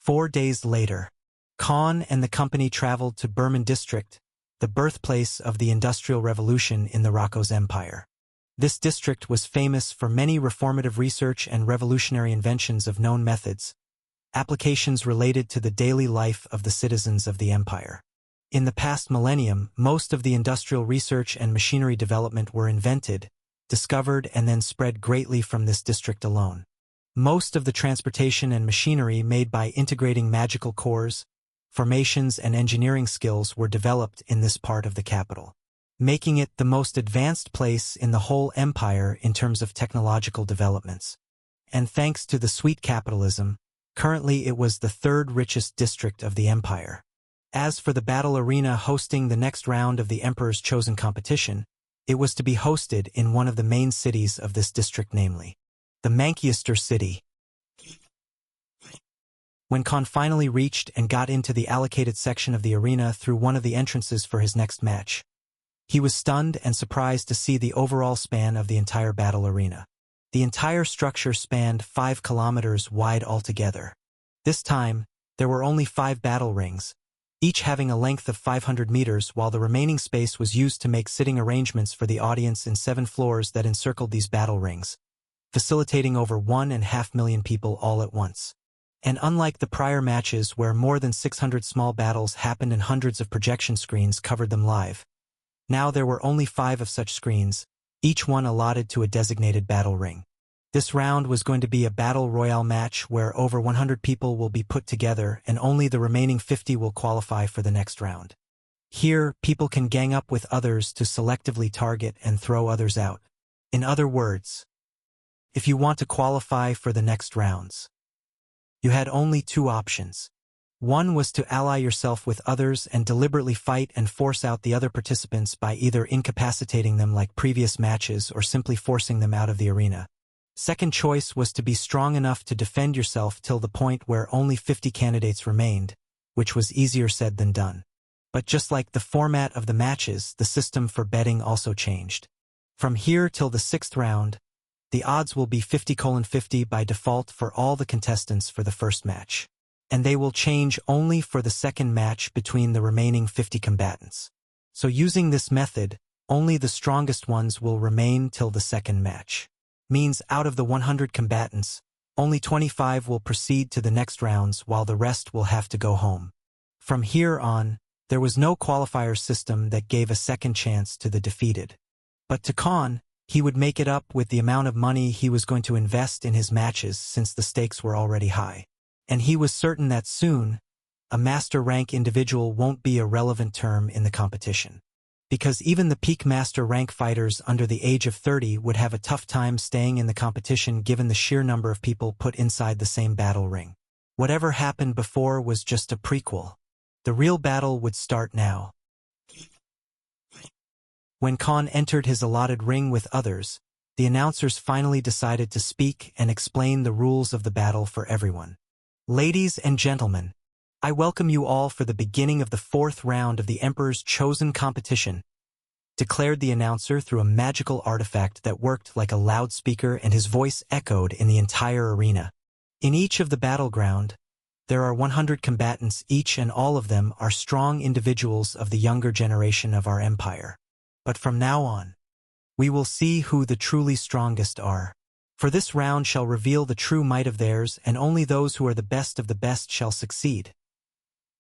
4 days later, Khan and the company traveled to Burman district, the birthplace of the Industrial Revolution in the Rako's Empire. This district was famous for many reformative research and revolutionary inventions of known methods, applications related to the daily life of the citizens of the empire. In the past millennium, most of the industrial research and machinery development were invented, discovered, and then spread greatly from this district alone. Most of the transportation and machinery made by integrating magical cores, formations, and engineering skills were developed in this part of the capital, making it the most advanced place in the whole empire in terms of technological developments. And thanks to the sweet capitalism, currently it was the third richest district of the empire. As for the battle arena hosting the next round of the Emperor's Chosen competition, it was to be hosted in one of the main cities of this district, namely, the Manchester city. When Khan finally reached and got into the allocated section of the arena through one of the entrances for his next match, he was stunned and surprised to see the overall span of the entire battle arena. The entire structure spanned 5 kilometers wide altogether. This time, there were only 5 battle rings, each having a length of 500 meters, while the remaining space was used to make sitting arrangements for the audience in 7 floors that encircled these battle rings, facilitating over 1.5 million people all at once. And unlike the prior matches where more than 600 small battles happened and hundreds of projection screens covered them live, now there were only 5 of such screens, each one allotted to a designated battle ring. This round was going to be a battle royale match where over 100 people will be put together and only the remaining 50 will qualify for the next round. Here, people can gang up with others to selectively target and throw others out. In other words, if you want to qualify for the next rounds, you had only 2 options. One was to ally yourself with others and deliberately fight and force out the other participants by either incapacitating them like previous matches or simply forcing them out of the arena. Second choice was to be strong enough to defend yourself till the point where only 50 candidates remained, which was easier said than done. But just like the format of the matches, the system for betting also changed. From here till the 6th round, the odds will be 50:50 by default for all the contestants for the first match, and they will change only for the second match between the remaining 50 combatants. So using this method, only the strongest ones will remain till the second match. Means out of the 100 combatants, only 25 will proceed to the next rounds while the rest will have to go home. From here on, there was no qualifier system that gave a second chance to the defeated. But to Khan, he would make it up with the amount of money he was going to invest in his matches since the stakes were already high. And he was certain that soon, a master rank individual won't be a relevant term in the competition. Because even the peak master rank fighters under the age of 30 would have a tough time staying in the competition given the sheer number of people put inside the same battle ring. Whatever happened before was just a prequel. The real battle would start now. When Khan entered his allotted ring with others, the announcers finally decided to speak and explain the rules of the battle for everyone. Ladies and gentlemen, I welcome you all for the beginning of the 4th round of the Emperor's Chosen competition, declared the announcer through a magical artifact that worked like a loudspeaker, and his voice echoed in the entire arena. In each of the battleground, there are 100 combatants each, and all of them are strong individuals of the younger generation of our empire. But from now on, we will see who the truly strongest are. For this round shall reveal the true might of theirs, and only those who are the best of the best shall succeed,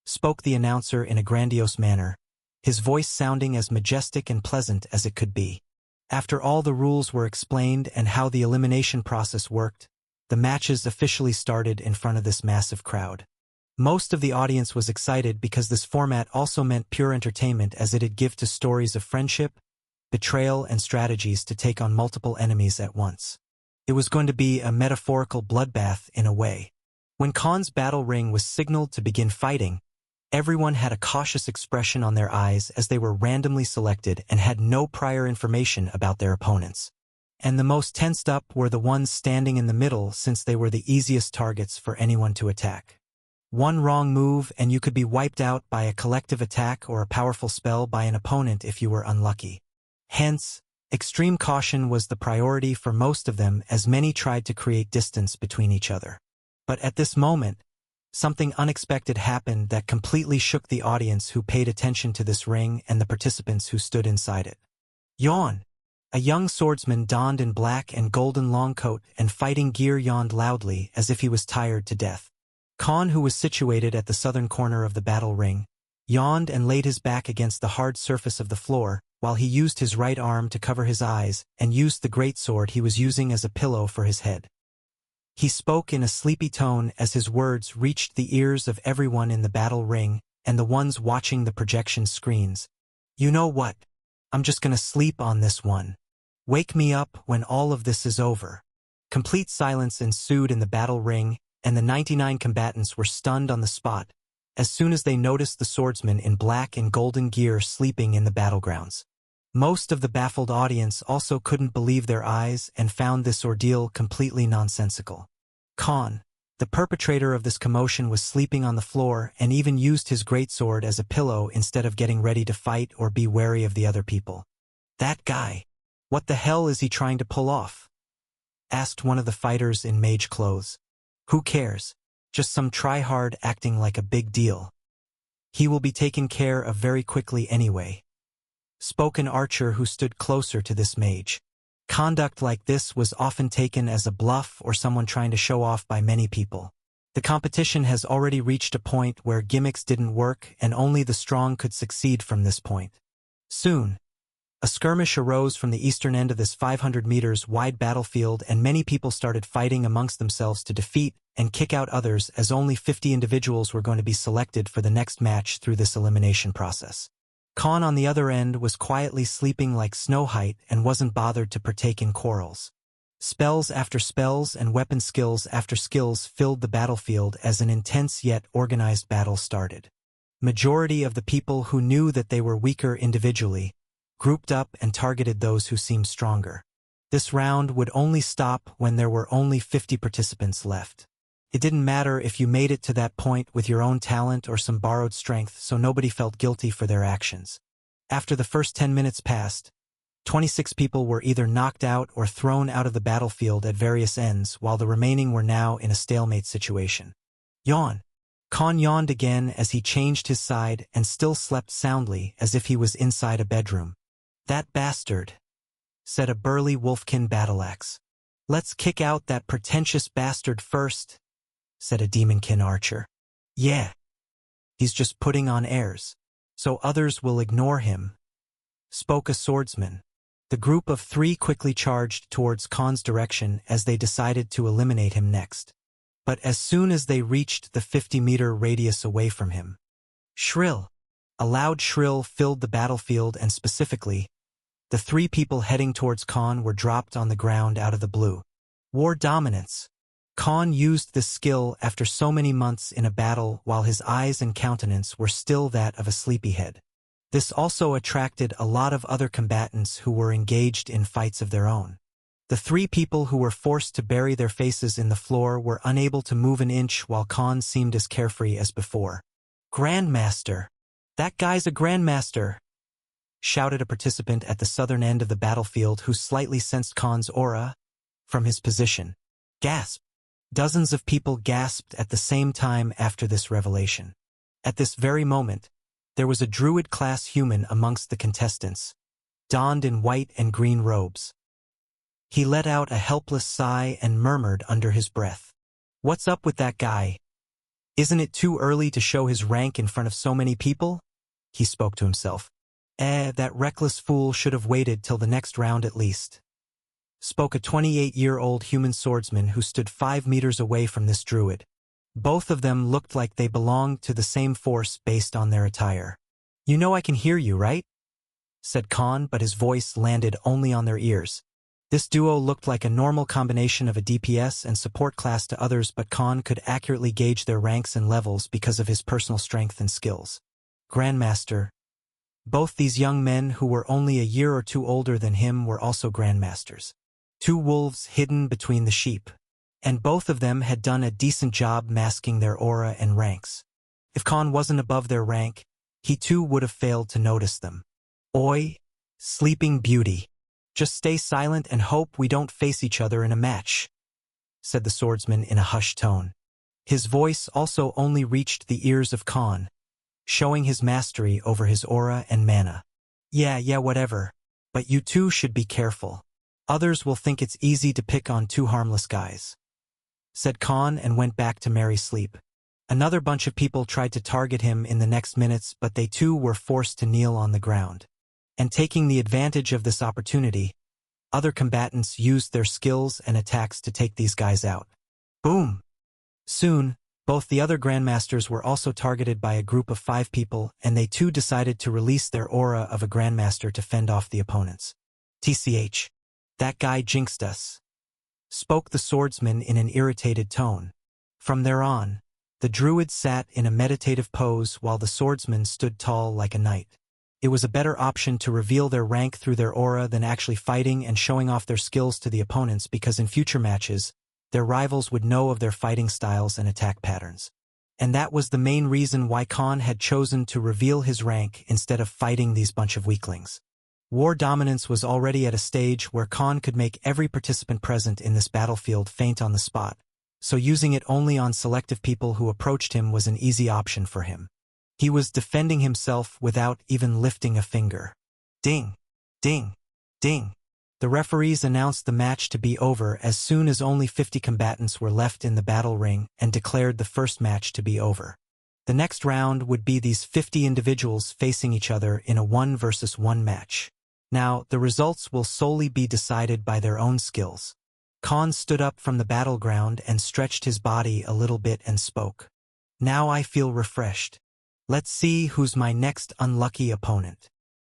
spoke the announcer in a grandiose manner, his voice sounding as majestic and pleasant as it could be. After all the rules were explained and how the elimination process worked, the matches officially started in front of this massive crowd. Most of the audience was excited because this format also meant pure entertainment, as it'd give to stories of friendship, betrayal, and strategies to take on multiple enemies at once. It was going to be a metaphorical bloodbath in a way. When Khan's battle ring was signaled to begin fighting, everyone had a cautious expression on their eyes as they were randomly selected and had no prior information about their opponents. And the most tensed up were the ones standing in the middle, since they were the easiest targets for anyone to attack. One wrong move and you could be wiped out by a collective attack or a powerful spell by an opponent if you were unlucky. Hence, extreme caution was the priority for most of them, as many tried to create distance between each other. But at this moment, Something unexpected happened that completely shook the audience who paid attention to this ring and the participants who stood inside it. Yawn! A young swordsman donned in black and golden long coat and fighting gear yawned loudly as if he was tired to death. Khan, who was situated at the southern corner of the battle ring, yawned and laid his back against the hard surface of the floor, while he used his right arm to cover his eyes and used the greatsword he was using as a pillow for his head. He spoke in a sleepy tone as his words reached the ears of everyone in the battle ring and the ones watching the projection screens. You know what? I'm just gonna sleep on this one. Wake me up when all of this is over. Complete silence ensued in the battle ring, and the 99 combatants were stunned on the spot as soon as they noticed the swordsman in black and golden gear sleeping in the battlegrounds. Most of the baffled audience also couldn't believe their eyes and found this ordeal completely nonsensical. Khan, the perpetrator of this commotion, was sleeping on the floor and even used his greatsword as a pillow instead of getting ready to fight or be wary of the other people. That guy. What the hell is he trying to pull off? Asked one of the fighters in mage clothes. Who cares? Just some tryhard acting like a big deal. He will be taken care of very quickly anyway. Spoke an archer who stood closer to this mage. Conduct like this was often taken as a bluff or someone trying to show off by many people. The competition has already reached a point where gimmicks didn't work and only the strong could succeed from this point. Soon, a skirmish arose from the eastern end of this 500 meters wide battlefield, and many people started fighting amongst themselves to defeat and kick out others, as only 50 individuals were going to be selected for the next match through this elimination process. Khan, on the other end, was quietly sleeping like Snow White and wasn't bothered to partake in quarrels. Spells after spells and weapon skills after skills filled the battlefield as an intense yet organized battle started. Majority of the people who knew that they were weaker individually grouped up and targeted those who seemed stronger. This round would only stop when there were only 50 participants left. It didn't matter if you made it to that point with your own talent or some borrowed strength, so nobody felt guilty for their actions. After the first 10 minutes passed, 26 people were either knocked out or thrown out of the battlefield at various ends, while the remaining were now in a stalemate situation. Yawn. Khan yawned again as he changed his side and still slept soundly as if he was inside a bedroom. That bastard, said a burly wolfkin battleaxe. Let's kick out that pretentious bastard first, said a demonkin archer. Yeah. He's just putting on airs, so others will ignore him, spoke a swordsman. The group of 3 quickly charged towards Khan's direction as they decided to eliminate him next. But as soon as they reached the 50-meter radius away from him, shrill! A loud shrill filled the battlefield, and specifically, the 3 people heading towards Khan were dropped on the ground out of the blue. War dominance. Khan used this skill after so many months in a battle while his eyes and countenance were still that of a sleepyhead. This also attracted a lot of other combatants who were engaged in fights of their own. The 3 people who were forced to bury their faces in the floor were unable to move an inch, while Khan seemed as carefree as before. Grandmaster! That guy's a grandmaster! Shouted a participant at the southern end of the battlefield who slightly sensed Khan's aura from his position. Gasp! Dozens of people gasped at the same time after this revelation. At this very moment, there was a druid-class human amongst the contestants, donned in white and green robes. He let out a helpless sigh and murmured under his breath, "What's up with that guy? Isn't it too early to show his rank in front of so many people?" He spoke to himself. That reckless fool should have waited till the next round at least," spoke a 28-year-old human swordsman who stood 5 meters away from this druid. Both of them looked like they belonged to the same force based on their attire. "You know I can hear you, right?" said Khan, but his voice landed only on their ears. This duo looked like a normal combination of a DPS and support class to others, but Khan could accurately gauge their ranks and levels because of his personal strength and skills. Grandmaster. Both these young men, who were only a year or 2 older than him, were also grandmasters. 2 wolves hidden between the sheep. And both of them had done a decent job masking their aura and ranks. If Khan wasn't above their rank, he too would have failed to notice them. "Oi, sleeping beauty. Just stay silent and hope we don't face each other in a match," said the swordsman in a hushed tone. His voice also only reached the ears of Khan, showing his mastery over his aura and mana. Yeah, whatever. But you two should be careful. Others will think it's easy to pick on two harmless guys," said Khan and went back to merry sleep. Another bunch of people tried to target him in the next minutes, but they too were forced to kneel on the ground. And taking the advantage of this opportunity, other combatants used their skills and attacks to take these guys out. Boom! Soon, both the other grandmasters were also targeted by a group of 5 people, and they too decided to release their aura of a grandmaster to fend off the opponents. "TCH. That guy jinxed us," spoke the swordsman in an irritated tone. From there on, the druid sat in a meditative pose while the swordsman stood tall like a knight. It was a better option to reveal their rank through their aura than actually fighting and showing off their skills to the opponents, because in future matches, their rivals would know of their fighting styles and attack patterns. And that was the main reason why Khan had chosen to reveal his rank instead of fighting these bunch of weaklings. War dominance was already at a stage where Khan could make every participant present in this battlefield faint on the spot, so using it only on selective people who approached him was an easy option for him. He was defending himself without even lifting a finger. Ding! Ding! Ding! The referees announced the match to be over as soon as only 50 combatants were left in the battle ring and declared the first match to be over. The next round would be these 50 individuals facing each other in a 1-versus-1 match. Now, the results will solely be decided by their own skills. Khan stood up from the battleground and stretched his body a little bit and spoke. "Now I feel refreshed. Let's see who's my next unlucky opponent."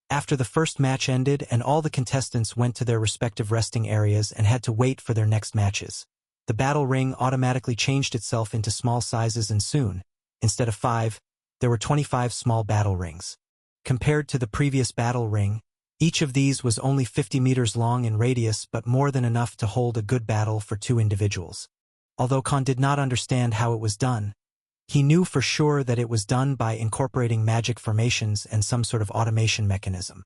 After the first match ended and all the contestants went to their respective resting areas and had to wait for their next matches, the battle ring automatically changed itself into small sizes, and soon, instead of 5, there were 25 small battle rings. Compared to the previous battle ring, each of these was only 50 meters long in radius, but more than enough to hold a good battle for 2 individuals. Although Khan did not understand how it was done, he knew for sure that it was done by incorporating magic formations and some sort of automation mechanism.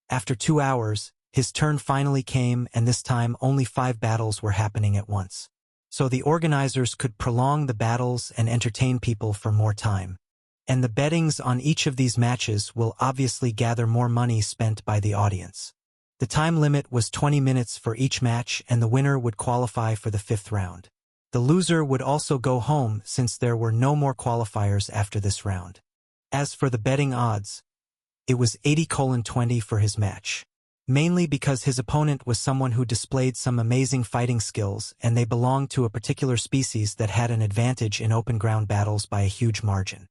After 2 hours, his turn finally came, and this time only 5 battles were happening at once. So the organizers could prolong the battles and entertain people for more time. And the bettings on each of these matches will obviously gather more money spent by the audience. The time limit was 20 minutes for each match, and the winner would qualify for the 5th round. The loser would also go home since there were no more qualifiers after this round. As for the betting odds, it was 80:20 for his match. Mainly because his opponent was someone who displayed some amazing fighting skills, and they belonged to a particular species that had an advantage in open ground battles by a huge margin.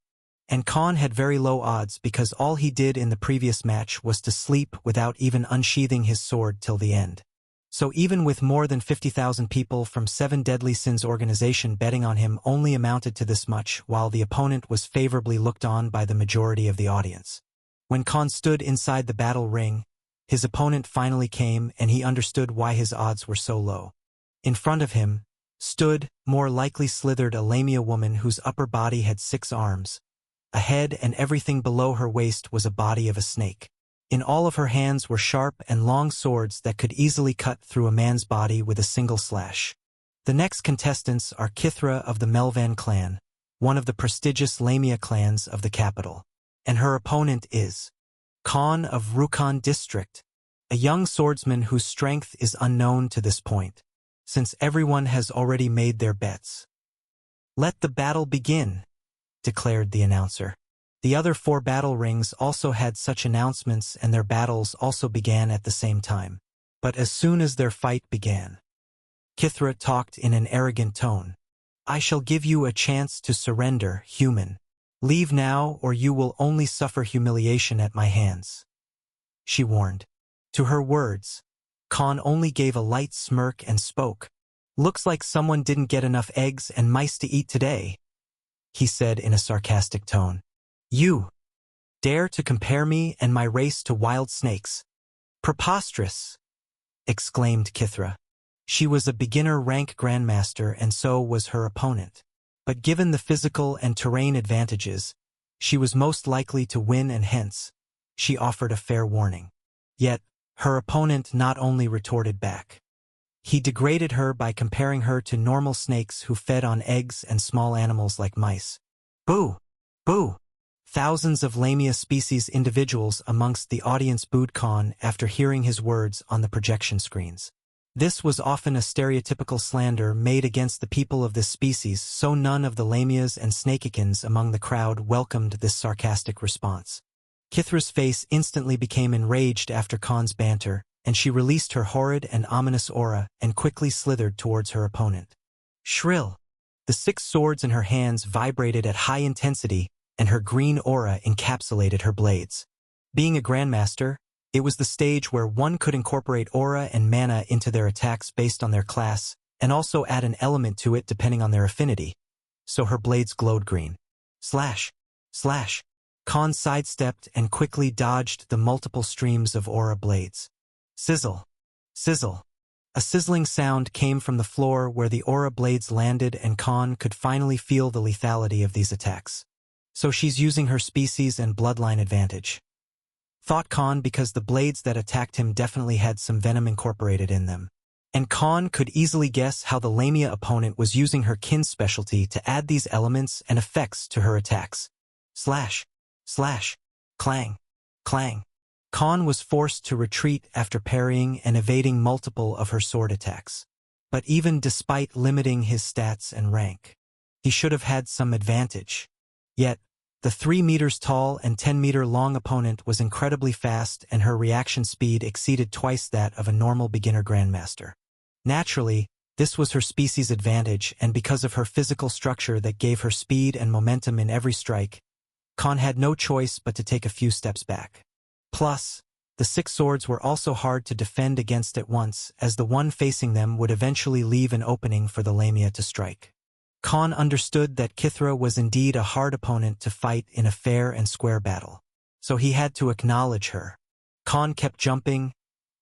And Khan had very low odds because all he did in the previous match was to sleep without even unsheathing his sword till the end. So even with more than 50,000 people from 7 Deadly Sins organization betting on him only amounted to this much, while the opponent was favorably looked on by the majority of the audience. When Khan stood inside the battle ring, his opponent finally came, and he understood why his odds were so low. In front of him stood, more likely slithered, a Lamia woman whose upper body had 6 arms. A head, and everything below her waist was a body of a snake. In all of her hands were sharp and long swords that could easily cut through a man's body with a single slash. The next contestants are Kithra of the Melvan clan, one of the prestigious Lamia clans of the capital. And her opponent is Khan of Rukhan district, a young swordsman whose strength is unknown to this point, since everyone has already made their bets. "Let the battle begin," declared the announcer. The other 4 battle rings also had such announcements, and their battles also began at the same time. But as soon as their fight began, Kithra talked in an arrogant tone. "I shall give you a chance to surrender, human. Leave now, or you will only suffer humiliation at my hands," she warned. To her words, Khan only gave a light smirk and spoke. "Looks like someone didn't get enough eggs and mice to eat today," he said in a sarcastic tone. "You dare to compare me and my race to wild snakes? Preposterous!" exclaimed Kithra. She was a beginner-rank grandmaster, and so was her opponent. But given the physical and terrain advantages, she was most likely to win, and hence, she offered a fair warning. Yet, her opponent not only retorted back, He degraded her by comparing her to normal snakes who fed on eggs and small animals like mice. Boo! Boo! Thousands of Lamia species individuals amongst the audience booed Khan after hearing his words on the projection screens. This was often a stereotypical slander made against the people of this species, so none of the Lamias and Snakikins among the crowd welcomed this sarcastic response. Kithra's face instantly became enraged after Khan's banter, and she released her horrid and ominous aura and quickly slithered towards her opponent. Shrill! The 6 swords in her hands vibrated at high intensity, and her green aura encapsulated her blades. Being a grandmaster, it was the stage where one could incorporate aura and mana into their attacks based on their class, and also add an element to it depending on their affinity. So her blades glowed green. Slash! Slash! Khan sidestepped and quickly dodged the multiple streams of aura blades. Sizzle! Sizzle! A sizzling sound came from the floor where the aura blades landed, and Khan could finally feel the lethality of these attacks. So she's using her species and bloodline advantage, thought Khan, because the blades that attacked him definitely had some venom incorporated in them. And Khan could easily guess how the Lamia opponent was using her kin specialty to add these elements and effects to her attacks. Slash! Slash! Clang! Clang! Khan was forced to retreat after parrying and evading multiple of her sword attacks. But even despite limiting his stats and rank, he should have had some advantage. Yet, the 3 meters tall and 10-meter long opponent was incredibly fast, and her reaction speed exceeded twice that of a normal beginner grandmaster. Naturally, this was her species' advantage, and because of her physical structure that gave her speed and momentum in every strike, Khan had no choice but to take a few steps back. Plus, the 6 swords were also hard to defend against at once, as the one facing them would eventually leave an opening for the Lamia to strike. Khan understood that Kithra was indeed a hard opponent to fight in a fair and square battle, so he had to acknowledge her. Khan kept jumping,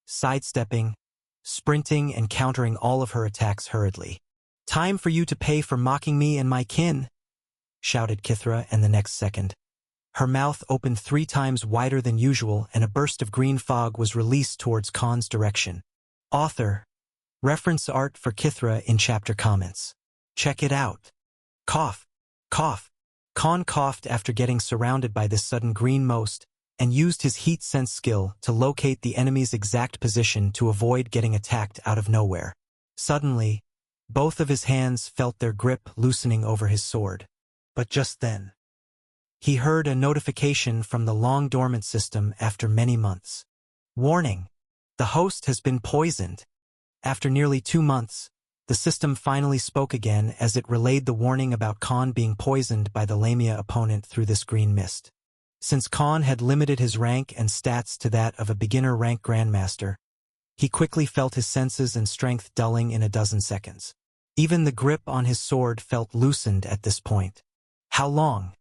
sidestepping, sprinting, and countering all of her attacks hurriedly. "Time for you to pay for mocking me and my kin," shouted Kithra, and the next second, her mouth opened 3 times wider than usual, and a burst of green fog was released towards Khan's direction. Author. Reference art for Kithra in chapter comments. Check it out. Cough. Cough. Khan coughed after getting surrounded by this sudden green most, and used his heat sense skill to locate the enemy's exact position to avoid getting attacked out of nowhere. Suddenly, both of his hands felt their grip loosening over his sword. But just then, he heard a notification from the long-dormant system after many months. Warning! The host has been poisoned. After nearly 2 months, the system finally spoke again as it relayed the warning about Khan being poisoned by the Lamia opponent through this green mist. Since Khan had limited his rank and stats to that of a beginner-rank grandmaster, he quickly felt his senses and strength dulling in a dozen seconds. Even the grip on his sword felt loosened at this point. "How long?"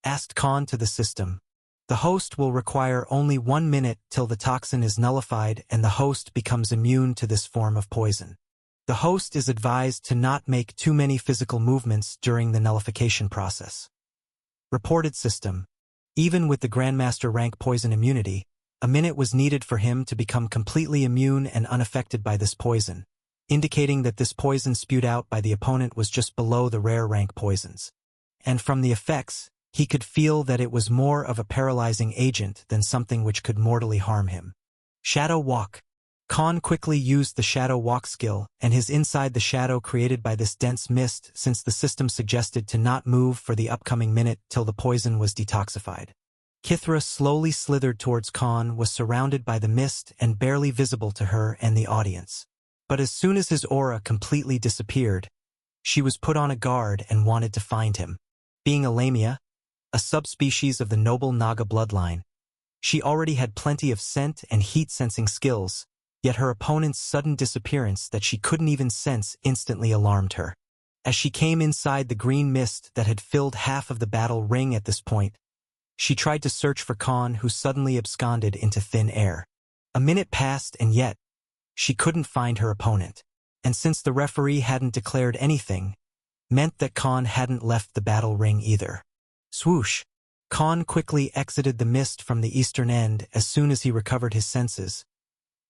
asked Khan to the system. "The host will require only 1 minute till the toxin is nullified and the host becomes immune to this form of poison. The host is advised to not make too many physical movements during the nullification process." Reported system. Even with the Grandmaster rank poison immunity, a minute was needed for him to become completely immune and unaffected by this poison, indicating that this poison spewed out by the opponent was just below the rare rank poisons. And from the effects, he could feel that it was more of a paralyzing agent than something which could mortally harm him. Shadow Walk. Khan quickly used the Shadow Walk skill, and his inside the shadow created by this dense mist, since the system suggested to not move for the upcoming minute till the poison was detoxified. Kithra slowly slithered towards Khan, was surrounded by the mist and barely visible to her and the audience. But as soon as his aura completely disappeared, she was put on a guard and wanted to find him. Being a Lamia, a subspecies of the noble Naga bloodline, she already had plenty of scent and heat-sensing skills, yet her opponent's sudden disappearance that she couldn't even sense instantly alarmed her. As she came inside the green mist that had filled half of the battle ring at this point, she tried to search for Khan, who suddenly absconded into thin air. A minute passed, and yet, she couldn't find her opponent. And since the referee hadn't declared anything, meant that Khan hadn't left the battle ring either. Swoosh! Khan quickly exited the mist from the eastern end as soon as he recovered his senses,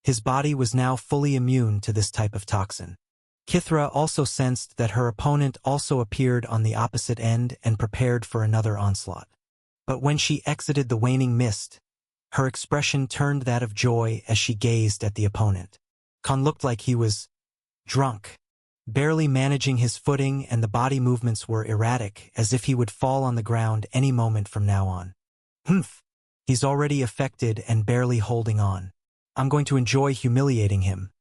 His body was now fully immune to this type of toxin. Kithra also sensed that her opponent also appeared on the opposite end and prepared for another onslaught. But when she exited the waning mist, her expression turned that of joy as she gazed at the opponent. Khan looked like he was drunk, barely managing his footing, and the body movements were erratic, as if he would fall on the ground any moment from now on. Humph! He's already affected and barely holding on. I'm going to enjoy humiliating him,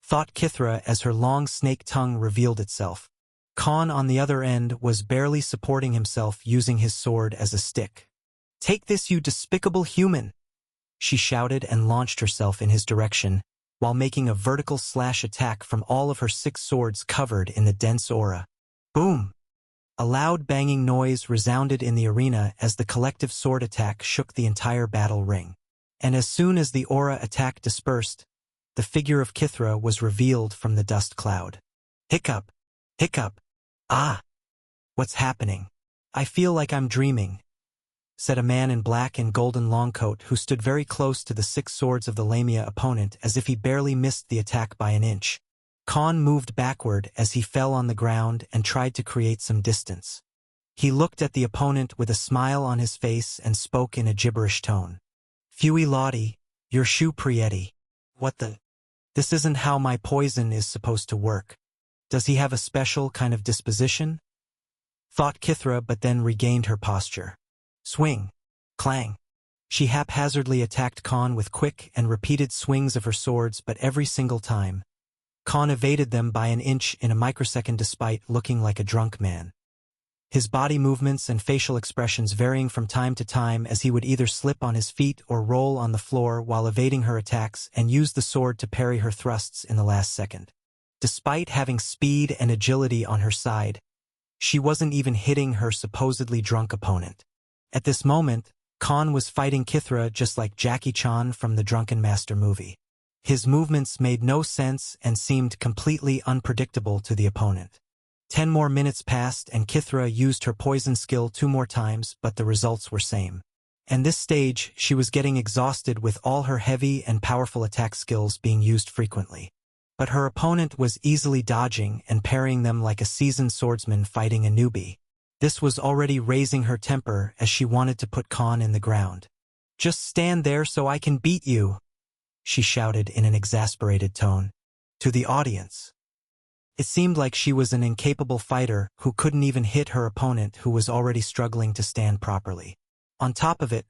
thought Kithra as her long snake tongue revealed itself. Khan, on the other end, was barely supporting himself using his sword as a stick. "Take this, you despicable human!" she shouted and launched herself in his direction, while making a vertical slash attack from all of her 6 swords covered in the dense aura. Boom! A loud banging noise resounded in the arena as the collective sword attack shook the entire battle ring. And as soon as the aura attack dispersed, the figure of Kithra was revealed from the dust cloud. Hiccup! Hiccup! Ah! What's happening? I feel like I'm dreaming, said a man in black and golden longcoat who stood very close to the 6 swords of the Lamia opponent as if he barely missed the attack by an inch. Khan moved backward as he fell on the ground and tried to create some distance. He looked at the opponent with a smile on his face and spoke in a gibberish tone. "Fui Lottie, your shoe prieti. What the? This isn't how my poison is supposed to work. Does he have a special kind of disposition?" thought Kithra, but then regained her posture. Swing! Clang! She haphazardly attacked Khan with quick and repeated swings of her swords, but every single time, Khan evaded them by an inch in a microsecond despite looking like a drunk man. His body movements and facial expressions varying from time to time as he would either slip on his feet or roll on the floor while evading her attacks and use the sword to parry her thrusts in the last second. Despite having speed and agility on her side, she wasn't even hitting her supposedly drunk opponent. At this moment, Khan was fighting Kithra just like Jackie Chan from the Drunken Master movie. His movements made no sense and seemed completely unpredictable to the opponent. 10 more minutes passed and Kithra used her poison skill 2 more times, but the results were same. And this stage, she was getting exhausted with all her heavy and powerful attack skills being used frequently. But her opponent was easily dodging and parrying them like a seasoned swordsman fighting a newbie. This was already raising her temper as she wanted to put Khan in the ground. "Just stand there so I can beat you," she shouted in an exasperated tone to the audience. It seemed like she was an incapable fighter who couldn't even hit her opponent, who was already struggling to stand properly. On top of it,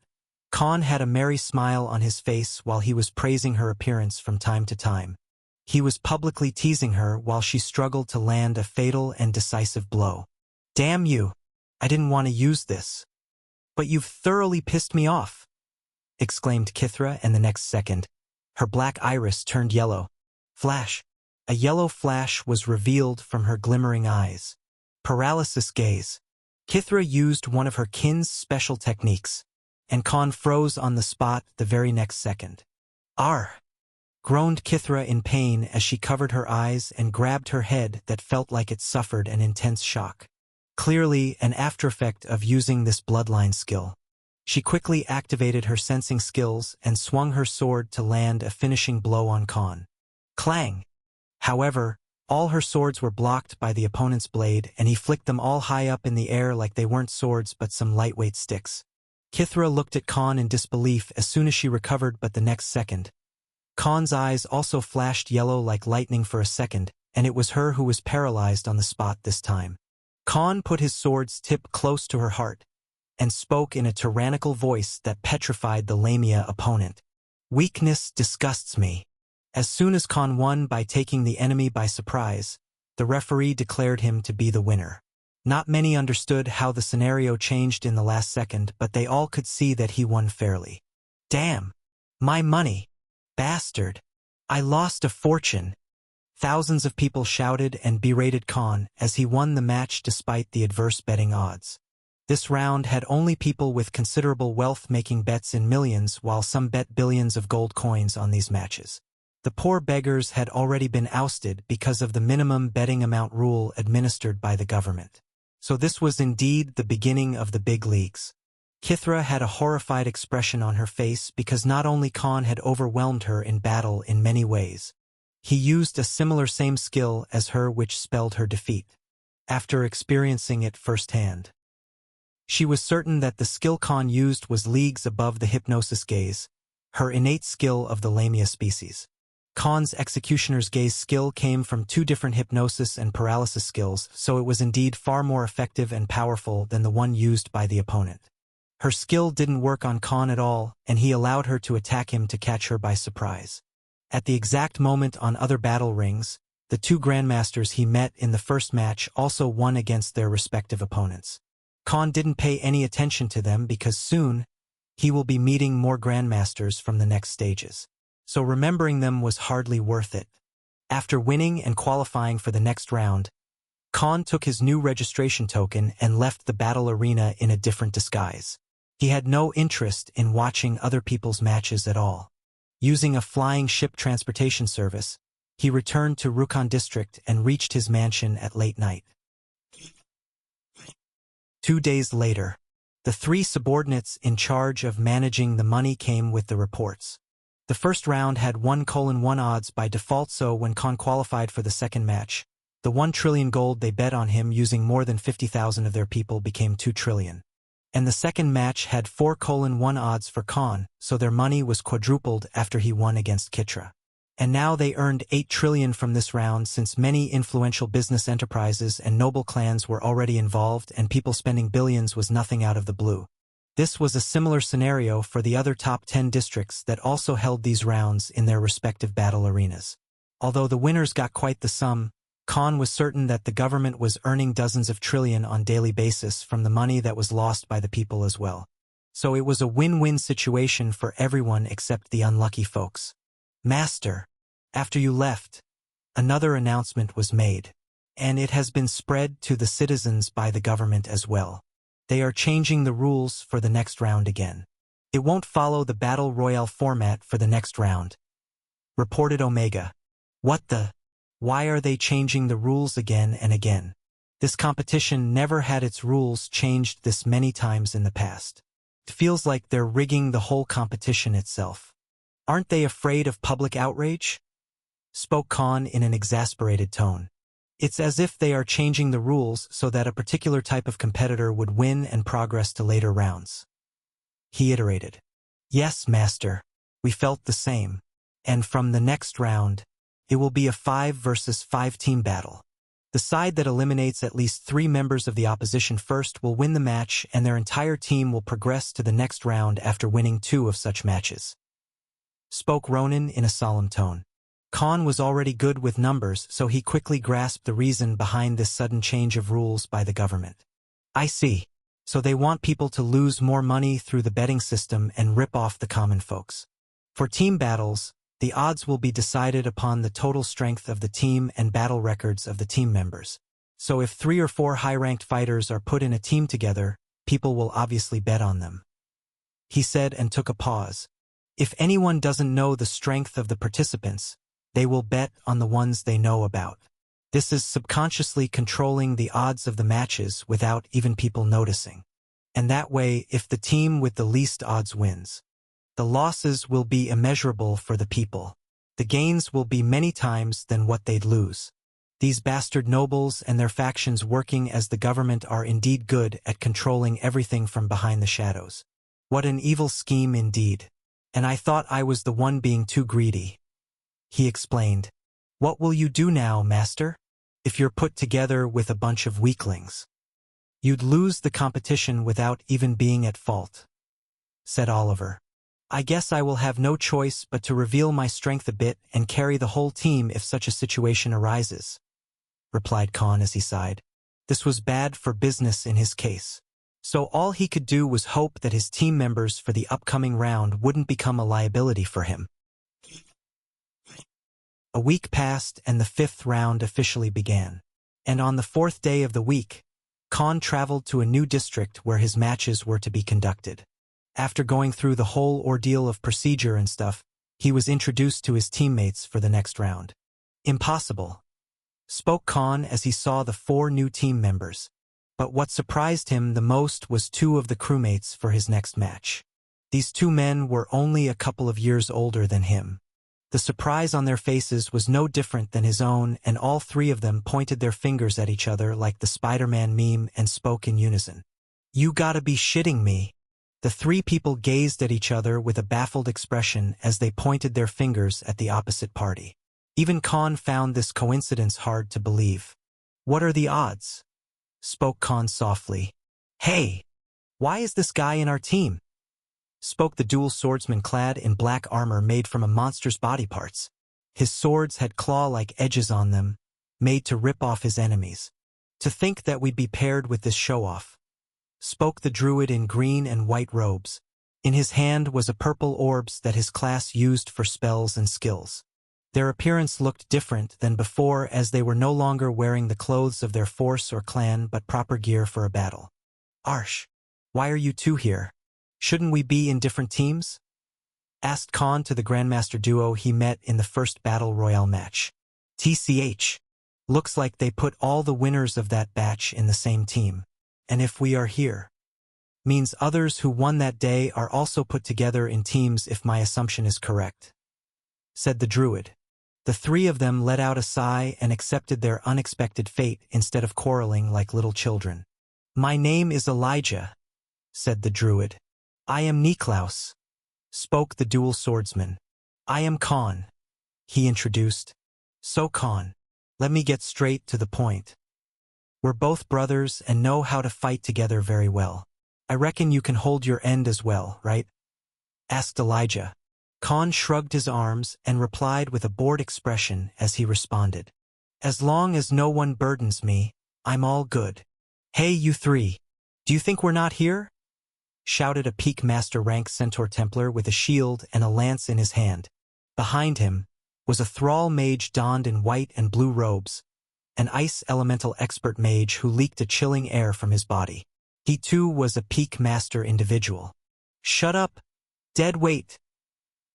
Khan had a merry smile on his face while he was praising her appearance from time to time. He was publicly teasing her while she struggled to land a fatal and decisive blow. "Damn you! I didn't want to use this. But you've thoroughly pissed me off," exclaimed Kithra, and the next second, her black iris turned yellow. Flash! A yellow flash was revealed from her glimmering eyes. Paralysis gaze. Kithra used one of her kin's special techniques, and Khan froze on the spot the very next second. "Arr!" groaned Kithra in pain as she covered her eyes and grabbed her head that felt like it suffered an intense shock. Clearly an aftereffect of using this bloodline skill. She quickly activated her sensing skills and swung her sword to land a finishing blow on Khan. Clang! However, all her swords were blocked by the opponent's blade, and he flicked them all high up in the air like they weren't swords but some lightweight sticks. Kithra looked at Khan in disbelief as soon as she recovered, but the next second, Khan's eyes also flashed yellow like lightning for a second, and it was her who was paralyzed on the spot this time. Khan put his sword's tip close to her heart and spoke in a tyrannical voice that petrified the Lamia opponent. "Weakness disgusts me." As soon as Khan won by taking the enemy by surprise, the referee declared him to be the winner. Not many understood how the scenario changed in the last second, but they all could see that he won fairly. "Damn! My money! Bastard! I lost a fortune!" Thousands of people shouted and berated Khan as he won the match despite the adverse betting odds. This round had only people with considerable wealth making bets in millions, while some bet billions of gold coins on these matches. The poor beggars had already been ousted because of the minimum betting amount rule administered by the government. So this was indeed the beginning of the big leagues. Kithra had a horrified expression on her face because not only Khan had overwhelmed her in battle in many ways. He used a similar same skill as her which spelled her defeat. After experiencing it firsthand, she was certain that the skill Khan used was leagues above the hypnosis gaze, her innate skill of the Lamia species. Khan's executioner's gaze skill came from two different hypnosis and paralysis skills, so it was indeed far more effective and powerful than the one used by the opponent. Her skill didn't work on Khan at all, and he allowed her to attack him to catch her by surprise. At the exact moment on other battle rings, the two grandmasters he met in the first match also won against their respective opponents. Khan didn't pay any attention to them because soon he will be meeting more grandmasters from the next stages. So remembering them was hardly worth it. After winning and qualifying for the next round, Khan took his new registration token and left the battle arena in a different disguise. He had no interest in watching other people's matches at all. Using a flying ship transportation service, he returned to Rukon district and reached his mansion at late night. 2 days later, the three subordinates in charge of managing the money came with the reports. The first round had 1:1 odds by default, so when Khan qualified for the second match, the 1 trillion gold they bet on him using more than 50,000 of their people became 2 trillion. And the second match had 4:1 odds for Khan, so their money was quadrupled after he won against Kitra. And now they earned 8 trillion from this round since many influential business enterprises and noble clans were already involved and people spending billions was nothing out of the blue. This was a similar scenario for the other top 10 districts that also held these rounds in their respective battle arenas. Although the winners got quite the sum, Khan was certain that the government was earning dozens of trillion on daily basis from the money that was lost by the people as well. So it was a win-win situation for everyone except the unlucky folks. Master, after you left, another announcement was made, and it has been spread to the citizens by the government as well. They are changing the rules for the next round again. It won't follow the Battle Royale format for the next round, reported Omega. What the? Why are they changing the rules again and again? This competition never had its rules changed this many times in the past. It feels like they're rigging the whole competition itself. Aren't they afraid of public outrage? Spoke Khan in an exasperated tone. It's as if they are changing the rules so that a particular type of competitor would win and progress to later rounds. He iterated. Yes, Master, we felt the same. And from the next round, it will be a 5 versus 5 team battle. The side that eliminates at least 3 members of the opposition first will win the match and their entire team will progress to the next round after winning 2 of such matches. Spoke Ronan in a solemn tone. Khan was already good with numbers, so he quickly grasped the reason behind this sudden change of rules by the government. I see. So they want people to lose more money through the betting system and rip off the common folks. For team battles, the odds will be decided upon the total strength of the team and battle records of the team members. So if 3 or 4 high-ranked fighters are put in a team together, people will obviously bet on them. He said and took a pause. If anyone doesn't know the strength of the participants, they will bet on the ones they know about. This is subconsciously controlling the odds of the matches without even people noticing. And that way, if the team with the least odds wins, the losses will be immeasurable for the people. The gains will be many times than what they'd lose. These bastard nobles and their factions working as the government are indeed good at controlling everything from behind the shadows. What an evil scheme indeed. And I thought I was the one being too greedy. He explained. What will you do now, Master? If you're put together with a bunch of weaklings, you'd lose the competition without even being at fault, said Oliver. I guess I will have no choice but to reveal my strength a bit and carry the whole team if such a situation arises, replied Khan as he sighed. This was bad for business in his case. So all he could do was hope that his team members for the upcoming round wouldn't become a liability for him. A week passed and the 5th round officially began. And on the 4th day of the week, Khan traveled to a new district where his matches were to be conducted. After going through the whole ordeal of procedure and stuff, he was introduced to his teammates for the next round. Impossible, spoke Khan as he saw the 4 new team members. But what surprised him the most was two of the crewmates for his next match. These two men were only a couple of years older than him. The surprise on their faces was no different than his own, and all three of them pointed their fingers at each other like the Spider-Man meme and spoke in unison. "You gotta be shitting me." The three people gazed at each other with a baffled expression as they pointed their fingers at the opposite party. Even Khan found this coincidence hard to believe. "What are the odds?" spoke Khan softly. "Hey, why is this guy in our team?" spoke the dual swordsman clad in black armor made from a monster's body parts. His swords had claw-like edges on them, made to rip off his enemies. "To think that we'd be paired with this show-off," spoke the druid in green and white robes. In his hand was a purple orbs that his class used for spells and skills. Their appearance looked different than before as they were no longer wearing the clothes of their force or clan but proper gear for a battle. "Arsh, why are you two here? Shouldn't we be in different teams?" asked Khan to the Grandmaster duo he met in the first Battle Royale match. "TCH. Looks like they put all the winners of that batch in the same team. And if we are here, means others who won that day are also put together in teams if my assumption is correct," said the druid. The three of them let out a sigh and accepted their unexpected fate instead of quarreling like little children. "My name is Elijah," said the druid. "I am Niklaus," spoke the dual swordsman. "I am Khan," he introduced. "So Khan, let me get straight to the point. We're both brothers and know how to fight together very well. I reckon you can hold your end as well, right?" asked Elijah. Khan shrugged his arms and replied with a bored expression as he responded. "As long as no one burdens me, I'm all good." "Hey, you three, do you think we're not here?" shouted a Peak Master rank Centaur Templar with a shield and a lance in his hand. Behind him was a thrall mage donned in white and blue robes, an ice elemental expert mage who leaked a chilling air from his body. He too was a Peak Master individual. "Shut up, dead weight,"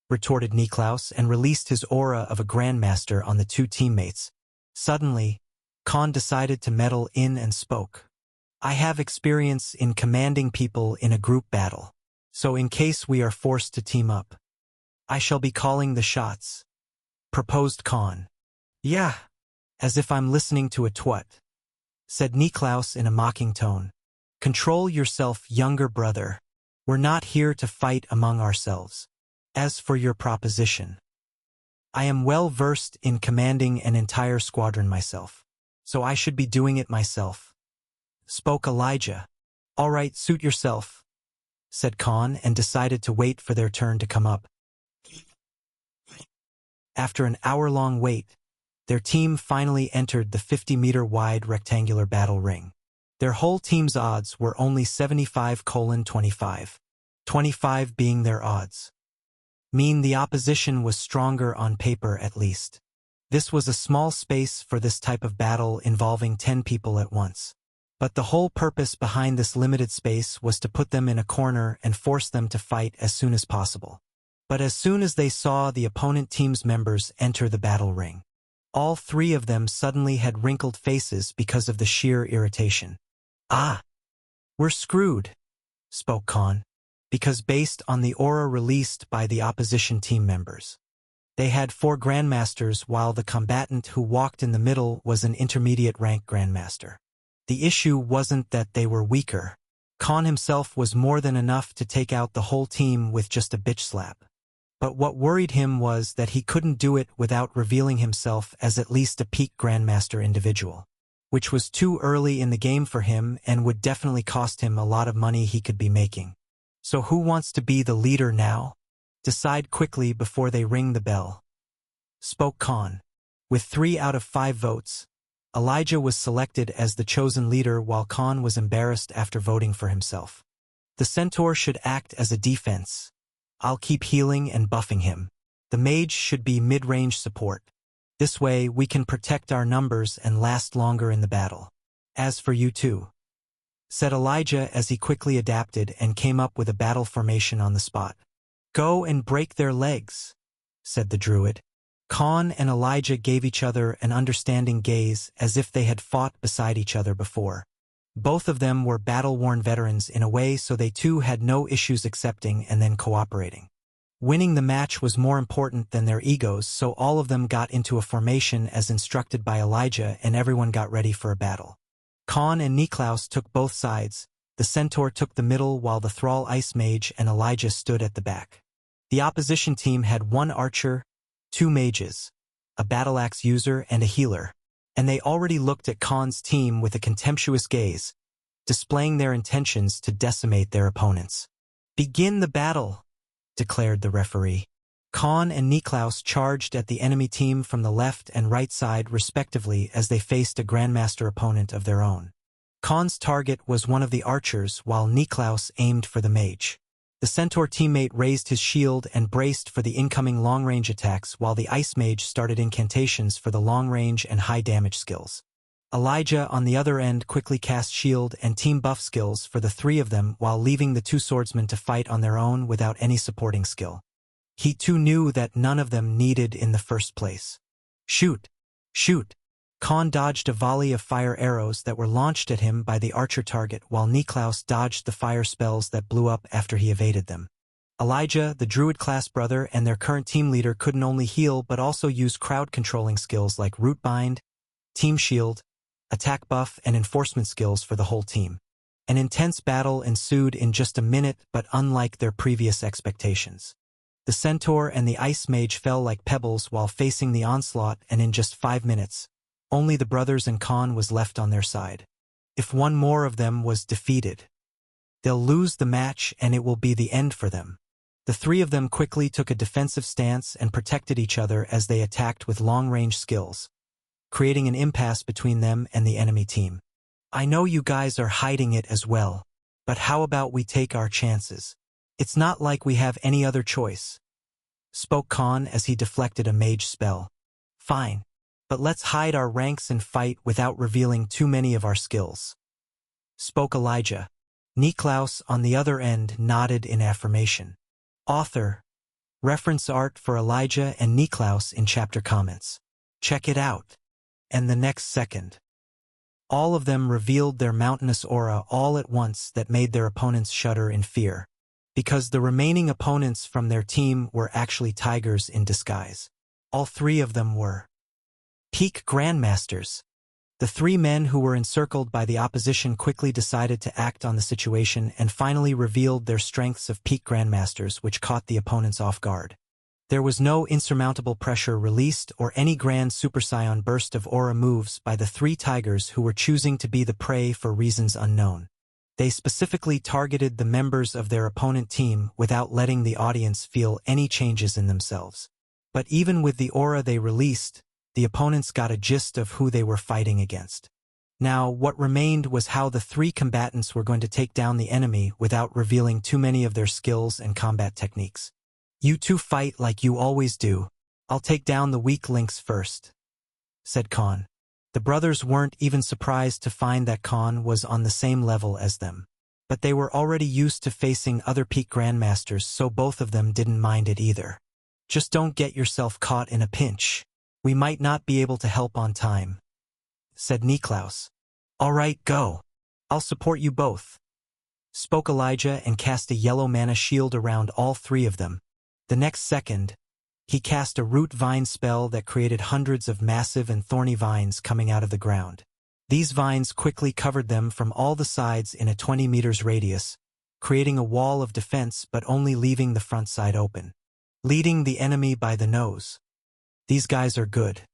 retorted Niklaus and released his aura of a Grandmaster on the two teammates. Suddenly, Khan decided to meddle in and spoke. "I have experience in commanding people in a group battle, so in case we are forced to team up, I shall be calling the shots," proposed Khan. "Yeah, as if I'm listening to a twat," said Niklaus in a mocking tone. "Control yourself, younger brother. We're not here to fight among ourselves. As for your proposition, I am well versed in commanding an entire squadron myself, so I should be doing it myself," spoke Elijah. "All right, suit yourself," said Khan and decided to wait for their turn to come up. After an hour-long wait, their team finally entered the 50-meter-wide rectangular battle ring. Their whole team's odds were only 75:25, 25 being their odds. Mean the opposition was stronger on paper at least. This was a small space for this type of battle involving 10 people at once. But the whole purpose behind this limited space was to put them in a corner and force them to fight as soon as possible. But as soon as they saw the opponent team's members enter the battle ring, all three of them suddenly had wrinkled faces because of the sheer irritation. "Ah, we're screwed," spoke Khan, because based on the aura released by the opposition team members, they had 4 Grandmasters while the combatant who walked in the middle was an intermediate rank Grandmaster. The issue wasn't that they were weaker. Khan himself was more than enough to take out the whole team with just a bitch slap. But what worried him was that he couldn't do it without revealing himself as at least a peak Grandmaster individual, which was too early in the game for him and would definitely cost him a lot of money he could be making. So who wants to be the leader now? Decide quickly before they ring the bell, spoke Khan. With 3 out of 5 votes, Elijah was selected as the chosen leader while Khan was embarrassed after voting for himself. The Centaur should act as a defense. I'll keep healing and buffing him. The mage should be mid-range support. This way we can protect our numbers and last longer in the battle. As for you two, said Elijah as he quickly adapted and came up with a battle formation on the spot. Go and break their legs, said the druid. Khan and Elijah gave each other an understanding gaze as if they had fought beside each other before. Both of them were battle-worn veterans in a way, so they too had no issues accepting and then cooperating. Winning the match was more important than their egos, so all of them got into a formation as instructed by Elijah, and everyone got ready for a battle. Khan and Niklaus took both sides, the Centaur took the middle while the Thrall Ice Mage and Elijah stood at the back. The opposition team had one archer, two mages, a battle-axe user, and a healer, and they already looked at Khan's team with a contemptuous gaze, displaying their intentions to decimate their opponents. "Begin the battle," declared the referee. Khan and Niklaus charged at the enemy team from the left and right side respectively as they faced a Grandmaster opponent of their own. Khan's target was one of the archers while Niklaus aimed for the mage. The Centaur teammate raised his shield and braced for the incoming long-range attacks while the Ice Mage started incantations for the long-range and high-damage skills. Elijah, on the other end, quickly cast shield and team buff skills for the three of them while leaving the two swordsmen to fight on their own without any supporting skill. He too knew that none of them needed in the first place. "Shoot! Shoot!" Khan dodged a volley of fire arrows that were launched at him by the archer target while Niklaus dodged the fire spells that blew up after he evaded them. Elijah, the Druid-class brother and their current team leader, couldn't only heal but also use crowd-controlling skills like Root Bind, Team Shield, attack buff, and enforcement skills for the whole team. An intense battle ensued in just a minute, but unlike their previous expectations. The Centaur and the Ice Mage fell like pebbles while facing the onslaught, and in just 5 minutes, only the brothers and Khan was left on their side. If one more of them was defeated, they'll lose the match and it will be the end for them. The three of them quickly took a defensive stance and protected each other as they attacked with long-range skills, creating an impasse between them and the enemy team. "I know you guys are hiding it as well, but how about we take our chances? It's not like we have any other choice," spoke Khan as he deflected a mage spell. "Fine, but let's hide our ranks and fight without revealing too many of our skills," spoke Elijah. Niklaus, on the other end, nodded in affirmation. Author, reference art for Elijah and Niklaus in chapter comments. Check it out. And the next second, all of them revealed their mountainous aura all at once that made their opponents shudder in fear, because the remaining opponents from their team were actually tigers in disguise. All three of them were peak Grandmasters. The three men who were encircled by the opposition quickly decided to act on the situation and finally revealed their strengths of peak Grandmasters, which caught the opponents off guard. There was no insurmountable pressure released or any grand Super Saiyan burst of aura moves by the three tigers who were choosing to be the prey for reasons unknown. They specifically targeted the members of their opponent team without letting the audience feel any changes in themselves. But even with the aura they released, the opponents got a gist of who they were fighting against. Now, what remained was how the three combatants were going to take down the enemy without revealing too many of their skills and combat techniques. "You two fight like you always do. I'll take down the weak links first," said Khan. The brothers weren't even surprised to find that Khan was on the same level as them. But they were already used to facing other peak Grandmasters, so both of them didn't mind it either. "Just don't get yourself caught in a pinch. We might not be able to help on time," said Niklaus. "All right, go. I'll support you both," spoke Elijah and cast a yellow mana shield around all three of them. The next second, he cast a root vine spell that created hundreds of massive and thorny vines coming out of the ground. These vines quickly covered them from all the sides in a 20 meters radius, creating a wall of defense but only leaving the front side open. Leading the enemy by the nose. "These guys are good,"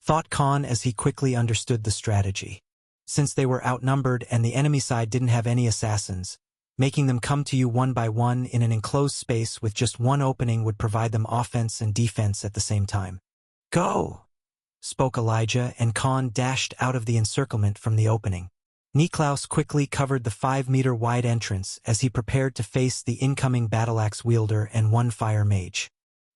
thought Khan as he quickly understood the strategy. Since they were outnumbered and the enemy side didn't have any assassins, making them come to you one by one in an enclosed space with just one opening would provide them offense and defense at the same time. "Go!" spoke Elijah, and Khan dashed out of the encirclement from the opening. Niklaus quickly covered the 5-meter-wide entrance as he prepared to face the incoming battle-axe wielder and one fire mage.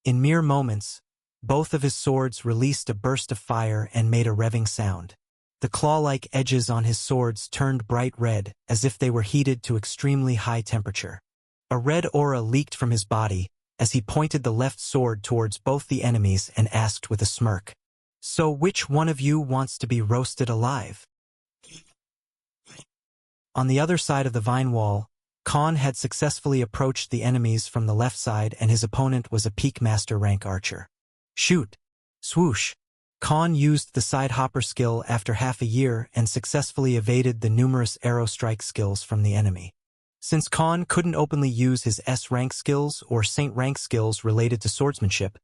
In mere moments, both of his swords released a burst of fire and made a revving sound. The claw-like edges on his swords turned bright red, as if they were heated to extremely high temperature. A red aura leaked from his body as he pointed the left sword towards both the enemies and asked with a smirk, "So which one of you wants to be roasted alive?" On the other side of the vine wall, Khan had successfully approached the enemies from the left side and his opponent was a peak master rank archer. Shoot! Swoosh! Khan used the side hopper skill after half a year and successfully evaded the numerous arrow strike skills from the enemy. Since Khan couldn't openly use his S-rank skills or Saint-rank skills related to swordsmanship,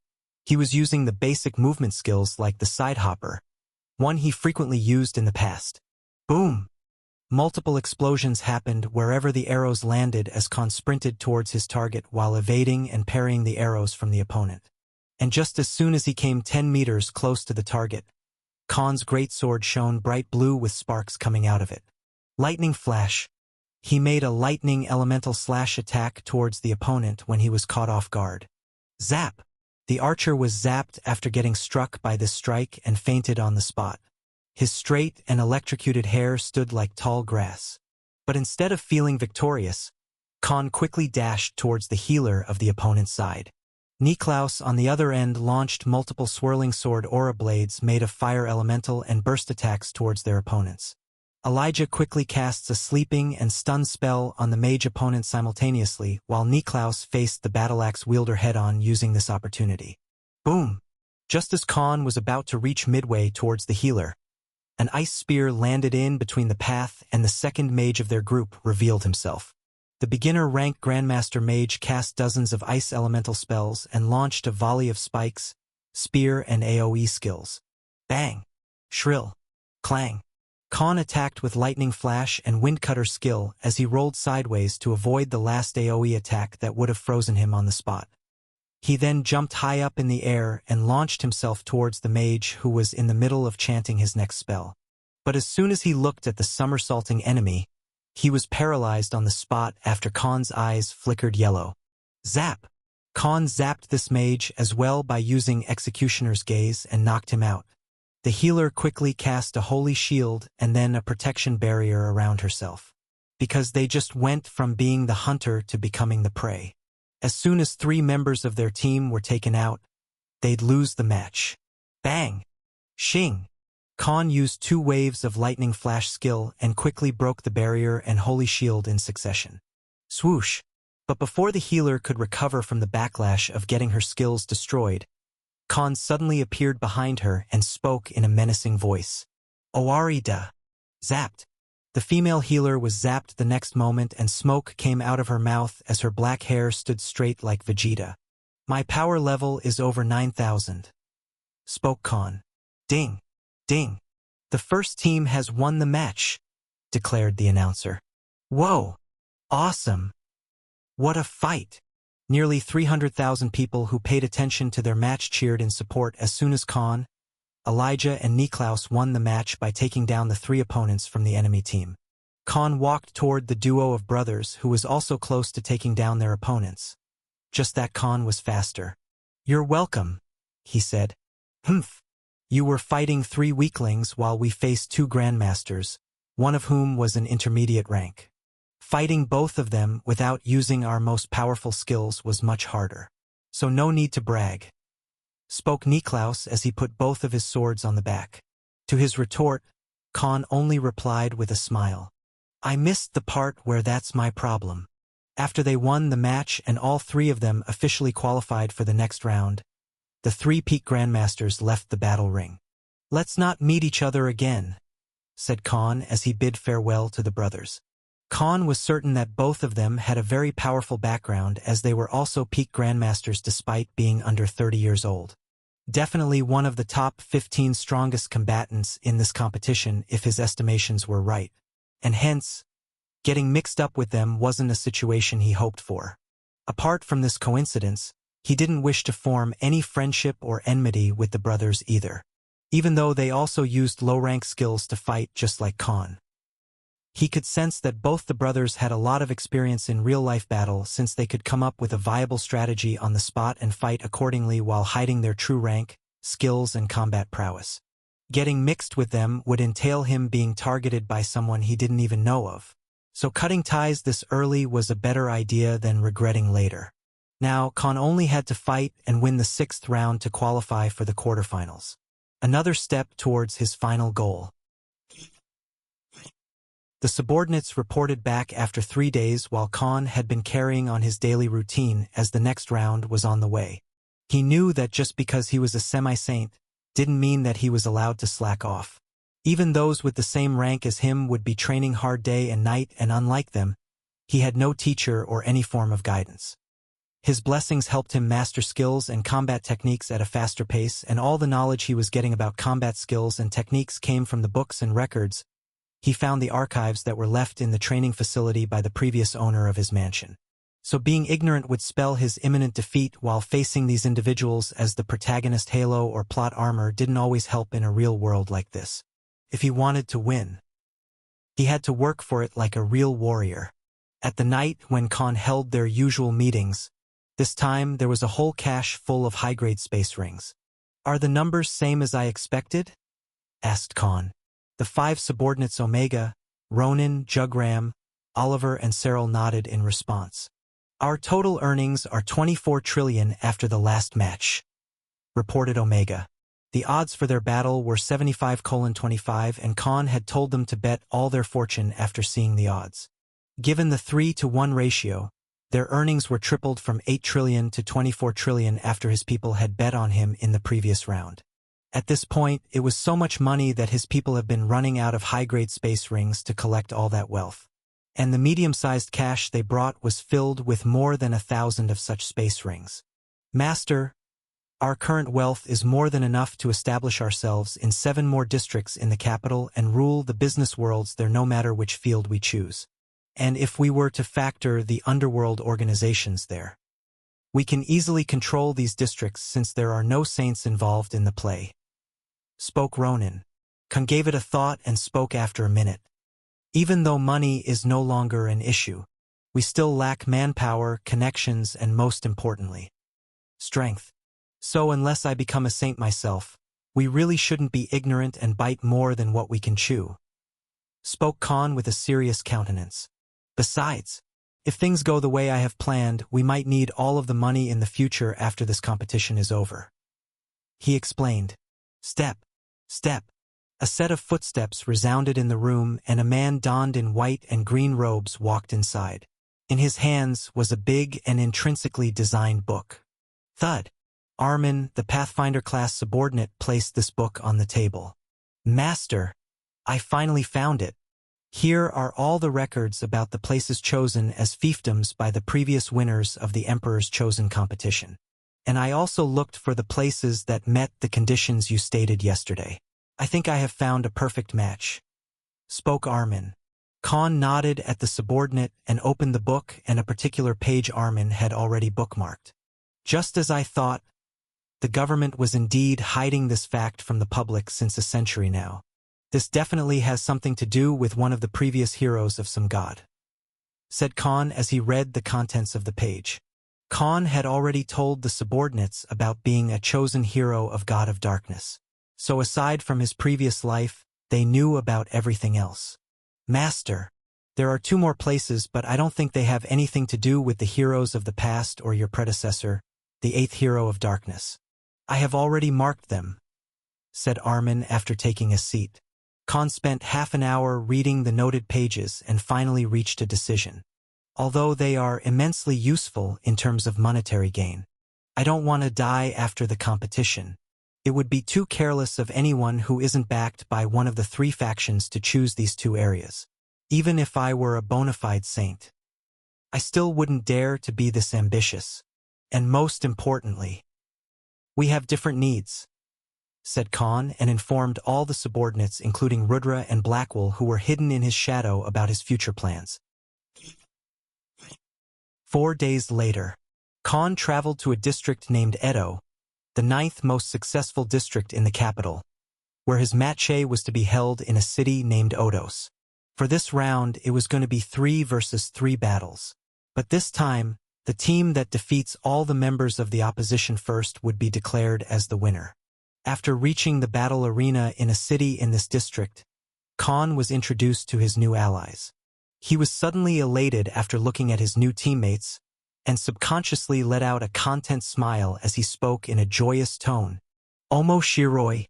he was using the basic movement skills like the side hopper, one he frequently used in the past. Boom! Multiple explosions happened wherever the arrows landed as Khan sprinted towards his target while evading and parrying the arrows from the opponent. And just as soon as he came 10 meters close to the target, Khan's greatsword shone bright blue with sparks coming out of it. Lightning flash. He made a lightning elemental slash attack towards the opponent when he was caught off guard. Zap! The archer was zapped after getting struck by this strike and fainted on the spot. His straight and electrocuted hair stood like tall grass. But instead of feeling victorious, Khan quickly dashed towards the healer of the opponent's side. Niklaus on the other end launched multiple swirling sword aura blades made of fire elemental and burst attacks towards their opponents. Elijah quickly casts a sleeping and stun spell on the mage opponent simultaneously while Niklaus faced the battle-axe wielder head-on using this opportunity. Boom! Just as Khan was about to reach midway towards the healer, an ice spear landed in between the path and the second mage of their group revealed himself. The beginner-rank Grandmaster Mage cast dozens of ice elemental spells and launched a volley of spikes, spear, and AoE skills. Bang! Shrill! Clang! Khan attacked with lightning flash and windcutter skill as he rolled sideways to avoid the last AoE attack that would have frozen him on the spot. He then jumped high up in the air and launched himself towards the mage who was in the middle of chanting his next spell. But as soon as he looked at the somersaulting enemy, he was paralyzed on the spot after Khan's eyes flickered yellow. Zap! Khan zapped this mage as well by using Executioner's Gaze and knocked him out. The healer quickly cast a holy shield and then a protection barrier around herself. Because they just went from being the hunter to becoming the prey. As soon as 3 members of their team were taken out, they'd lose the match. Bang! Shing! Khan used 2 waves of lightning flash skill and quickly broke the barrier and holy shield in succession. Swoosh! But before the healer could recover from the backlash of getting her skills destroyed, Khan suddenly appeared behind her and spoke in a menacing voice. Oarida! Zapped! The female healer was zapped the next moment and smoke came out of her mouth as her black hair stood straight like Vegeta. My power level is over 9,000. Spoke Khan. Ding! Ding! The first team has won the match, declared the announcer. Whoa! Awesome! What a fight! Nearly 300,000 people who paid attention to their match cheered in support as soon as Khan, Elijah, and Niklaus won the match by taking down the 3 opponents from the enemy team. Khan walked toward the duo of brothers who was also close to taking down their opponents. Just that Khan was faster. You're welcome, he said. Humph. You were fighting 3 weaklings while we faced 2 grandmasters, one of whom was an intermediate rank. Fighting both of them without using our most powerful skills was much harder. So no need to brag. Spoke Niklaus as he put both of his swords on the back. To his retort, Khan only replied with a smile. I missed the part where that's my problem. After they won the match and all 3 of them officially qualified for the next round, the 3 peak grandmasters left the battle ring. Let's not meet each other again, said Khan as he bid farewell to the brothers. Khan was certain that both of them had a very powerful background as they were also peak grandmasters despite being under 30 years old. Definitely one of the top 15 strongest combatants in this competition if his estimations were right. And hence, getting mixed up with them wasn't a situation he hoped for. Apart from this coincidence, he didn't wish to form any friendship or enmity with the brothers either, even though they also used low-rank skills to fight just like Khan. He could sense that both the brothers had a lot of experience in real-life battle since they could come up with a viable strategy on the spot and fight accordingly while hiding their true rank, skills, and combat prowess. Getting mixed with them would entail him being targeted by someone he didn't even know of. So cutting ties this early was a better idea than regretting later. Now, Khan only had to fight and win the 6th round to qualify for the quarterfinals. Another step towards his final goal. The subordinates reported back after 3 days while Khan had been carrying on his daily routine as the next round was on the way. He knew that just because he was a semi-saint didn't mean that he was allowed to slack off. Even those with the same rank as him would be training hard day and night, and unlike them, he had no teacher or any form of guidance. His blessings helped him master skills and combat techniques at a faster pace, and all the knowledge he was getting about combat skills and techniques came from the books and records he found, the archives that were left in the training facility by the previous owner of his mansion. So being ignorant would spell his imminent defeat while facing these individuals as the protagonist halo or plot armor didn't always help in a real world like this. If he wanted to win, he had to work for it like a real warrior. At the night when Khan held their usual meetings, this time there was a whole cache full of high-grade space rings. "Are the numbers same as I expected?" asked Khan. The 5 subordinates Omega, Ronin, Jugram, Oliver and Cyril nodded in response. "Our total earnings are 24 trillion after the last match," reported Omega. The odds for their battle were 75:25, and Khan had told them to bet all their fortune after seeing the odds. Given the 3-to-1 ratio, their earnings were tripled from 8 trillion to 24 trillion after his people had bet on him in the previous round. At this point, it was so much money that his people have been running out of high-grade space rings to collect all that wealth. And the medium-sized cache they brought was filled with more than 1,000 of such space rings. "Master, our current wealth is more than enough to establish ourselves in 7 more districts in the capital and rule the business worlds there no matter which field we choose. And if we were to factor the underworld organizations there, we can easily control these districts since there are no saints involved in the play," spoke Ronin. Khan gave it a thought and spoke after a minute. "Even though money is no longer an issue, we still lack manpower, connections, and most importantly, strength. So unless I become a saint myself, we really shouldn't be ignorant and bite more than what we can chew," spoke Khan with a serious countenance. "Besides, if things go the way I have planned, we might need all of the money in the future after this competition is over," he explained. Step, step. A set of footsteps resounded in the room, and a man donned in white and green robes walked inside. In his hands was a big and intrinsically designed book. Thud. Armin, the Pathfinder-class subordinate, placed this book on the table. "Master, I finally found it. Here are all the records about the places chosen as fiefdoms by the previous winners of the Emperor's Chosen competition. And I also looked for the places that met the conditions you stated yesterday. I think I have found a perfect match," spoke Armin. Khan nodded at the subordinate and opened the book and a particular page Armin had already bookmarked. "Just as I thought, the government was indeed hiding this fact from the public since a century now. This definitely has something to do with one of the previous heroes of some god," said Khan as he read the contents of the page. Khan had already told the subordinates about being a chosen hero of God of Darkness. So aside from his previous life, they knew about everything else. "Master, there are 2 more places, but I don't think they have anything to do with the heroes of the past or your predecessor, the 8th hero of Darkness. I have already marked them," said Armin after taking a seat. Khan spent half an hour reading the noted pages and finally reached a decision. "Although they are immensely useful in terms of monetary gain, I don't want to die after the competition. It would be too careless of anyone who isn't backed by one of the 3 factions to choose these 2 areas. Even if I were a bona fide saint, I still wouldn't dare to be this ambitious. And most importantly, we have different needs," said Khan, and informed all the subordinates, including Rudra and Blackwell, who were hidden in his shadow, about his future plans. 4 days later, Khan traveled to a district named Edo, the 9th most successful district in the capital, where his match was to be held in a city named Odos. For this round, it was going to be 3 versus 3 battles. But this time, the team that defeats all the members of the opposition first would be declared as the winner. After reaching the battle arena in a city in this district, Khan was introduced to his new allies. He was suddenly elated after looking at his new teammates, and subconsciously let out a content smile as he spoke in a joyous tone. "Omo Shiroi."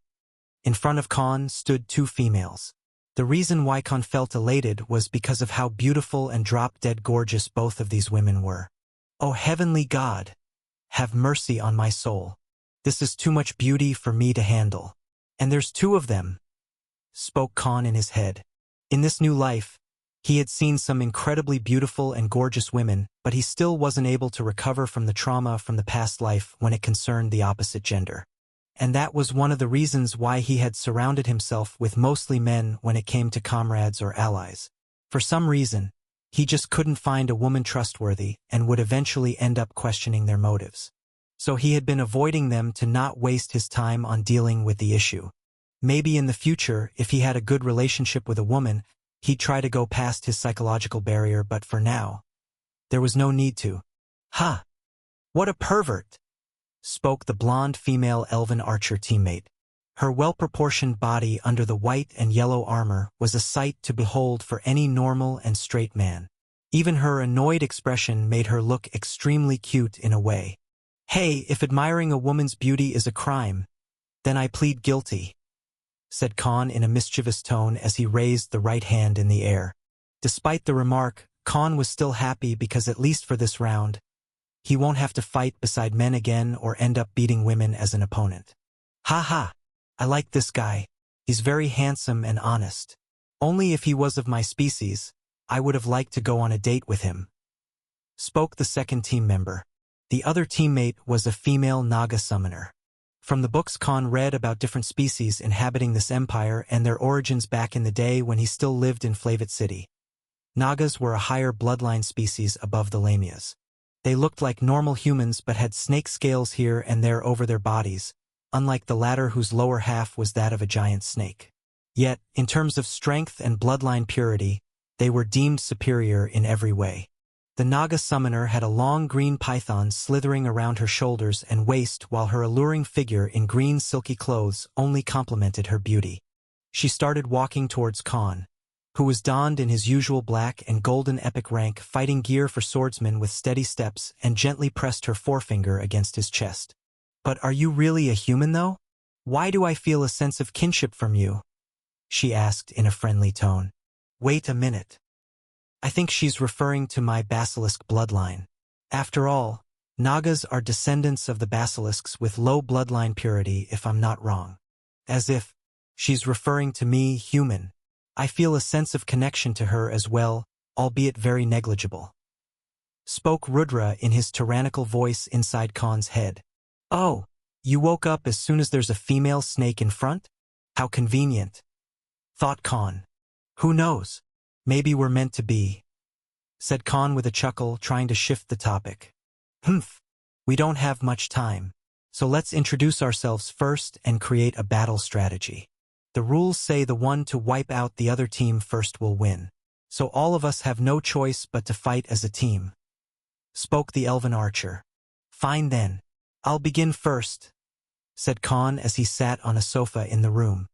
In front of Khan stood 2 females. The reason why Khan felt elated was because of how beautiful and drop-dead gorgeous both of these women were. "Oh heavenly God! Have mercy on my soul. This is too much beauty for me to handle. And there's two of them," spoke Khan in his head. In this new life, he had seen some incredibly beautiful and gorgeous women, but he still wasn't able to recover from the trauma from the past life when it concerned the opposite gender. And that was one of the reasons why he had surrounded himself with mostly men when it came to comrades or allies. For some reason, he just couldn't find a woman trustworthy and would eventually end up questioning their motives. So he had been avoiding them to not waste his time on dealing with the issue. Maybe in the future, if he had a good relationship with a woman, he'd try to go past his psychological barrier, but for now, there was no need to. "Ha! What a pervert!" spoke the blonde female elven archer teammate. Her well-proportioned body under the white and yellow armor was a sight to behold for any normal and straight man. Even her annoyed expression made her look extremely cute in a way. "Hey, if admiring a woman's beauty is a crime, then I plead guilty," said Khan in a mischievous tone as he raised the right hand in the air. Despite the remark, Khan was still happy because at least for this round, he won't have to fight beside men again or end up beating women as an opponent. "Ha ha! I like this guy. He's very handsome and honest. Only if he was of my species, I would have liked to go on a date with him," spoke the second team member. The other teammate was a female Naga summoner. From the books Khan read about different species inhabiting this empire and their origins back in the day when he still lived in Flavit City. Nagas were a higher bloodline species above the Lamias. They looked like normal humans but had snake scales here and there over their bodies, unlike the latter whose lower half was that of a giant snake. Yet, in terms of strength and bloodline purity, they were deemed superior in every way. The Naga summoner had a long green python slithering around her shoulders and waist while her alluring figure in green silky clothes only complemented her beauty. She started walking towards Khan, who was donned in his usual black and golden epic rank fighting gear for swordsmen with steady steps, and gently pressed her forefinger against his chest. "But are you really a human though? Why do I feel a sense of kinship from you?" she asked in a friendly tone. "Wait a minute. I think she's referring to my basilisk bloodline. After all, Nagas are descendants of the basilisks with low bloodline purity if I'm not wrong. As if she's referring to me, human. I feel a sense of connection to her as well, albeit very negligible," spoke Rudra in his tyrannical voice inside Khan's head. "Oh, you woke up as soon as there's a female snake in front? How convenient," thought Khan. "Who knows? Maybe we're meant to be," said Khan with a chuckle, trying to shift the topic. "Humph, we don't have much time, so let's introduce ourselves first and create a battle strategy. The rules say the one to wipe out the other team first will win, so all of us have no choice but to fight as a team," spoke the elven archer. "Fine then, I'll begin first," said Khan as he sat on a sofa in the room.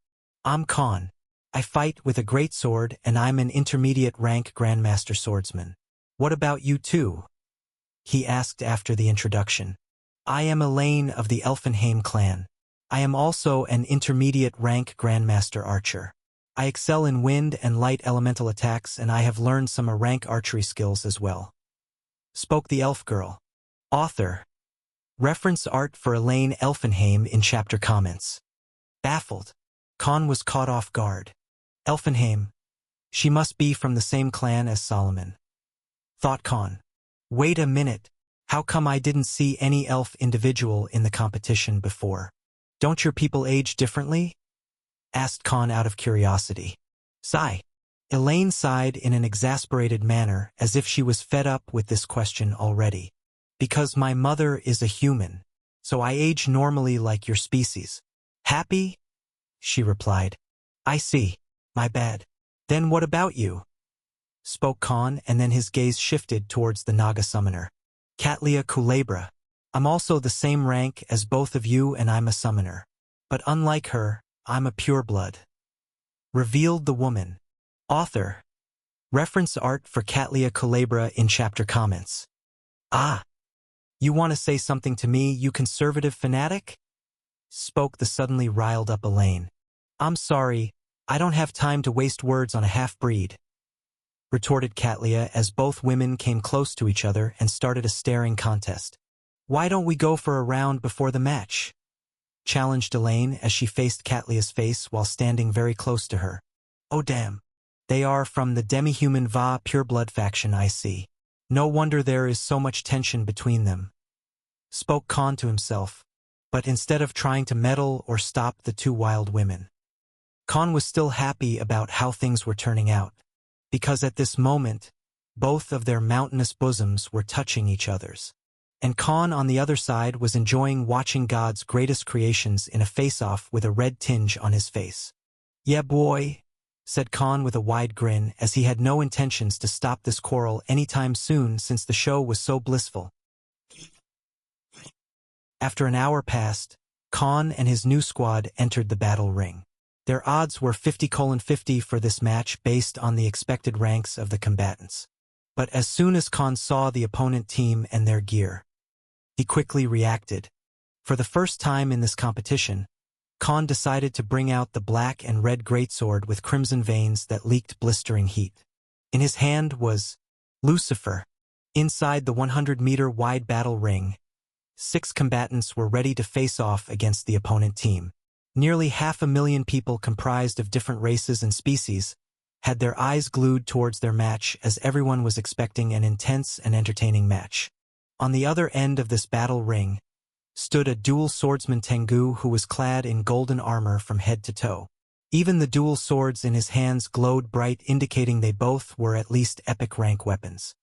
"I'm Khan. I fight with a great sword and I'm an intermediate rank Grandmaster Swordsman. What about you two?" he asked after the introduction. "I am Elaine of the Elfenheim clan. I am also an intermediate rank Grandmaster Archer. I excel in wind and light elemental attacks and I have learned some rank archery skills as well," spoke the elf girl. Author. Reference art for Elaine Elfenheim in chapter comments. Baffled, Khan was caught off guard. Elfenheim. She must be from the same clan as Solomon, thought Khan. Wait a minute, how come I didn't see any elf individual in the competition before? Don't your people age differently? Asked Khan out of curiosity. Sigh. Elaine sighed in an exasperated manner as if she was fed up with this question already. Because my mother is a human, so I age normally like your species. Happy? She replied. I see. My bad. Then what about you? Spoke Khan, and then his gaze shifted towards the Naga summoner. Katlia Kulebra. I'm also the same rank as both of you and I'm a summoner. But unlike her, I'm a pureblood. Revealed the woman. Author. Reference art for Katlia Kulebra in chapter comments. Ah. You want to say something to me, you conservative fanatic? Spoke the suddenly riled up Elaine. I'm sorry, I don't have time to waste words on a half-breed, retorted Katlia as both women came close to each other and started a staring contest. Why don't we go for a round before the match? Challenged Elaine as she faced Katlia's face while standing very close to her. Oh damn. They are from the demi-human Va pureblood faction, I see. No wonder there is so much tension between them. Spoke Khan to himself, but instead of trying to meddle or stop the two wild women. Khan was still happy about how things were turning out, because at this moment, both of their mountainous bosoms were touching each other's. And Khan on the other side was enjoying watching God's greatest creations in a face-off with a red tinge on his face. Yeah boy, said Khan with a wide grin as he had no intentions to stop this quarrel anytime soon since the show was so blissful. After an hour passed, Khan and his new squad entered the battle ring. Their odds were 50-50 for this match based on the expected ranks of the combatants. But as soon as Khan saw the opponent team and their gear, he quickly reacted. For the first time in this competition, Khan decided to bring out the black and red greatsword with crimson veins that leaked blistering heat. In his hand was Lucifer. Inside the 100-meter wide battle ring, 6 combatants were ready to face off against the opponent team. Nearly 500,000 people comprised of different races and species had their eyes glued towards their match as everyone was expecting an intense and entertaining match. On the other end of this battle ring stood a dual swordsman Tengu who was clad in golden armor from head to toe. Even the dual swords in his hands glowed bright, indicating they both were at least epic rank weapons.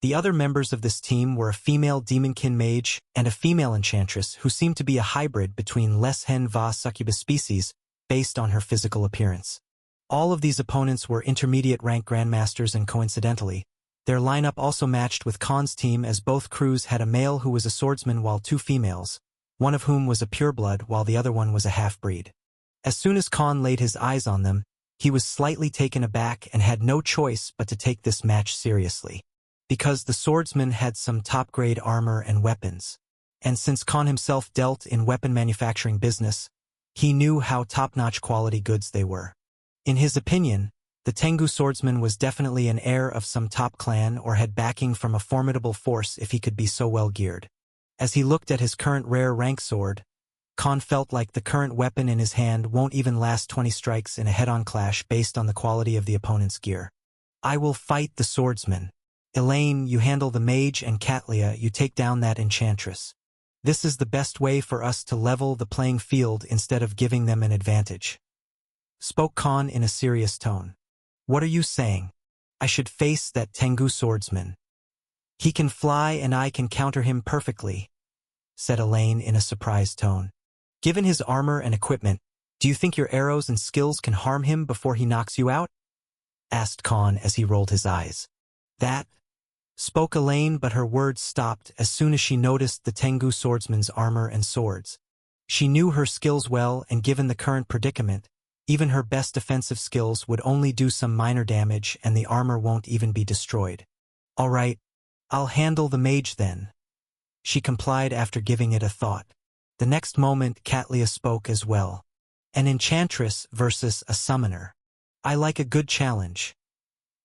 The other members of this team were a female demonkin mage and a female enchantress who seemed to be a hybrid between Leshen Va succubus species based on her physical appearance. All of these opponents were intermediate rank grandmasters, and coincidentally, their lineup also matched with Khan's team as both crews had a male who was a swordsman while 2 females, one of whom was a pureblood while the other one was a half-breed. As soon as Khan laid his eyes on them, he was slightly taken aback and had no choice but to take this match seriously. Because the swordsman had some top-grade armor and weapons, and since Khan himself dealt in weapon manufacturing business, he knew how top-notch quality goods they were. In his opinion, the Tengu swordsman was definitely an heir of some top clan or had backing from a formidable force if he could be so well geared. As he looked at his current rare rank sword, Khan felt like the current weapon in his hand won't even last 20 strikes in a head-on clash based on the quality of the opponent's gear. I will fight the swordsman. Elaine, you handle the mage, and Katlia, you take down that enchantress. This is the best way for us to level the playing field instead of giving them an advantage. Spoke Khan in a serious tone. What are you saying? I should face that Tengu swordsman. He can fly and I can counter him perfectly, said Elaine in a surprised tone. Given his armor and equipment, do you think your arrows and skills can harm him before he knocks you out? Asked Khan as he rolled his eyes. That? Spoke Elaine, but her words stopped as soon as she noticed the Tengu swordsman's armor and swords. She knew her skills well, and given the current predicament, even her best defensive skills would only do some minor damage and the armor won't even be destroyed. All right, I'll handle the mage then. She complied after giving it a thought. The next moment Katlia spoke as well. An enchantress versus a summoner. I like a good challenge,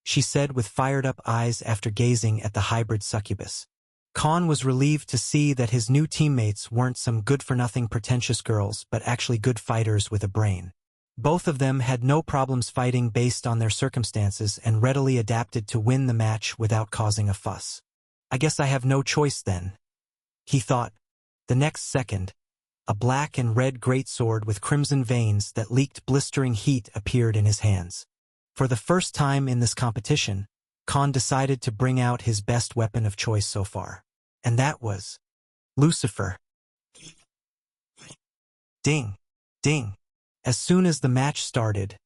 she said with fired-up eyes after gazing at the hybrid succubus. Khan was relieved to see that his new teammates weren't some good-for-nothing pretentious girls but actually good fighters with a brain. Both of them had no problems fighting based on their circumstances and readily adapted to win the match without causing a fuss. I guess I have no choice then, he thought. The next second, a black and red greatsword with crimson veins that leaked blistering heat appeared in his hands. For the first time in this competition, Khan decided to bring out his best weapon of choice so far. And that was Lucifer. Ding! Ding! As soon as the match started,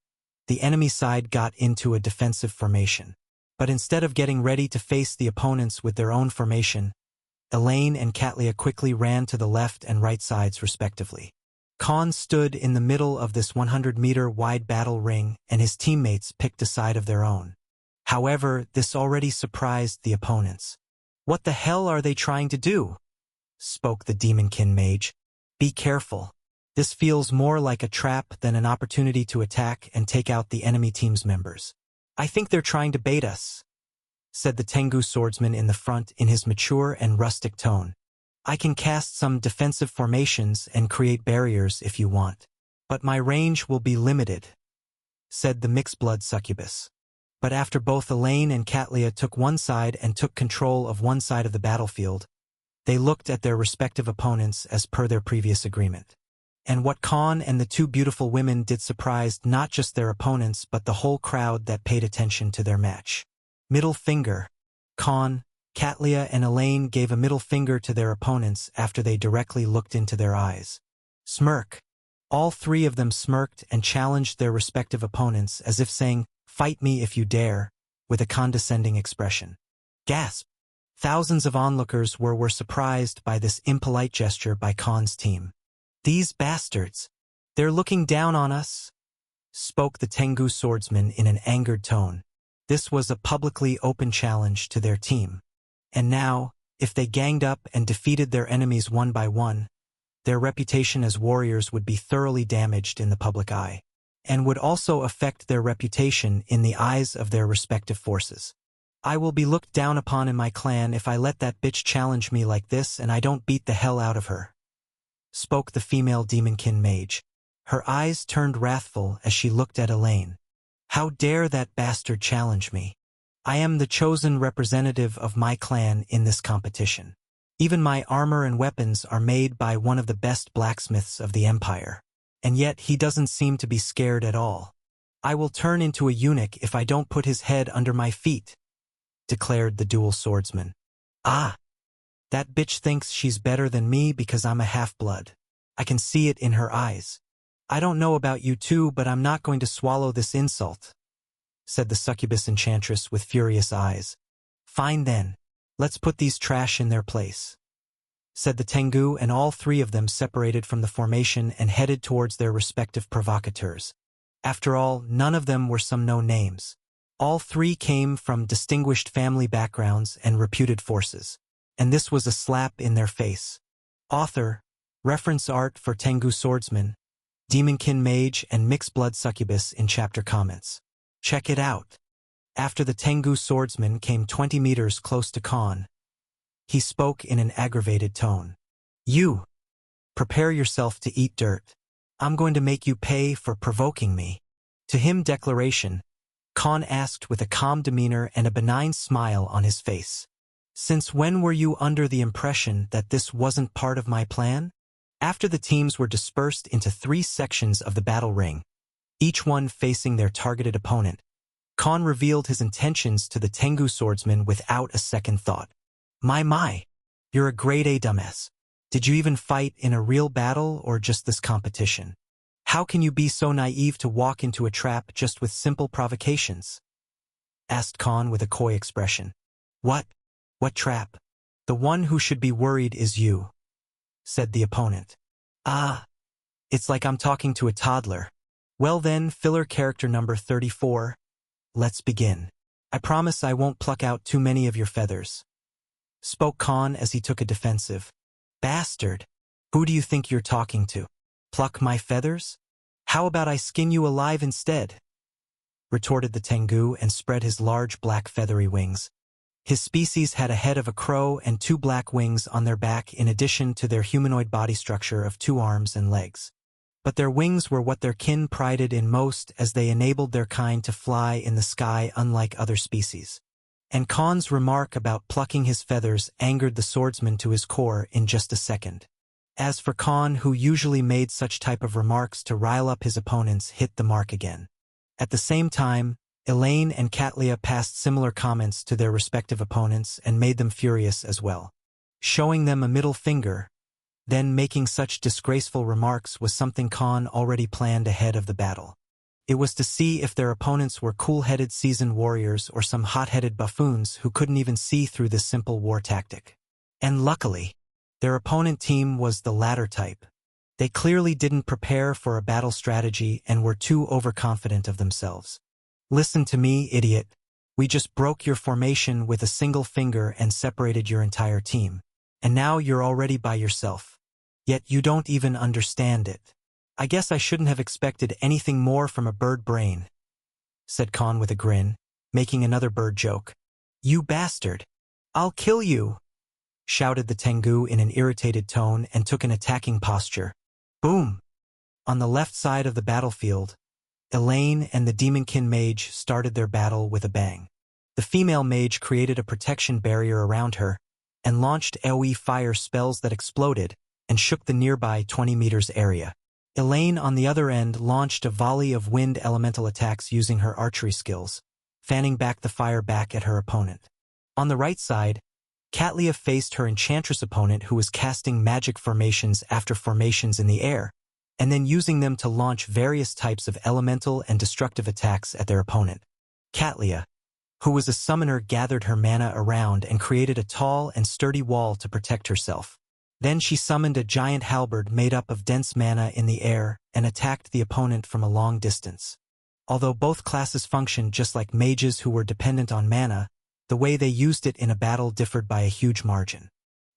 the enemy side got into a defensive formation. But instead of getting ready to face the opponents with their own formation, Elaine and Katlia quickly ran to the left and right sides respectively. Khan stood in the middle of this 100-meter wide battle ring and his teammates picked a side of their own. However, this already surprised the opponents. What the hell are they trying to do? Spoke the demonkin mage. Be careful. This feels more like a trap than an opportunity to attack and take out the enemy team's members. I think they're trying to bait us, said the Tengu swordsman in the front in his mature and rustic tone. I can cast some defensive formations and create barriers if you want. But my range will be limited, said the mixed-blood succubus. But after both Elaine and Katlia took one side and took control of one side of the battlefield, they looked at their respective opponents as per their previous agreement. And what Khan and the two beautiful women did surprised not just their opponents but the whole crowd that paid attention to their match. Middle finger. Khan, Katlia and Elaine gave a middle finger to their opponents after they directly looked into their eyes. Smirk. All three of them smirked and challenged their respective opponents as if saying, "Fight me if you dare," with a condescending expression. Gasp. Thousands of onlookers were surprised by this impolite gesture by Khan's team. "These bastards! They're looking down on us," spoke the Tengu swordsman in an angered tone. This was a publicly open challenge to their team. And now, if they ganged up and defeated their enemies one by one, their reputation as warriors would be thoroughly damaged in the public eye, and would also affect their reputation in the eyes of their respective forces. "I will be looked down upon in my clan if I let that bitch challenge me like this and I don't beat the hell out of her," spoke the female demonkin mage. Her eyes turned wrathful as she looked at Elaine. "How dare that bastard challenge me? I am the chosen representative of my clan in this competition. Even my armor and weapons are made by one of the best blacksmiths of the empire. And yet he doesn't seem to be scared at all. I will turn into a eunuch if I don't put his head under my feet," declared the dual swordsman. "Ah! That bitch thinks she's better than me because I'm a half-blood. I can see it in her eyes. I don't know about you two, but I'm not going to swallow this insult," said the succubus enchantress with furious eyes. "Fine then. Let's put these trash in their place," said the Tengu, and all three of them separated from the formation and headed towards their respective provocateurs. After all, none of them were some no-names. All three came from distinguished family backgrounds and reputed forces, and this was a slap in their face. Author, reference art for Tengu swordsman, demonkin mage, and mixed-blood succubus in chapter comments. Check it out. After the Tengu swordsman came 20 meters close to Khan, he spoke in an aggravated tone. "You! Prepare yourself to eat dirt. I'm going to make you pay for provoking me." To him declaration, Khan asked with a calm demeanor and a benign smile on his face. "Since when were you under the impression that this wasn't part of my plan?" After the teams were dispersed into 3 sections of the battle ring, each one facing their targeted opponent, Khan revealed his intentions to the Tengu swordsman without a second thought. My, you're a grade A dumbass. Did you even fight in a real battle or just this competition? How can you be so naive to walk into a trap just with simple provocations?" asked Khan with a coy expression. What trap? The one who should be worried is you," said the opponent. "Ah, it's like I'm talking to a toddler. Well then, filler character number 34. Let's begin. I promise I won't pluck out too many of your feathers," spoke Khan as he took a defensive. "Bastard! Who do you think you're talking to? Pluck my feathers? How about I skin you alive instead?" retorted the Tengu and spread his large black feathery wings. His species had a head of a crow and 2 black wings on their back in addition to their humanoid body structure of 2 arms and legs. But their wings were what their kin prided in most as they enabled their kind to fly in the sky unlike other species. And Khan's remark about plucking his feathers angered the swordsman to his core in just a second. As for Khan, who usually made such type of remarks to rile up his opponents, hit the mark again. At the same time, Elaine and Katlia passed similar comments to their respective opponents and made them furious as well. Showing them a middle finger, then making such disgraceful remarks was something Khan already planned ahead of the battle. It was to see if their opponents were cool-headed seasoned warriors or some hot-headed buffoons who couldn't even see through this simple war tactic. And luckily, their opponent team was the latter type. They clearly didn't prepare for a battle strategy and were too overconfident of themselves. "Listen to me, idiot. We just broke your formation with a single finger and separated your entire team. And now you're already by yourself. Yet you don't even understand it," "I guess I shouldn't have expected anything more from a bird brain," said Khan with a grin, making another bird joke. "You bastard! I'll kill you!" shouted the Tengu in an irritated tone and took an attacking posture. Boom! On the left side of the battlefield, Elaine and the Demonkin mage started their battle with a bang. The female mage created a protection barrier around her and launched AoE fire spells that exploded and shook the nearby 20 meters area. Elaine, on the other end, launched a volley of wind elemental attacks using her archery skills, fanning back the fire back at her opponent. On the right side, Katlia faced her enchantress opponent who was casting magic formations after formations in the air, and then using them to launch various types of elemental and destructive attacks at their opponent. Katlia, who was a summoner, gathered her mana around and created a tall and sturdy wall to protect herself. Then she summoned a giant halberd made up of dense mana in the air and attacked the opponent from a long distance. Although both classes functioned just like mages who were dependent on mana, the way they used it in a battle differed by a huge margin.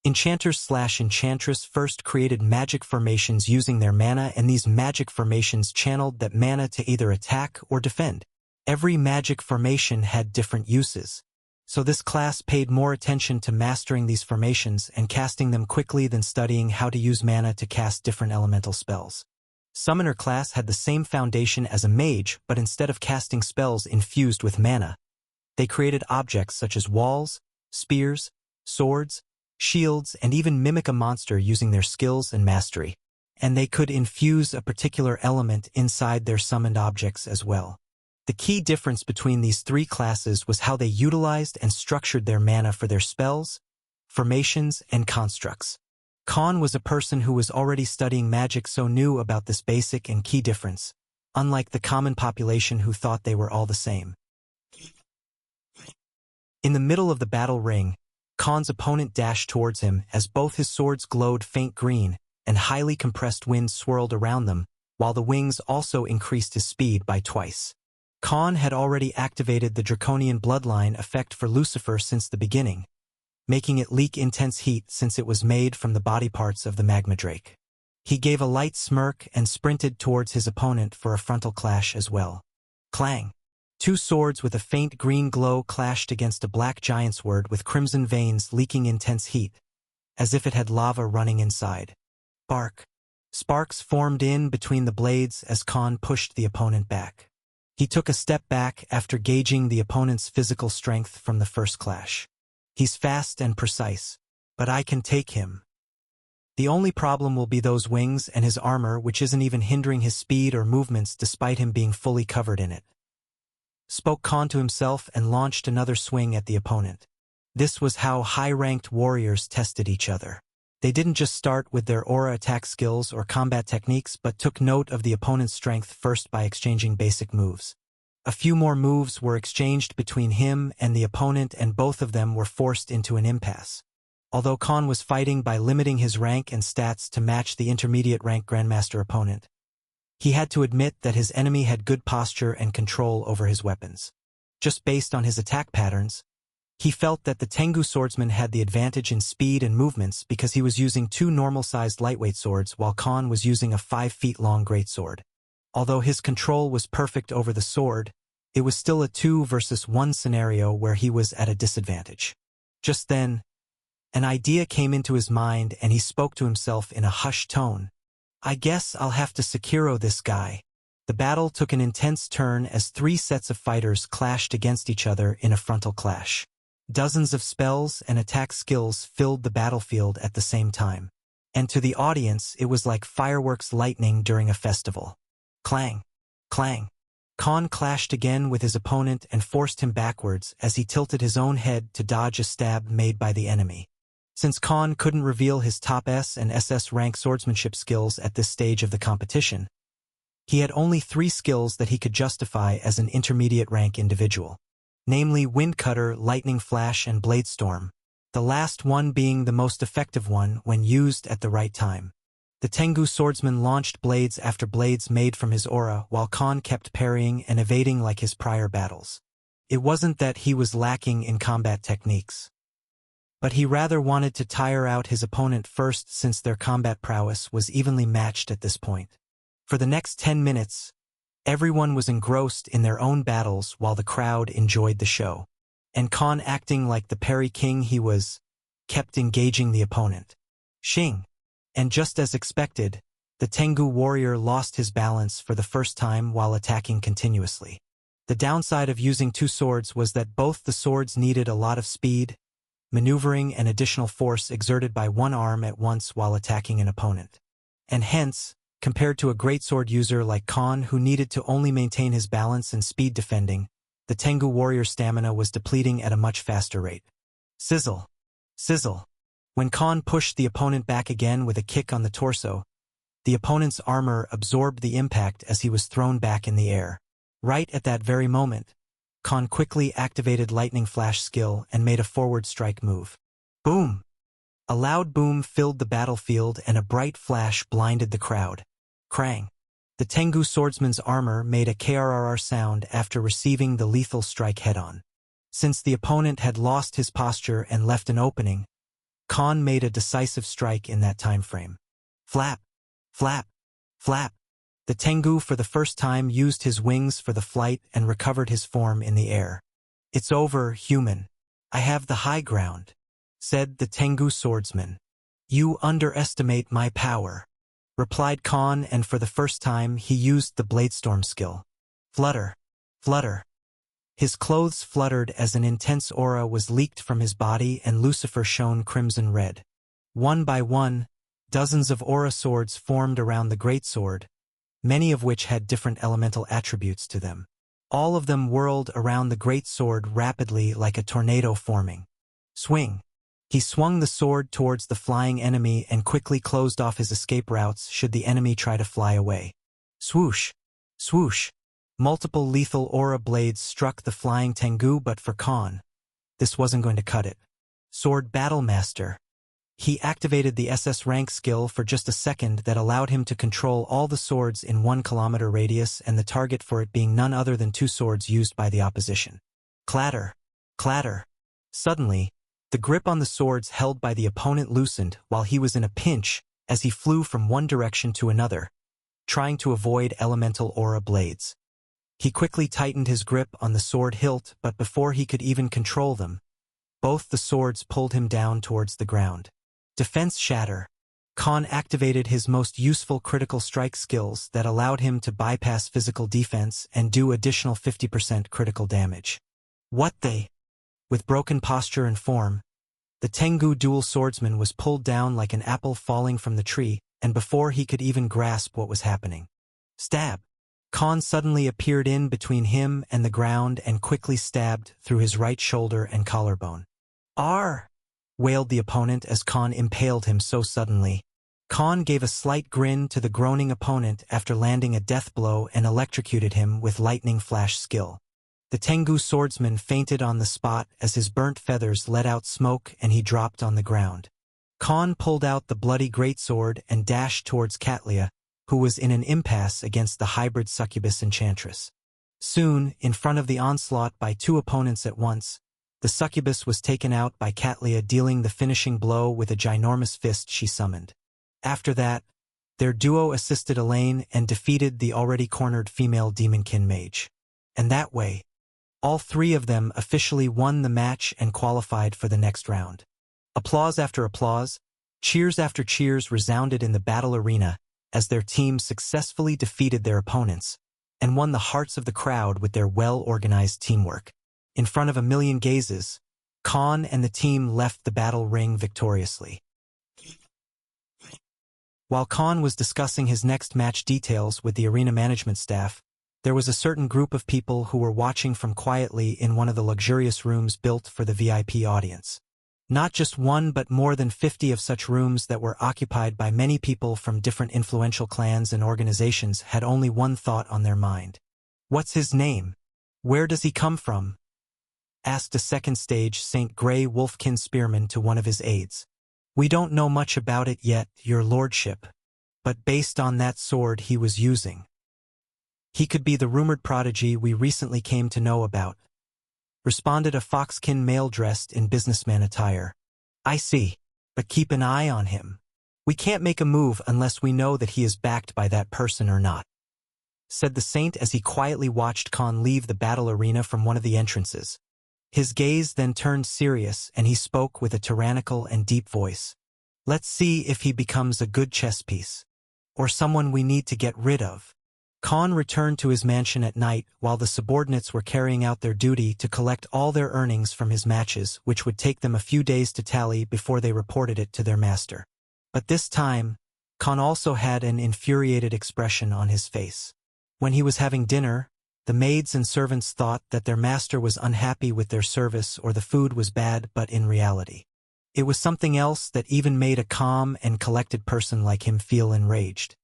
Enchanters/Enchantress first created magic formations using their mana, and these magic formations channeled that mana to either attack or defend. Every magic formation had different uses, so this class paid more attention to mastering these formations and casting them quickly than studying how to use mana to cast different elemental spells. Summoner class had the same foundation as a mage, but instead of casting spells infused with mana, they created objects such as walls, spears, swords, shields, and even mimic a monster using their skills and mastery. And they could infuse a particular element inside their summoned objects as well. The key difference between these three classes was how they utilized and structured their mana for their spells, formations, and constructs. Khan was a person who was already studying magic, so knew about this basic and key difference, unlike the common population who thought they were all the same. In the middle of the battle ring, Khan's opponent dashed towards him as both his swords glowed faint green and highly compressed wind swirled around them, while the wings also increased his speed by twice. Khan had already activated the Draconian Bloodline effect for Lucifer since the beginning, making it leak intense heat since it was made from the body parts of the magma drake. He gave a light smirk and sprinted towards his opponent for a frontal clash as well. Clang! Two swords with a faint green glow clashed against a black giant sword with crimson veins leaking intense heat, as if it had lava running inside. Bark! Sparks formed in between the blades as Khan pushed the opponent back. He took a step back after gauging the opponent's physical strength from the first clash. He's fast and precise, but I can take him. The only problem will be those wings and his armor, which isn't even hindering his speed or movements despite him being fully covered in it. Spoke Khan to himself and launched another swing at the opponent. This was how high-ranked warriors tested each other. They didn't just start with their aura attack skills or combat techniques, but took note of the opponent's strength first by exchanging basic moves. A few more moves were exchanged between him and the opponent, and both of them were forced into an impasse. Although Khan was fighting by limiting his rank and stats to match the intermediate rank Grandmaster opponent, he had to admit that his enemy had good posture and control over his weapons. Just based on his attack patterns, he felt that the Tengu swordsman had the advantage in speed and movements because he was using two normal-sized lightweight swords while Khan was using a 5-feet-long greatsword. Although his control was perfect over the sword, it was still a 2 versus 1 scenario where he was at a disadvantage. Just then, an idea came into his mind and he spoke to himself in a hushed tone. I guess I'll have to Sekiro this guy. The battle took an intense turn as three sets of fighters clashed against each other in a frontal clash. Dozens of spells and attack skills filled the battlefield at the same time. And to the audience, it was like fireworks lightning during a festival. Clang! Clang! Khan clashed again with his opponent and forced him backwards as he tilted his own head to dodge a stab made by the enemy. Since Khan couldn't reveal his top S and SS rank swordsmanship skills at this stage of the competition, he had only 3 skills that he could justify as an intermediate rank individual, namely Windcutter, Lightning Flash, and Bladestorm, the last one being the most effective one when used at the right time. The Tengu swordsman launched blades after blades made from his aura while Khan kept parrying and evading like his prior battles. It wasn't that he was lacking in combat techniques, but he rather wanted to tire out his opponent first since their combat prowess was evenly matched at this point. For the next 10 minutes, everyone was engrossed in their own battles while the crowd enjoyed the show. And Khan, acting like the parry king he was, kept engaging the opponent. Shing. And just as expected, the Tengu warrior lost his balance for the first time while attacking continuously. The downside of using two swords was that both the swords needed a lot of speed, maneuvering, and additional force exerted by one arm at once while attacking an opponent. And hence, compared to a greatsword user like Khan who needed to only maintain his balance and speed defending, the Tengu warrior's stamina was depleting at a much faster rate. Sizzle. Sizzle. When Khan pushed the opponent back again with a kick on the torso, the opponent's armor absorbed the impact as he was thrown back in the air. Right at that very moment, Khan quickly activated Lightning Flash skill and made a forward strike move. Boom! A loud boom filled the battlefield and a bright flash blinded the crowd. Krang! The Tengu swordsman's armor made a krrr sound after receiving the lethal strike head-on. Since the opponent had lost his posture and left an opening, Khan made a decisive strike in that time frame. Flap! Flap! Flap! The Tengu for the first time used his wings for the flight and recovered his form in the air. "It's over, human. I have the high ground," said the Tengu swordsman. "You underestimate my power," replied Khan, and for the first time he used the Bladestorm skill. Flutter. Flutter. His clothes fluttered as an intense aura was leaked from his body and Lucifer shone crimson red. One by one, dozens of aura swords formed around the greatsword, many of which had different elemental attributes to them. All of them whirled around the greatsword rapidly like a tornado forming. Swing. He swung the sword towards the flying enemy and quickly closed off his escape routes should the enemy try to fly away. Swoosh. Swoosh. Multiple lethal aura blades struck the flying Tengu, but for Khan, this wasn't going to cut it. Sword Battle Master. He activated the SS rank skill for just a second that allowed him to control all the swords in 1 kilometer radius, and the target for it being none other than two swords used by the opposition. Clatter. Clatter. Suddenly, the grip on the swords held by the opponent loosened while he was in a pinch as he flew from one direction to another, trying to avoid elemental aura blades. He quickly tightened his grip on the sword hilt, but before he could even control them, both the swords pulled him down towards the ground. Defense Shatter. Khan activated his most useful critical strike skills that allowed him to bypass physical defense and do additional 50% critical damage. What they? With broken posture and form, the Tengu dual swordsman was pulled down like an apple falling from the tree, and before he could even grasp what was happening. Stab. Khan suddenly appeared in between him and the ground and quickly stabbed through his right shoulder and collarbone. "Arr!" wailed the opponent as Khan impaled him so suddenly. Khan gave a slight grin to the groaning opponent after landing a death blow and electrocuted him with Lightning Flash skill. The Tengu swordsman fainted on the spot as his burnt feathers let out smoke and he dropped on the ground. Khan pulled out the bloody greatsword and dashed towards Katlia, who was in an impasse against the hybrid succubus enchantress. Soon, in front of the onslaught by two opponents at once, the succubus was taken out by Katlia, dealing the finishing blow with a ginormous fist she summoned. After that, their duo assisted Elaine and defeated the already cornered female demonkin mage. And that way, all three of them officially won the match and qualified for the next round. Applause after applause, cheers after cheers resounded in the battle arena as their team successfully defeated their opponents and won the hearts of the crowd with their well-organized teamwork. In front of a million gazes, Khan and the team left the battle ring victoriously. While Khan was discussing his next match details with the arena management staff, there was a certain group of people who were watching from quietly in one of the luxurious rooms built for the VIP audience. Not just one but more than 50 of such rooms that were occupied by many people from different influential clans and organizations had only one thought on their mind. "What's his name? Where does he come from?" asked a second stage St. Grey Wolfkin spearman to one of his aides. "We don't know much about it yet, your lordship, but based on that sword he was using, he could be the rumored prodigy we recently came to know about," responded a foxkin male dressed in businessman attire. "I see, but keep an eye on him. We can't make a move unless we know that he is backed by that person or not," said the saint as he quietly watched Khan leave the battle arena from one of the entrances. His gaze then turned serious and he spoke with a tyrannical and deep voice. "Let's see if he becomes a good chess piece. Or someone we need to get rid of." Khan returned to his mansion at night while the subordinates were carrying out their duty to collect all their earnings from his matches, which would take them a few days to tally before they reported it to their master. But this time, Khan also had an infuriated expression on his face. When he was having dinner, the maids and servants thought that their master was unhappy with their service or the food was bad, but in reality, it was something else that even made a calm and collected person like him feel enraged.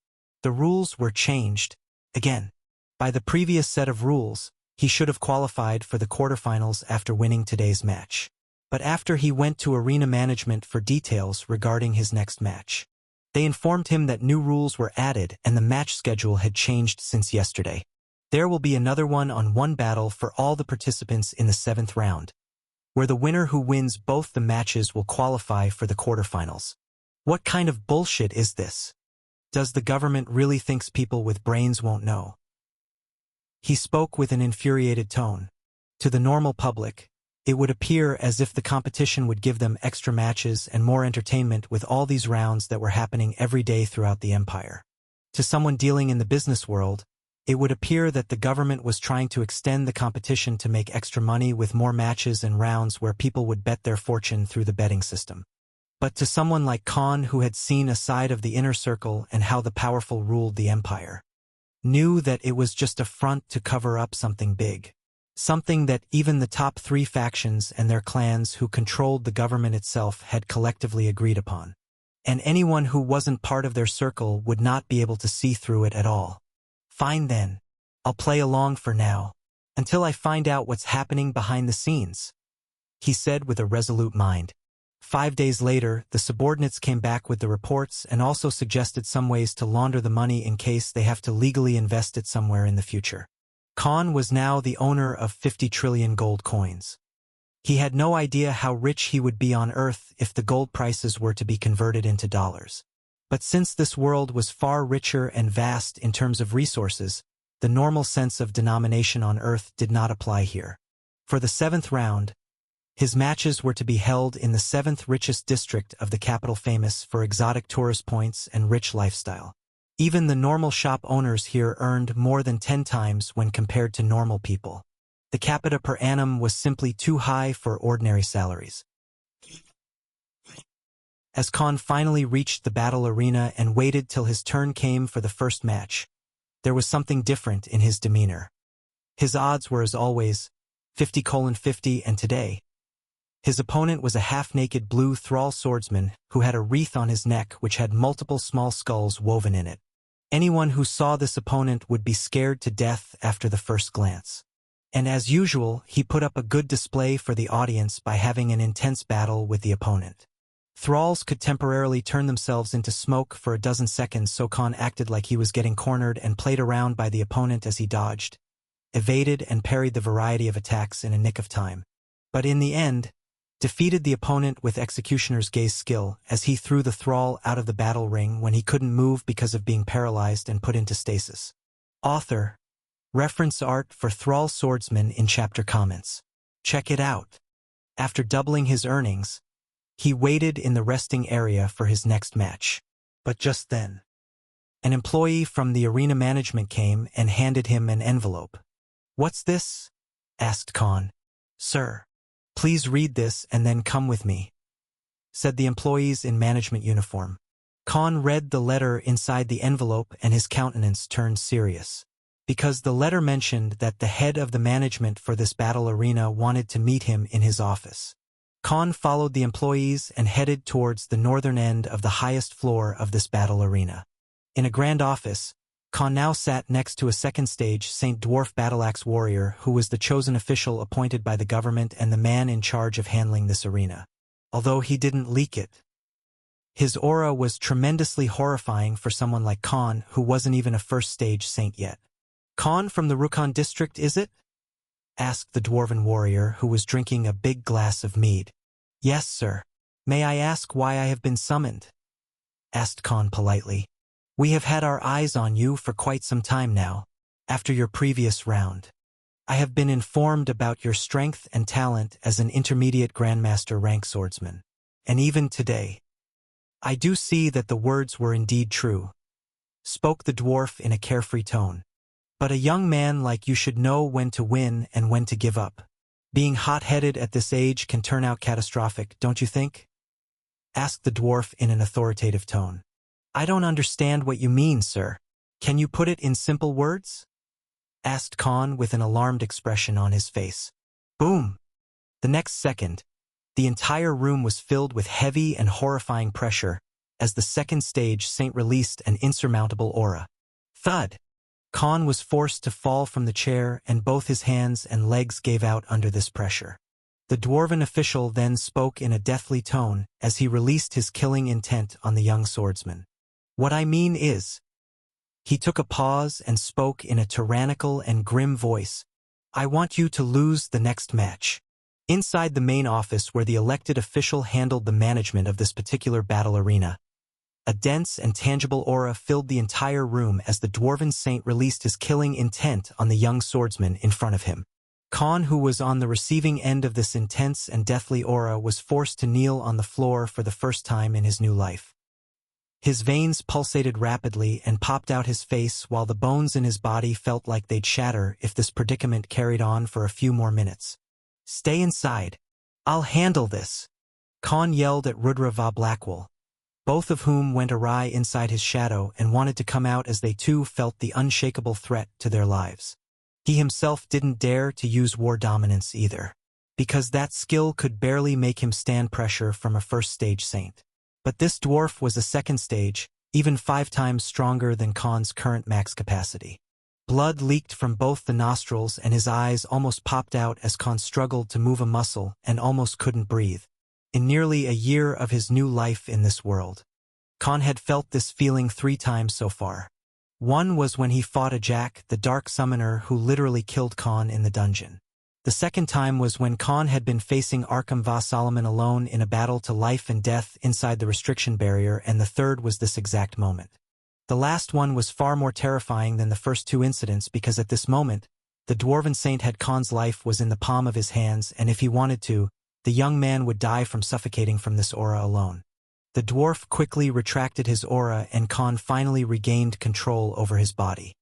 The rules were changed. Again, by the previous set of rules, he should have qualified for the quarterfinals after winning today's match. But after he went to arena management for details regarding his next match, they informed him that new rules were added and the match schedule had changed since yesterday. There will be another one-on-one battle for all the participants in the 7th round, where the winner who wins both the matches will qualify for the quarterfinals. What kind of bullshit is this? Does the government really think people with brains won't know? He spoke with an infuriated tone. To the normal public, it would appear as if the competition would give them extra matches and more entertainment with all these rounds that were happening every day throughout the empire. To someone dealing in the business world, it would appear that the government was trying to extend the competition to make extra money with more matches and rounds where people would bet their fortune through the betting system. But to someone like Khan, who had seen a side of the inner circle and how the powerful ruled the empire, knew that it was just a front to cover up something big. Something that even the top 3 factions and their clans who controlled the government itself had collectively agreed upon. And anyone who wasn't part of their circle would not be able to see through it at all. "Fine then. I'll play along for now, until I find out what's happening behind the scenes," he said with a resolute mind. 5 days later, the subordinates came back with the reports and also suggested some ways to launder the money in case they have to legally invest it somewhere in the future. Khan was now the owner of 50 trillion gold coins. He had no idea how rich he would be on Earth if the gold prices were to be converted into dollars. But since this world was far richer and vast in terms of resources, the normal sense of denomination on Earth did not apply here. For the 7th round, his matches were to be held in the 7th richest district of the capital, famous for exotic tourist points and rich lifestyle. Even the normal shop owners here earned more than 10 times when compared to normal people. The capita per annum was simply too high for ordinary salaries. As Khan finally reached the battle arena and waited till his turn came for the first match, there was something different in his demeanor. His odds were as always, 50:50, and today, his opponent was a half-naked blue thrall swordsman who had a wreath on his neck which had multiple small skulls woven in it. Anyone who saw this opponent would be scared to death after the first glance. And as usual, he put up a good display for the audience by having an intense battle with the opponent. Thralls could temporarily turn themselves into smoke for a dozen seconds, so Khan acted like he was getting cornered and played around by the opponent as he dodged, evaded, and parried the variety of attacks in a nick of time. But in the end, defeated the opponent with executioner's gaze skill as he threw the thrall out of the battle ring when he couldn't move because of being paralyzed and put into stasis. Author. Reference art for Thrall Swordsman in chapter comments. Check it out. After doubling his earnings, he waited in the resting area for his next match. But just then, an employee from the arena management came and handed him an envelope. "What's this?" asked Khan. "Sir, please read this and then come with me," said the employees in management uniform. Khan read the letter inside the envelope and his countenance turned serious. Because the letter mentioned that the head of the management for this battle arena wanted to meet him in his office. Khan followed the employees and headed towards the northern end of the highest floor of this battle arena. In a grand office, Khan now sat next to a second-stage Saint Dwarf Battle-Axe warrior who was the chosen official appointed by the government and the man in charge of handling this arena. Although he didn't leak it, his aura was tremendously horrifying for someone like Khan, who wasn't even a first-stage saint yet. "Khan from the Rukon district, is it?" asked the dwarven warrior, who was drinking a big glass of mead. "Yes, sir. May I ask why I have been summoned?" asked Khan politely. We have had our eyes on you for quite some time now, after your previous round. I have been informed about your strength and talent as an intermediate Grandmaster rank swordsman. And even today, I do see that the words were indeed true, spoke the dwarf in a carefree tone. But a young man like you should know when to win and when to give up. Being hot-headed at this age can turn out catastrophic, don't you think? Asked the dwarf in an authoritative tone. I don't understand what you mean, sir. Can you put it in simple words? Asked Khan with an alarmed expression on his face. Boom! The next second, the entire room was filled with heavy and horrifying pressure as the second stage saint released an insurmountable aura. Thud! Khan was forced to fall from the chair and both his hands and legs gave out under this pressure. The dwarven official then spoke in a deathly tone as he released his killing intent on the young swordsman. What I mean is, he took a pause and spoke in a tyrannical and grim voice. I want you to lose the next match. Inside the main office where the elected official handled the management of this particular battle arena, a dense and tangible aura filled the entire room as the dwarven saint released his killing intent on the young swordsman in front of him. Khan, who was on the receiving end of this intense and deathly aura, was forced to kneel on the floor for the first time in his new life. His veins pulsated rapidly and popped out his face while the bones in his body felt like they'd shatter if this predicament carried on for a few more minutes. Stay inside. I'll handle this, Khan yelled at Rudra va Blackwell, both of whom went awry inside his shadow and wanted to come out as they too felt the unshakable threat to their lives. He himself didn't dare to use war dominance either, because that skill could barely make him stand pressure from a first-stage saint. But this dwarf was a second stage, even 5 times stronger than Khan's current max capacity. Blood leaked from both the nostrils and his eyes almost popped out as Khan struggled to move a muscle and almost couldn't breathe. In nearly a year of his new life in this world, Khan had felt this feeling 3 times so far. One was when he fought Ajak, the dark summoner who literally killed Khan in the dungeon. The second time was when Khan had been facing Arkham va Solomon alone in a battle to life and death inside the restriction barrier, and the third was this exact moment. The last one was far more terrifying than the first 2 incidents because at this moment, the dwarven saint had Khan's life was in the palm of his hands, and if he wanted to, the young man would die from suffocating from this aura alone. The dwarf quickly retracted his aura and Khan finally regained control over his body.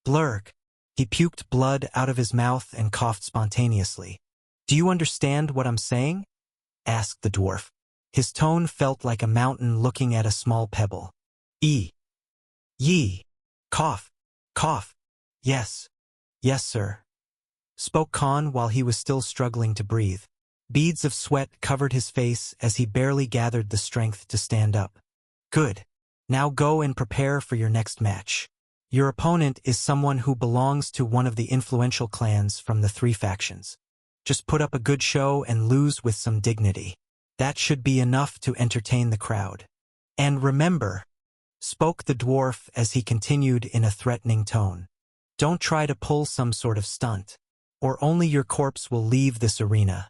Blurg! He puked blood out of his mouth and coughed spontaneously. Do you understand what I'm saying? Asked the dwarf. His tone felt like a mountain looking at a small pebble. Yee. Cough. Cough. Yes. Yes, sir. Spoke Khan while he was still struggling to breathe. Beads of sweat covered his face as he barely gathered the strength to stand up. Good. Now go and prepare for your next match. Your opponent is someone who belongs to one of the influential clans from the 3 factions. Just put up a good show and lose with some dignity. That should be enough to entertain the crowd. And remember, spoke the dwarf as he continued in a threatening tone, don't try to pull some sort of stunt, or only your corpse will leave this arena.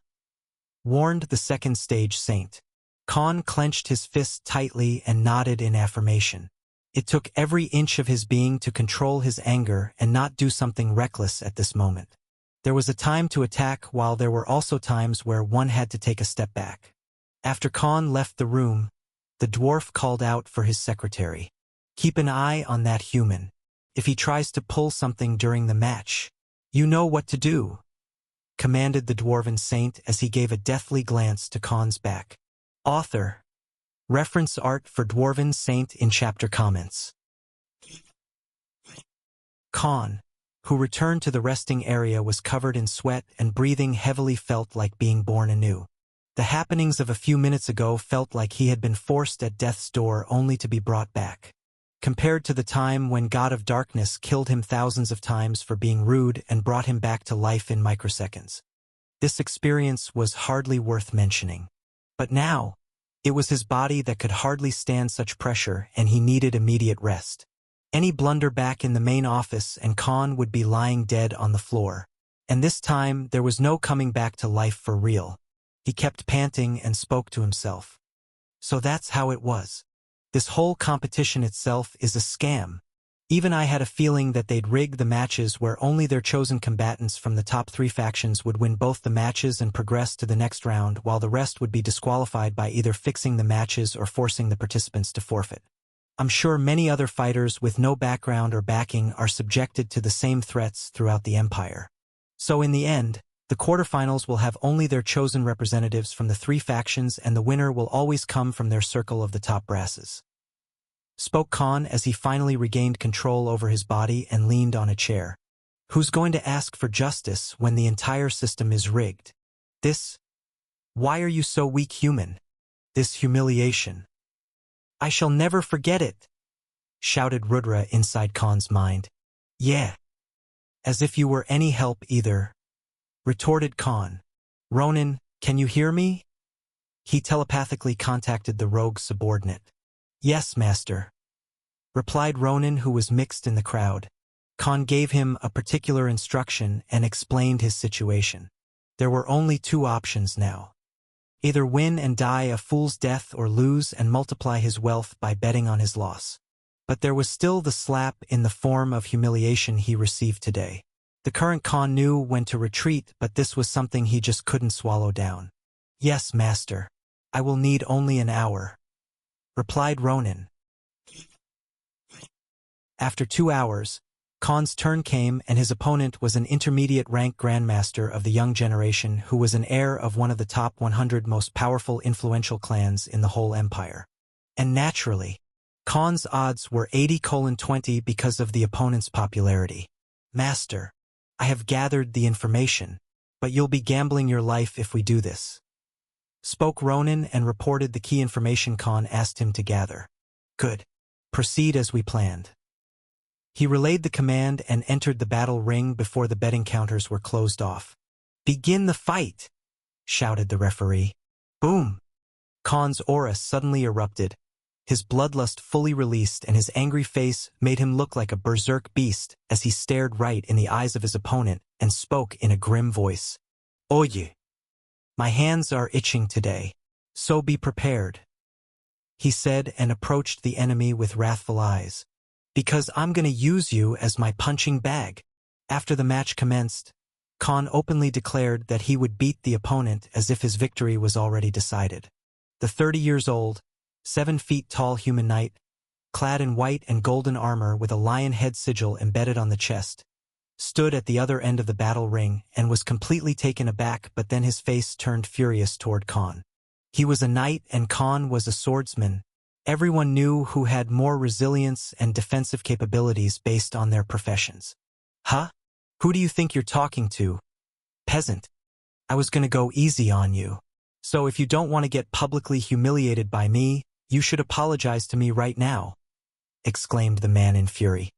Warned the second stage saint. Khan clenched his fist tightly and nodded in affirmation. It took every inch of his being to control his anger and not do something reckless at this moment. There was a time to attack while there were also times where one had to take a step back. After Khan left the room, the dwarf called out for his secretary. Keep an eye on that human. If he tries to pull something during the match, you know what to do, commanded the dwarven saint as he gave a deathly glance to Khan's back. Author. Reference art for Dwarven Saint in chapter comments. Khan, who returned to the resting area, was covered in sweat and breathing heavily, felt like being born anew. The happenings of a few minutes ago felt like he had been forced at death's door only to be brought back. Compared to the time when God of Darkness killed him thousands of times for being rude and brought him back to life in microseconds, this experience was hardly worth mentioning. But now, it was his body that could hardly stand such pressure and he needed immediate rest. Any blunder back in the main office and Khan would be lying dead on the floor. And this time, there was no coming back to life for real. He kept panting and spoke to himself. So that's how it was. This whole competition itself is a scam. Even I had a feeling that they'd rig the matches where only their chosen combatants from the top 3 factions would win both the matches and progress to the next round, while the rest would be disqualified by either fixing the matches or forcing the participants to forfeit. I'm sure many other fighters with no background or backing are subjected to the same threats throughout the Empire. So in the end, the quarterfinals will have only their chosen representatives from the 3 factions, and the winner will always come from their circle of the top brasses. Spoke Khan as he finally regained control over his body and leaned on a chair. Who's going to ask for justice when the entire system is rigged? Why are you so weak, human? This humiliation. I shall never forget it, shouted Rudra inside Khan's mind. Yeah. As if you were any help either, retorted Khan. Ronin, can you hear me? He telepathically contacted the rogue subordinate. Yes, master, replied Ronin, who was mixed in the crowd. Khan gave him a particular instruction and explained his situation. There were only 2 options now. Either win and die a fool's death, or lose and multiply his wealth by betting on his loss. But there was still the slap in the form of humiliation he received today. The current Khan knew when to retreat, but this was something he just couldn't swallow down. Yes, master. I will need only an hour, replied Ronin. After 2 hours, Khan's turn came, and his opponent was an intermediate-rank grandmaster of the young generation who was an heir of one of the top 100 most powerful influential clans in the whole empire. And naturally, Khan's odds were 80:20 because of the opponent's popularity. Master, I have gathered the information, but you'll be gambling your life if we do this, spoke Ronin and reported the key information Khan asked him to gather. Good. Proceed as we planned. He relayed the command and entered the battle ring before the betting counters were closed off. Begin the fight, shouted the referee. Boom! Khan's aura suddenly erupted. His bloodlust fully released, and his angry face made him look like a berserk beast as he stared right in the eyes of his opponent and spoke in a grim voice. Oye! My hands are itching today, so be prepared, he said, and approached the enemy with wrathful eyes. Because I'm going to use you as my punching bag. After the match commenced, Khan openly declared that he would beat the opponent as if his victory was already decided. The 30 years old, 7 feet tall human knight, clad in white and golden armor with a lion head sigil embedded on the chest, stood at the other end of the battle ring and was completely taken aback, but then his face turned furious toward Khan. He was a knight and Khan was a swordsman. Everyone knew who had more resilience and defensive capabilities based on their professions. Huh? Who do you think you're talking to? Peasant. I was gonna go easy on you. So if you don't want to get publicly humiliated by me, you should apologize to me right now, exclaimed the man in fury.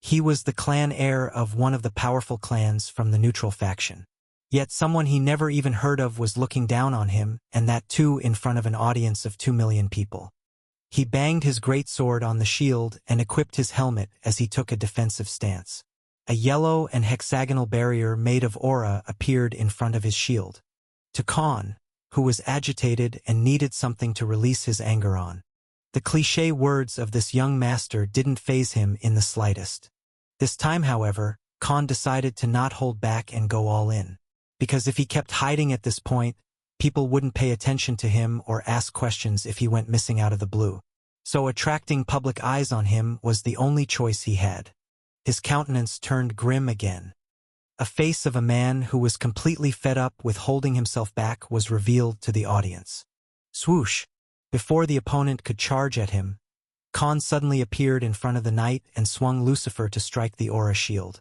He was the clan heir of one of the powerful clans from the neutral faction. Yet someone he never even heard of was looking down on him, and that too in front of an audience of 2 million people. He banged his greatsword on the shield and equipped his helmet as he took a defensive stance. A yellow and hexagonal barrier made of aura appeared in front of his shield. To Khan, who was agitated and needed something to release his anger on, the cliché words of this young master didn't faze him in the slightest. This time, however, Khan decided to not hold back and go all in. Because if he kept hiding at this point, people wouldn't pay attention to him or ask questions if he went missing out of the blue. So attracting public eyes on him was the only choice he had. His countenance turned grim again. A face of a man who was completely fed up with holding himself back was revealed to the audience. Swoosh! Before the opponent could charge at him, Khan suddenly appeared in front of the knight and swung Lucifer to strike the aura shield.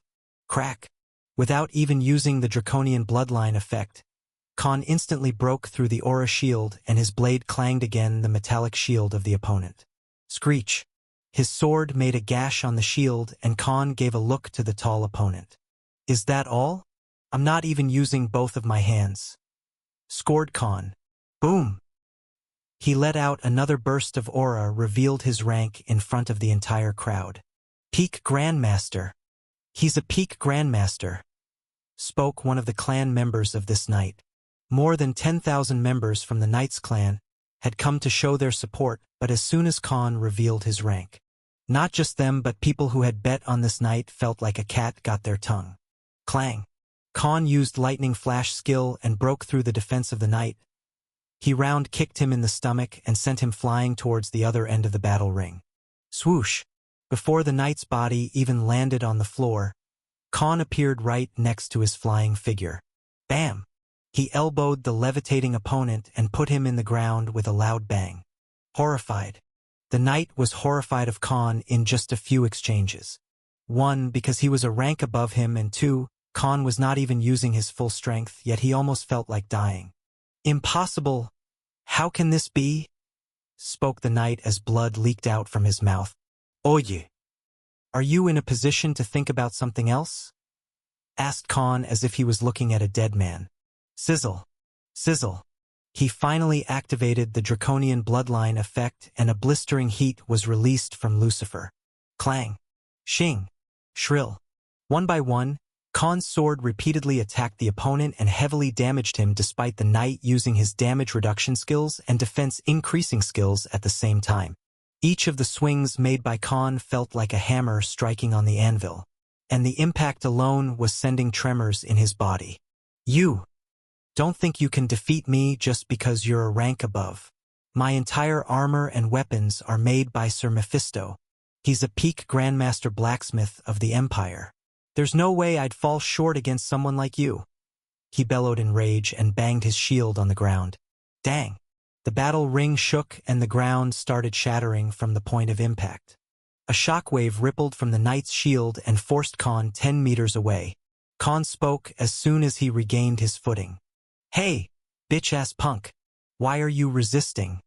Crack! Without even using the draconian bloodline effect, Khan instantly broke through the aura shield and his blade clanged again the metallic shield of the opponent. Screech! His sword made a gash on the shield and Khan gave a look to the tall opponent. Is that all? I'm not even using both of my hands, scored Khan. Boom! He let out another burst of aura, revealed his rank in front of the entire crowd. Peak Grandmaster. He's a peak Grandmaster, spoke one of the clan members of this night. More than 10,000 members from the Knights clan, had come to show their support, but as soon as Khan revealed his rank, not just them but people who had bet on this night felt like a cat got their tongue. Clang! Khan used lightning flash skill and broke through the defense of the knight. He round kicked him in the stomach and sent him flying towards the other end of the battle ring. Swoosh! Before the knight's body even landed on the floor, Khan appeared right next to his flying figure. Bam! He elbowed the levitating opponent and put him in the ground with a loud bang. Horrified. The knight was horrified of Khan in just a few exchanges. 1, because he was a rank above him, and 2, Khan was not even using his full strength, yet he almost felt like dying. Impossible! How can this be? Spoke the knight as blood leaked out from his mouth. Oye! Are you in a position to think about something else? Asked Khan as if he was looking at a dead man. Sizzle! Sizzle! He finally activated the draconian bloodline effect and a blistering heat was released from Lucifer. Clang! Shing! Shrill! One by one, Khan's sword repeatedly attacked the opponent and heavily damaged him despite the knight using his damage reduction skills and defense increasing skills at the same time. Each of the swings made by Khan felt like a hammer striking on the anvil, and the impact alone was sending tremors in his body. You don't think you can defeat me just because you're a rank above. My entire armor and weapons are made by Sir Mephisto. He's a peak Grandmaster blacksmith of the Empire. There's no way I'd fall short against someone like you. He bellowed in rage and banged his shield on the ground. Dang! The battle ring shook and the ground started shattering from the point of impact. A shockwave rippled from the knight's shield and forced Khan 10 meters away. Khan spoke as soon as he regained his footing. Hey, bitch-ass punk. Why are you resisting?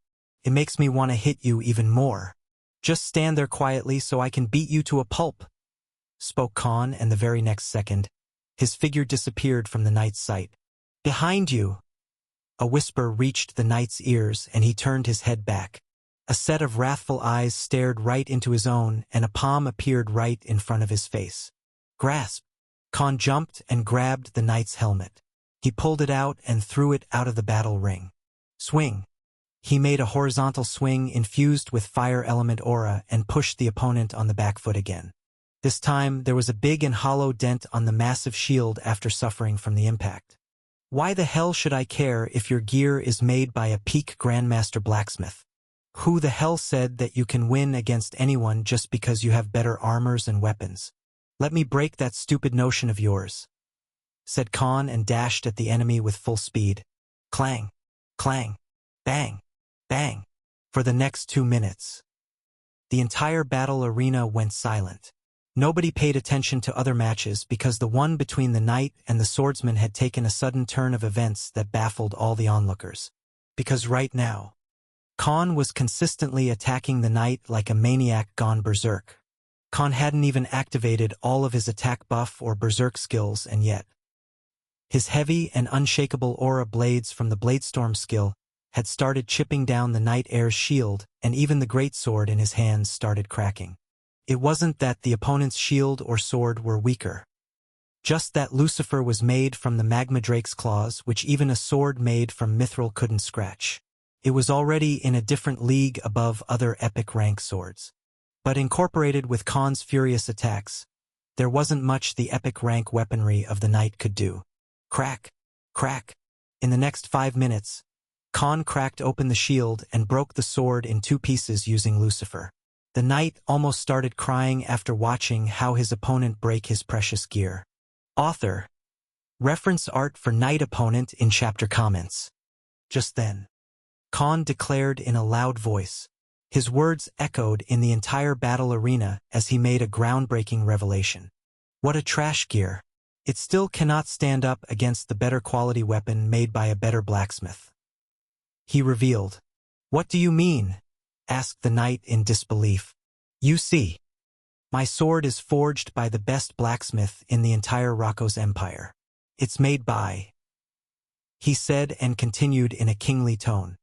It makes me want to hit you even more. Just stand there quietly so I can beat you to a pulp. Spoke Khan, and the very next second, his figure disappeared from the knight's sight. Behind you! A whisper reached the knight's ears and he turned his head back. A set of wrathful eyes stared right into his own and a palm appeared right in front of his face. Grasp! Khan jumped and grabbed the knight's helmet. He pulled it out and threw it out of the battle ring. Swing! He made a horizontal swing infused with fire element aura and pushed the opponent on the back foot again. This time, there was a big and hollow dent on the massive shield after suffering from the impact. Why the hell should I care if your gear is made by a peak Grandmaster blacksmith? Who the hell said that you can win against anyone just because you have better armors and weapons? Let me break that stupid notion of yours, said Khan and dashed at the enemy with full speed. Clang! Clang! Bang! Bang! For the next 2 minutes. The entire battle arena went silent. Nobody paid attention to other matches because the one between the knight and the swordsman had taken a sudden turn of events that baffled all the onlookers. Because right now, Khan was consistently attacking the knight like a maniac gone berserk. Khan hadn't even activated all of his attack buff or berserk skills, and yet his heavy and unshakable aura blades from the Bladestorm skill had started chipping down the knight heir's shield, and even the greatsword in his hands started cracking. It wasn't that the opponent's shield or sword were weaker. Just that Lucifer was made from the magma drake's claws, which even a sword made from mithril couldn't scratch. It was already in a different league above other epic rank swords. But incorporated with Khan's furious attacks, there wasn't much the epic rank weaponry of the knight could do. Crack! Crack! In the next 5 minutes, Khan cracked open the shield and broke the sword in 2 pieces using Lucifer. The knight almost started crying after watching how his opponent break his precious gear. Author. Reference art for knight opponent in chapter comments. Just then, Khan declared in a loud voice. His words echoed in the entire battle arena as he made a groundbreaking revelation. What a trash gear. It still cannot stand up against the better quality weapon made by a better blacksmith. He revealed. What do you mean? Asked the knight in disbelief. You see, my sword is forged by the best blacksmith in the entire Rocco's empire. It's made by, he said and continued in a kingly tone,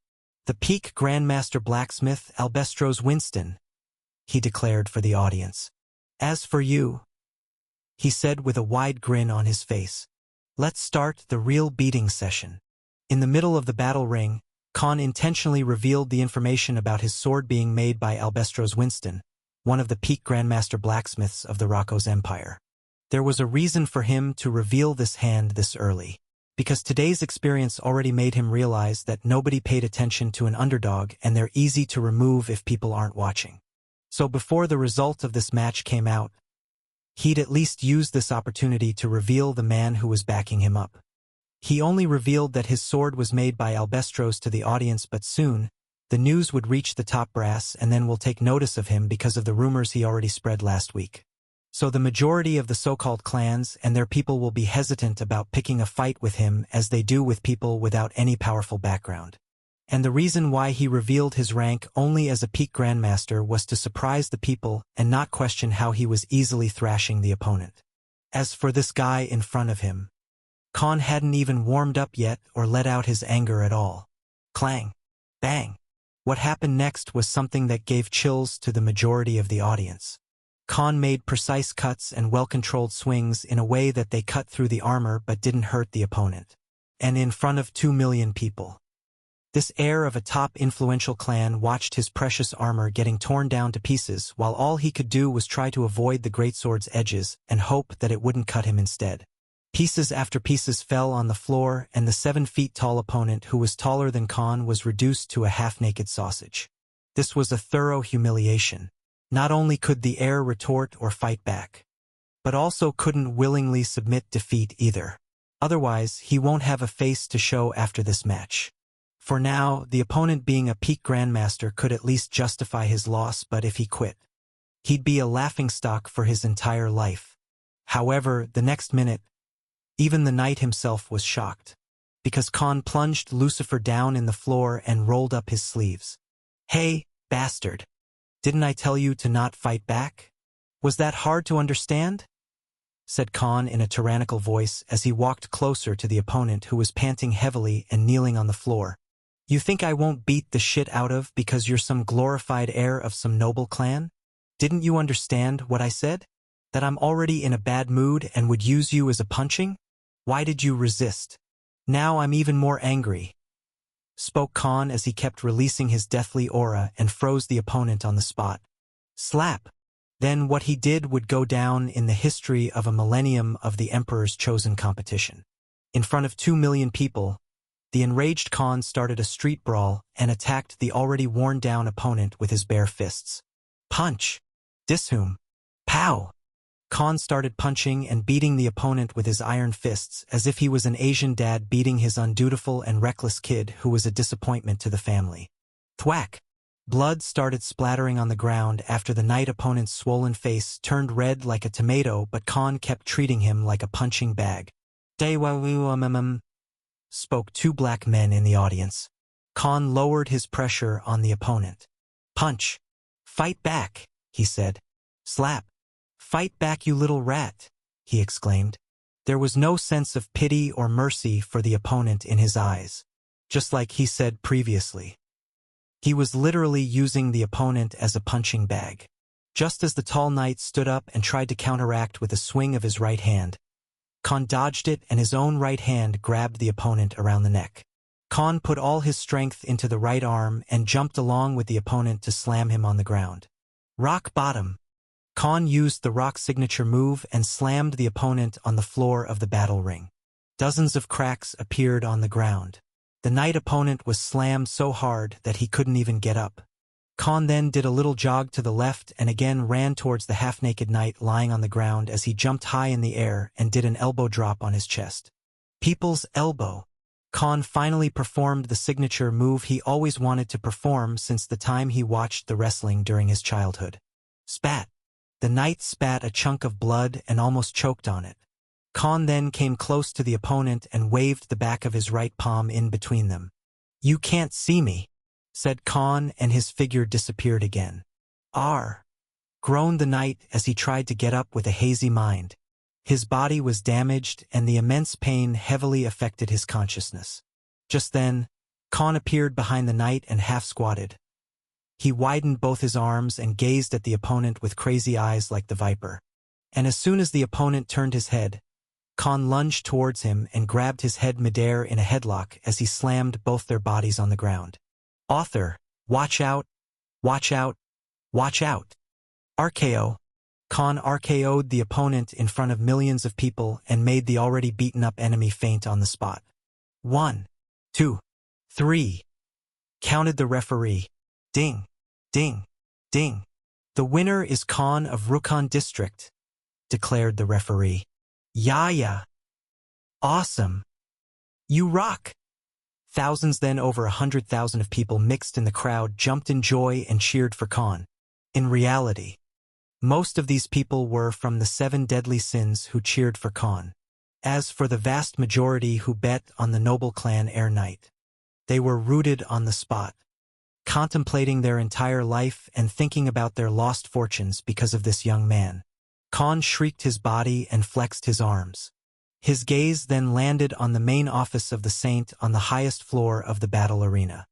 the peak Grandmaster blacksmith Albestros Winston, he declared for the audience. As for you, he said with a wide grin on his face, let's start the real beating session. In the middle of the battle ring, Khan intentionally revealed the information about his sword being made by Albestros Winston, one of the peak Grandmaster blacksmiths of the Rocco's Empire. There was a reason for him to reveal this hand this early, because today's experience already made him realize that nobody paid attention to an underdog and they're easy to remove if people aren't watching. So before the result of this match came out, he'd at least used this opportunity to reveal the man who was backing him up. He only revealed that his sword was made by Albestros to the audience, but soon, the news would reach the top brass and then will take notice of him because of the rumors he already spread last week. So the majority of the so-called clans and their people will be hesitant about picking a fight with him as they do with people without any powerful background. And the reason why he revealed his rank only as a peak grandmaster was to surprise the people and not question how he was easily thrashing the opponent. As for this guy in front of him, Khan hadn't even warmed up yet or let out his anger at all. Clang! Bang! What happened next was something that gave chills to the majority of the audience. Khan made precise cuts and well-controlled swings in a way that they cut through the armor but didn't hurt the opponent. And in front of 2 million people. This heir of a top influential clan watched his precious armor getting torn down to pieces while all he could do was try to avoid the greatsword's edges and hope that it wouldn't cut him instead. Pieces after pieces fell on the floor and the 7-feet-tall opponent who was taller than Khan was reduced to a half-naked sausage. This was a thorough humiliation. Not only could the heir retort or fight back, but also couldn't willingly submit defeat either. Otherwise, he won't have a face to show after this match. For now, the opponent being a peak grandmaster could at least justify his loss, but if he quit, he'd be a laughingstock for his entire life. However, the next minute, even the knight himself was shocked, because Khan plunged Lucifer down in the floor and rolled up his sleeves. "Hey, bastard! Didn't I tell you to not fight back? Was that hard to understand?" said Khan in a tyrannical voice as he walked closer to the opponent who was panting heavily and kneeling on the floor. "You think I won't beat the shit out of because you're some glorified heir of some noble clan? Didn't you understand what I said? That I'm already in a bad mood and would use you as a punching? Why did you resist? Now I'm even more angry," spoke Khan as he kept releasing his deathly aura and froze the opponent on the spot. Slap! Then what he did would go down in the history of a millennium of the Emperor's Chosen competition. In front of 2 million people, the enraged Khan started a street brawl and attacked the already worn-down opponent with his bare fists. Punch! Dishum! Pow! Khan started punching and beating the opponent with his iron fists as if he was an Asian dad beating his undutiful and reckless kid who was a disappointment to the family. Thwack! Blood started splattering on the ground after the knight opponent's swollen face turned red like a tomato, but Khan kept treating him like a punching bag. Spoke 2 black men in the audience. Khan lowered his pressure on the opponent. Punch! Fight back, he said. Slap! Fight back, you little rat, he exclaimed. There was no sense of pity or mercy for the opponent in his eyes, just like he said previously. He was literally using the opponent as a punching bag. Just as the tall knight stood up and tried to counteract with a swing of his right hand, Khan dodged it and his own right hand grabbed the opponent around the neck. Khan put all his strength into the right arm and jumped along with the opponent to slam him on the ground. Rock bottom! Khan used the rock signature move and slammed the opponent on the floor of the battle ring. Dozens of cracks appeared on the ground. The knight opponent was slammed so hard that he couldn't even get up. Khan then did a little jog to the left and again ran towards the half-naked knight lying on the ground as he jumped high in the air and did an elbow drop on his chest. People's elbow. Khan finally performed the signature move he always wanted to perform since the time he watched the wrestling during his childhood. Spat! The knight spat a chunk of blood and almost choked on it. Khan then came close to the opponent and waved the back of his right palm in between them. "You can't see me," said Khan, and his figure disappeared again. "Arr!" groaned the knight as he tried to get up with a hazy mind. His body was damaged and the immense pain heavily affected his consciousness. Just then, Khan appeared behind the knight and half-squatted. He widened both his arms and gazed at the opponent with crazy eyes like the viper. And as soon as the opponent turned his head, Khan lunged towards him and grabbed his head midair in a headlock as he slammed both their bodies on the ground. Author, watch out, watch out, watch out. RKO. Khan RKO'd the opponent in front of millions of people and made the already beaten-up enemy faint on the spot. 1, 2, 3. Counted the referee. Ding, ding, ding. The winner is Khan of Rukon District, declared the referee. Yeah. Awesome. You rock. Thousands, then over 100,000 of people mixed in the crowd jumped in joy and cheered for Khan. In reality, most of these people were from the 7 deadly sins who cheered for Khan. As for the vast majority who bet on the noble clan Air Knight, they were rooted on the spot, contemplating their entire life and thinking about their lost fortunes because of this young man. Khan shrieked his body and flexed his arms. His gaze then landed on the main office of the saint on the highest floor of the battle arena.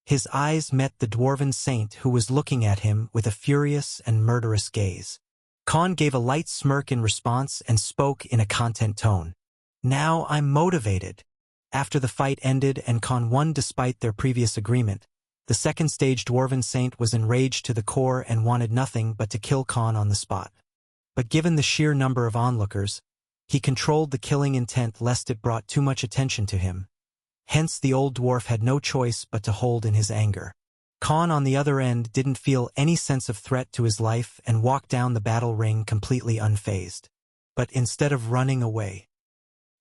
His eyes met the dwarven saint who was looking at him with a furious and murderous gaze. Khan gave a light smirk in response and spoke in a content tone. Now I'm motivated. After the fight ended and Khan won despite their previous agreement, the second stage dwarven saint was enraged to the core and wanted nothing but to kill Khan on the spot. But given the sheer number of onlookers, he controlled the killing intent lest it brought too much attention to him. Hence the old dwarf had no choice but to hold in his anger. Khan on the other end didn't feel any sense of threat to his life and walked down the battle ring completely unfazed. But instead of running away,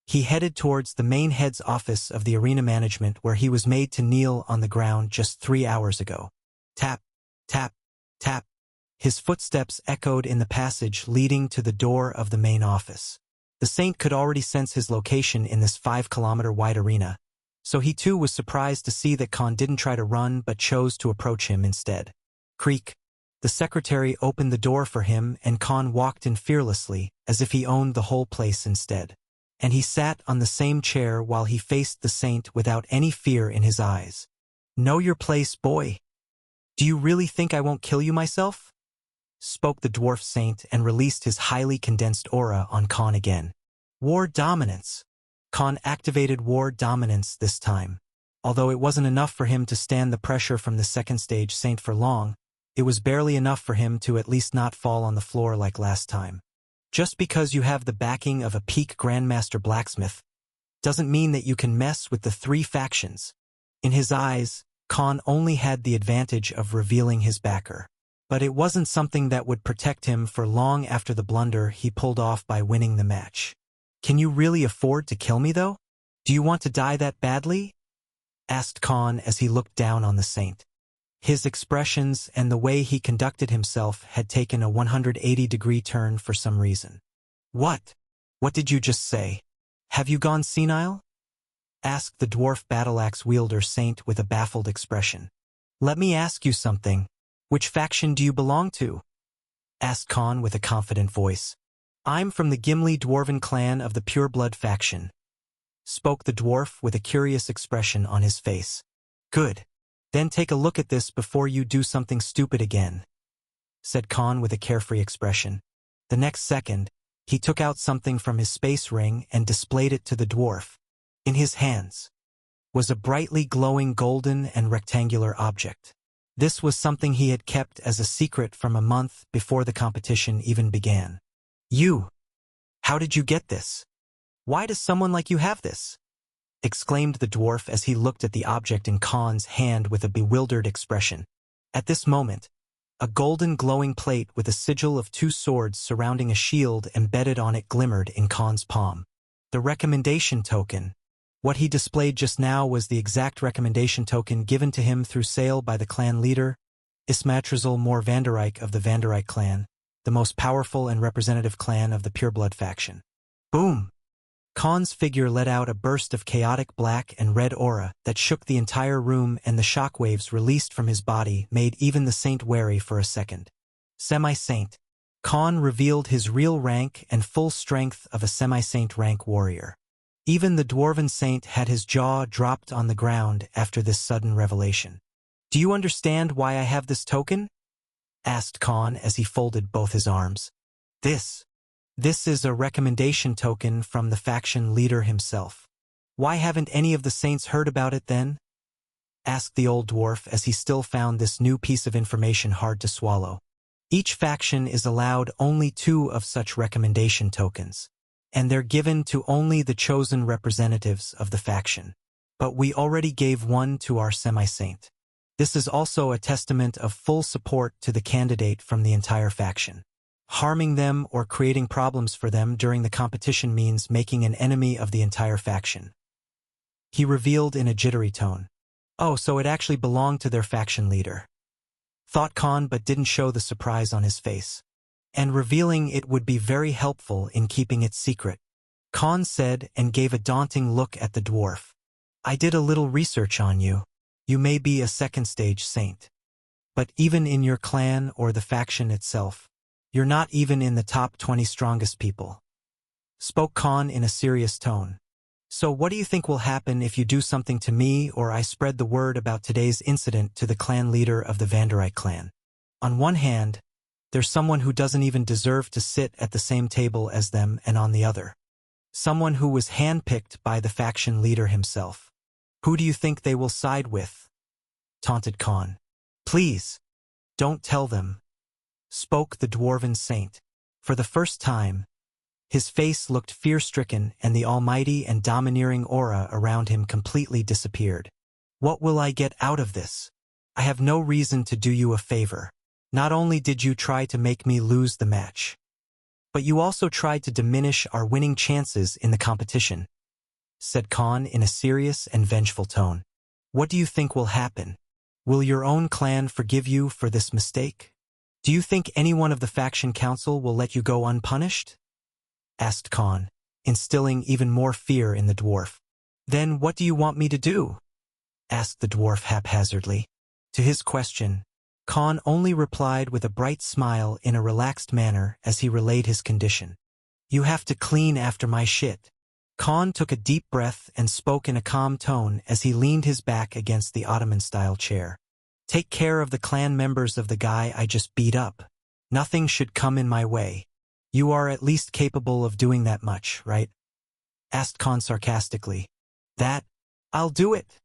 he headed towards the main head's office of the arena management where he was made to kneel on the ground just 3 hours ago. Tap, tap, tap. His footsteps echoed in the passage leading to the door of the main office. The saint could already sense his location in this 5-kilometer-wide arena, so he too was surprised to see that Khan didn't try to run but chose to approach him instead. Creak. The secretary opened the door for him and Khan walked in fearlessly, as if he owned the whole place instead. And he sat on the same chair while he faced the saint without any fear in his eyes. Know your place, boy. Do you really think I won't kill you myself? Spoke the dwarf saint and released his highly condensed aura on Khan again. War dominance. Khan activated war dominance this time. Although it wasn't enough for him to stand the pressure from the second stage saint for long, it was barely enough for him to at least not fall on the floor like last time. Just because you have the backing of a peak Grandmaster Blacksmith doesn't mean that you can mess with the 3 factions. In his eyes, Khan only had the advantage of revealing his backer. But it wasn't something that would protect him for long after the blunder he pulled off by winning the match. Can you really afford to kill me, though? Do you want to die that badly? Asked Khan as he looked down on the saint. His expressions and the way he conducted himself had taken a 180-degree turn for some reason. What? What did you just say? Have you gone senile? Asked the dwarf battle-axe wielder saint with a baffled expression. Let me ask you something. Which faction do you belong to? Asked Khan with a confident voice. I'm from the Gimli dwarven clan of the Pureblood faction. Spoke the dwarf with a curious expression on his face. Good. Then take a look at this before you do something stupid again, said Khan with a carefree expression. The next second, he took out something from his space ring and displayed it to the dwarf. In his hands was a brightly glowing golden and rectangular object. This was something he had kept as a secret from a month before the competition even began. You! How did you get this? Why does someone like you have this? Exclaimed the dwarf as he looked at the object in Khan's hand with a bewildered expression. At this moment, a golden glowing plate with a sigil of 2 swords surrounding a shield embedded on it glimmered in Khan's palm. The recommendation token. What he displayed just now was the exact recommendation token given to him through sale by the clan leader, Ismatrazil Mor Vandereyck of the Vandereyck clan, the most powerful and representative clan of the Pureblood faction. Boom! Khan's figure let out a burst of chaotic black and red aura that shook the entire room, and the shockwaves released from his body made even the saint wary for a second. Semi-saint. Khan revealed his real rank and full strength of a semi-saint rank warrior. Even the dwarven saint had his jaw dropped on the ground after this sudden revelation. Do you understand why I have this token? Asked Khan as he folded both his arms. This This is a recommendation token from the faction leader himself. Why haven't any of the saints heard about it then? Asked the old dwarf as he still found this new piece of information hard to swallow. Each faction is allowed only 2 of such recommendation tokens, and they're given to only the chosen representatives of the faction. But we already gave 1 to our semi-saint. This is also a testament of full support to the candidate from the entire faction. Harming them or creating problems for them during the competition means making an enemy of the entire faction. He revealed in a jittery tone. Oh, so it actually belonged to their faction leader. Thought Khan, but didn't show the surprise on his face. And revealing it would be very helpful in keeping it secret, Khan said, and gave a daunting look at the dwarf. I did a little research on you. You may be a second-stage saint. But even in your clan or the faction itself, you're not even in the top 20 strongest people. Spoke Khan in a serious tone. So what do you think will happen if you do something to me or I spread the word about today's incident to the clan leader of the Vanderite clan? On one hand, there's someone who doesn't even deserve to sit at the same table as them, and on the other, someone who was handpicked by the faction leader himself. Who do you think they will side with? Taunted Khan. Please, don't tell them, spoke the dwarven saint. For the first time, his face looked fear-stricken and the almighty and domineering aura around him completely disappeared. What will I get out of this? I have no reason to do you a favor. Not only did you try to make me lose the match, but you also tried to diminish our winning chances in the competition, said Khan in a serious and vengeful tone. What do you think will happen? Will your own clan forgive you for this mistake? Do you think anyone of the faction council will let you go unpunished? Asked Khan, instilling even more fear in the dwarf. Then what do you want me to do? Asked the dwarf haphazardly. To his question, Khan only replied with a bright smile in a relaxed manner as he relayed his condition. You have to clean after my shit. Khan took a deep breath and spoke in a calm tone as he leaned his back against the Ottoman-style chair. Take care of the clan members of the guy I just beat up. Nothing should come in my way. You are at least capable of doing that much, right? Asked Khan sarcastically. That, I'll do it,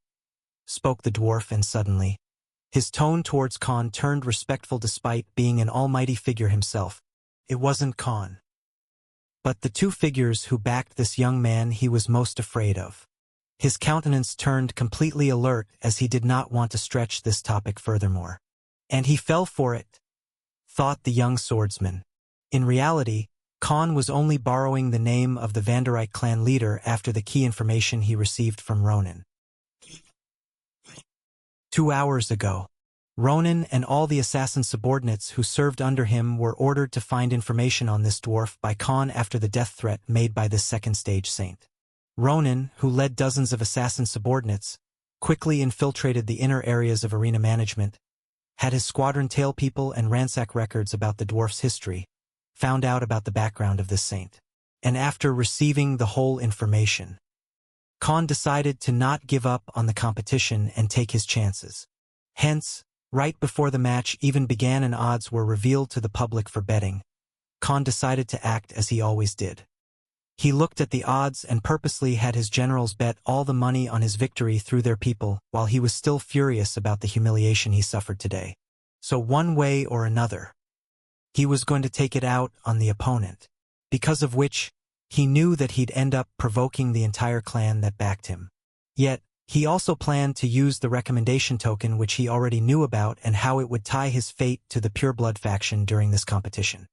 spoke the dwarf, and suddenly, his tone towards Khan turned respectful despite being an almighty figure himself. It wasn't Khan, but the 2 figures who backed this young man he was most afraid of. His countenance turned completely alert as he did not want to stretch this topic furthermore. And he fell for it, thought the young swordsman. In reality, Khan was only borrowing the name of the Vanderite clan leader after the key information he received from Ronan. 2 hours ago, Ronan and all the assassin subordinates who served under him were ordered to find information on this dwarf by Khan after the death threat made by this second-stage saint. Ronan, who led dozens of assassin subordinates, quickly infiltrated the inner areas of arena management, had his squadron tail people and ransack records about the dwarf's history, found out about the background of this saint. And after receiving the whole information, Khan decided to not give up on the competition and take his chances. Hence, right before the match even began and odds were revealed to the public for betting, Khan decided to act as he always did. He looked at the odds and purposely had his generals bet all the money on his victory through their people while he was still furious about the humiliation he suffered today. So one way or another, he was going to take it out on the opponent, because of which he knew that he'd end up provoking the entire clan that backed him. Yet, he also planned to use the recommendation token which he already knew about and how it would tie his fate to the Pureblood faction during this competition.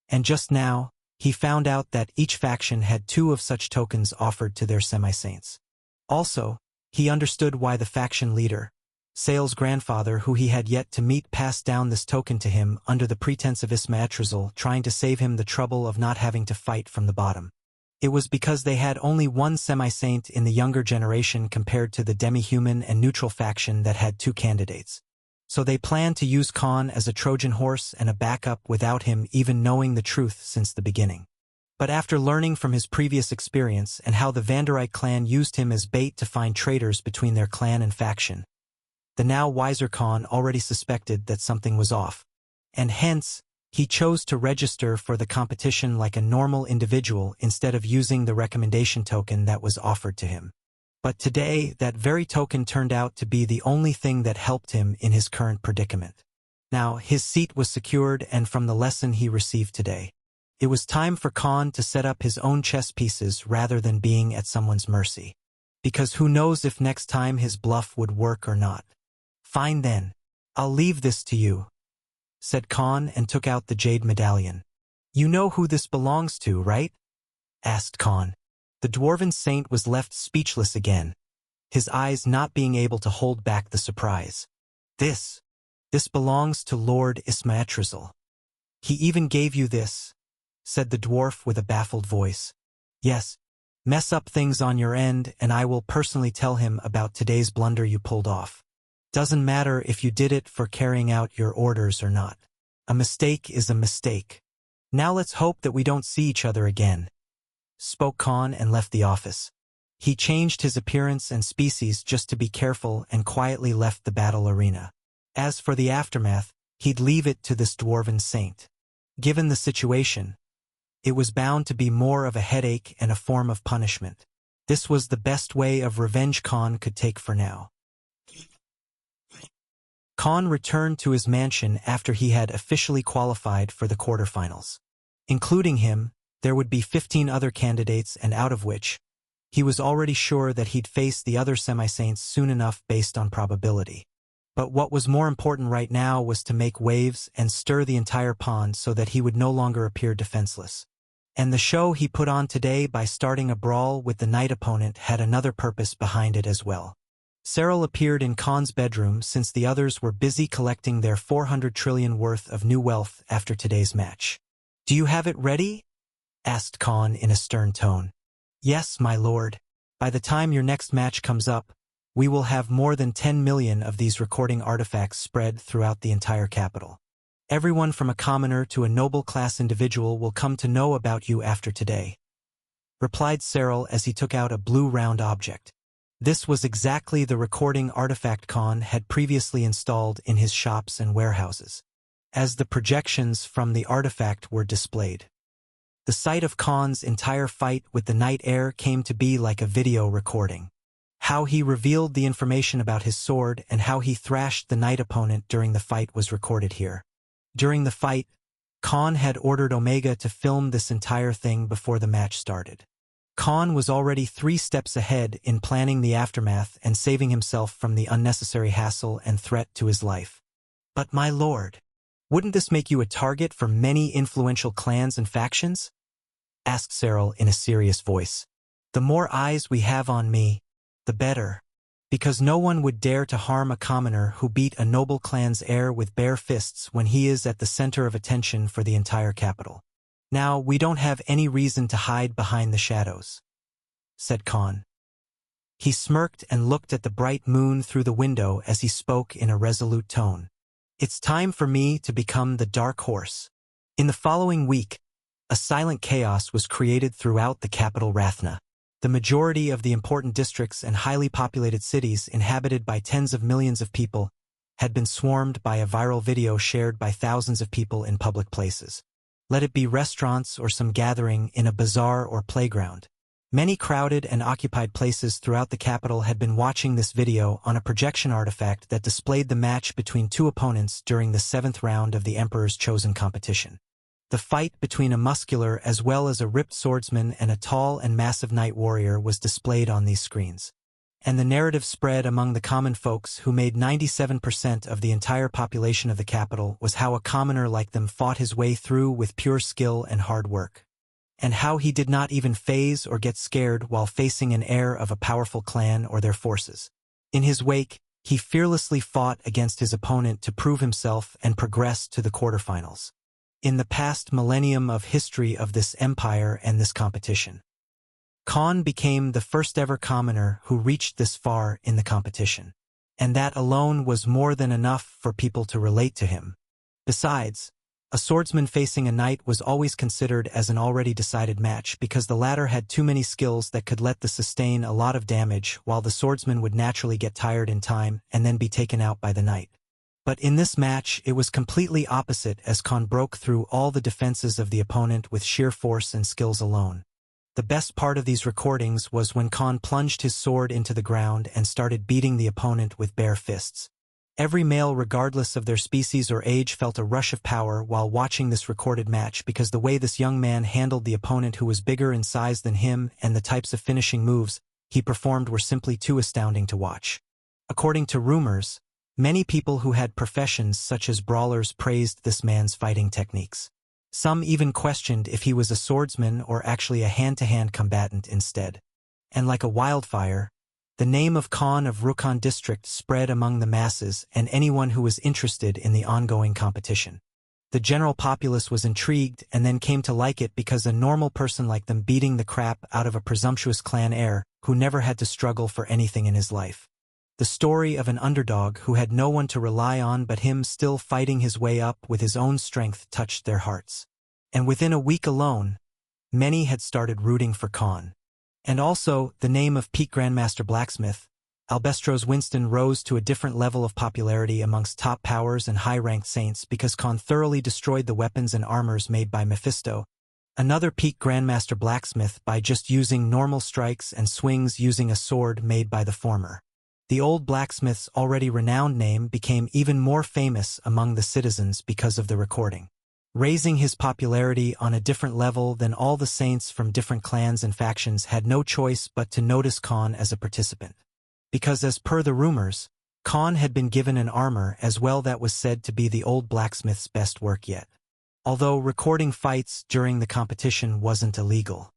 And just now, he found out that each faction had 2 of such tokens offered to their semi-saints. Also, he understood why the faction leader, Sale's grandfather who he had yet to meet, passed down this token to him under the pretense of Ismaetrazil, trying to save him the trouble of not having to fight from the bottom. It was because they had only 1 semi-saint in the younger generation compared to the demi-human and neutral faction that had 2 candidates. So they planned to use Khan as a Trojan horse and a backup without him even knowing the truth since the beginning. But after learning from his previous experience and how the Vanderite clan used him as bait to find traitors between their clan and faction, the now wiser Khan already suspected that something was off, and hence, He chose to register for the competition like a normal individual instead of using the recommendation token that was offered to him. But today, that very token turned out to be the only thing that helped him in his current predicament. Now, his seat was secured, and from the lesson he received today, it was time for Khan to set up his own chess pieces rather than being at someone's mercy. Because who knows if next time his bluff would work or not. Fine then. I'll leave this to you, said Khan and took out the jade medallion. You know who this belongs to, right? Asked Khan. The dwarven saint was left speechless again, his eyes not being able to hold back the surprise. This belongs to Lord Ismaetrezl. He even gave you this, said the dwarf with a baffled voice. Yes, mess up things on your end and I will personally tell him about today's blunder you pulled off. Doesn't matter if you did it for carrying out your orders or not. A mistake is a mistake. Now let's hope that we don't see each other again, spoke Khan and left the office. He changed his appearance and species just to be careful and quietly left the battle arena. As for the aftermath, he'd leave it to this dwarven saint. Given the situation, it was bound to be more of a headache and a form of punishment. This was the best way of revenge Khan could take for now. Khan returned to his mansion after he had officially qualified for the quarterfinals. Including him, there would be 15 other candidates, and out of which, he was already sure that he'd face the other semi-saints soon enough based on probability. But what was more important right now was to make waves and stir the entire pond so that he would no longer appear defenseless. And the show he put on today by starting a brawl with the knight opponent had another purpose behind it as well. Cyril appeared in Khan's bedroom since the others were busy collecting their 400 trillion worth of new wealth after today's match. Do you have it ready? Asked Khan in a stern tone. Yes, my lord. By the time your next match comes up, we will have more than 10 million of these recording artifacts spread throughout the entire capital. Everyone from a commoner to a noble-class individual will come to know about you after today, replied Cyril as he took out a blue round object. This was exactly the recording artifact Khan had previously installed in his shops and warehouses, as the projections from the artifact were displayed. The sight of Khan's entire fight with the knight heir came to be like a video recording. How he revealed the information about his sword and how he thrashed the knight opponent during the fight was recorded here. During the fight, Khan had ordered Omega to film this entire thing before the match started. Khan was already 3 steps ahead in planning the aftermath and saving himself from the unnecessary hassle and threat to his life. But my lord, wouldn't this make you a target for many influential clans and factions? Asked Cyril in a serious voice. The more eyes we have on me, the better, because no one would dare to harm a commoner who beat a noble clan's heir with bare fists when he is at the center of attention for the entire capital. Now, we don't have any reason to hide behind the shadows, said Khan. He smirked and looked at the bright moon through the window as he spoke in a resolute tone. It's time for me to become the dark horse. In the following week, a silent chaos was created throughout the capital Rathna. The majority of the important districts and highly populated cities inhabited by tens of millions of people had been swarmed by a viral video shared by thousands of people in public places. Let it be restaurants or some gathering in a bazaar or playground. Many crowded and occupied places throughout the capital had been watching this video on a projection artifact that displayed the match between 2 opponents during the 7th round of the Emperor's Chosen competition. The fight between a muscular as well as a ripped swordsman and a tall and massive knight warrior was displayed on these screens. And the narrative spread among the common folks who made 97% of the entire population of the capital was how a commoner like them fought his way through with pure skill and hard work. And how he did not even faze or get scared while facing an heir of a powerful clan or their forces. In his wake, he fearlessly fought against his opponent to prove himself and progress to the quarterfinals. In the past millennium of history of this empire and this competition, Khan became the first ever commoner who reached this far in the competition. And that alone was more than enough for people to relate to him. Besides, a swordsman facing a knight was always considered as an already decided match because the latter had too many skills that could let the sustain a lot of damage while the swordsman would naturally get tired in time and then be taken out by the knight. But in this match, it was completely opposite as Khan broke through all the defenses of the opponent with sheer force and skills alone. The best part of these recordings was when Khan plunged his sword into the ground and started beating the opponent with bare fists. Every male, regardless of their species or age, felt a rush of power while watching this recorded match because the way this young man handled the opponent who was bigger in size than him and the types of finishing moves he performed were simply too astounding to watch. According to rumors, many people who had professions such as brawlers praised this man's fighting techniques. Some even questioned if he was a swordsman or actually a hand-to-hand combatant instead. And like a wildfire, the name of Khan of Rukhan district spread among the masses and anyone who was interested in the ongoing competition. The general populace was intrigued and then came to like it because a normal person like them beating the crap out of a presumptuous clan heir who never had to struggle for anything in his life. The story of an underdog who had no one to rely on but him still fighting his way up with his own strength touched their hearts. And within a week alone, many had started rooting for Khan. And also, the name of Peak Grandmaster Blacksmith, Albestros Winston, rose to a different level of popularity amongst top powers and high-ranked saints because Khan thoroughly destroyed the weapons and armors made by Mephisto, another Peak Grandmaster Blacksmith, by just using normal strikes and swings using a sword made by the former. The old blacksmith's already renowned name became even more famous among the citizens because of the recording, raising his popularity on a different level. Than all the saints from different clans and factions had no choice but to notice Khan as a participant. Because as per the rumors, Khan had been given an armor as well that was said to be the old blacksmith's best work yet. Although recording fights during the competition wasn't illegal.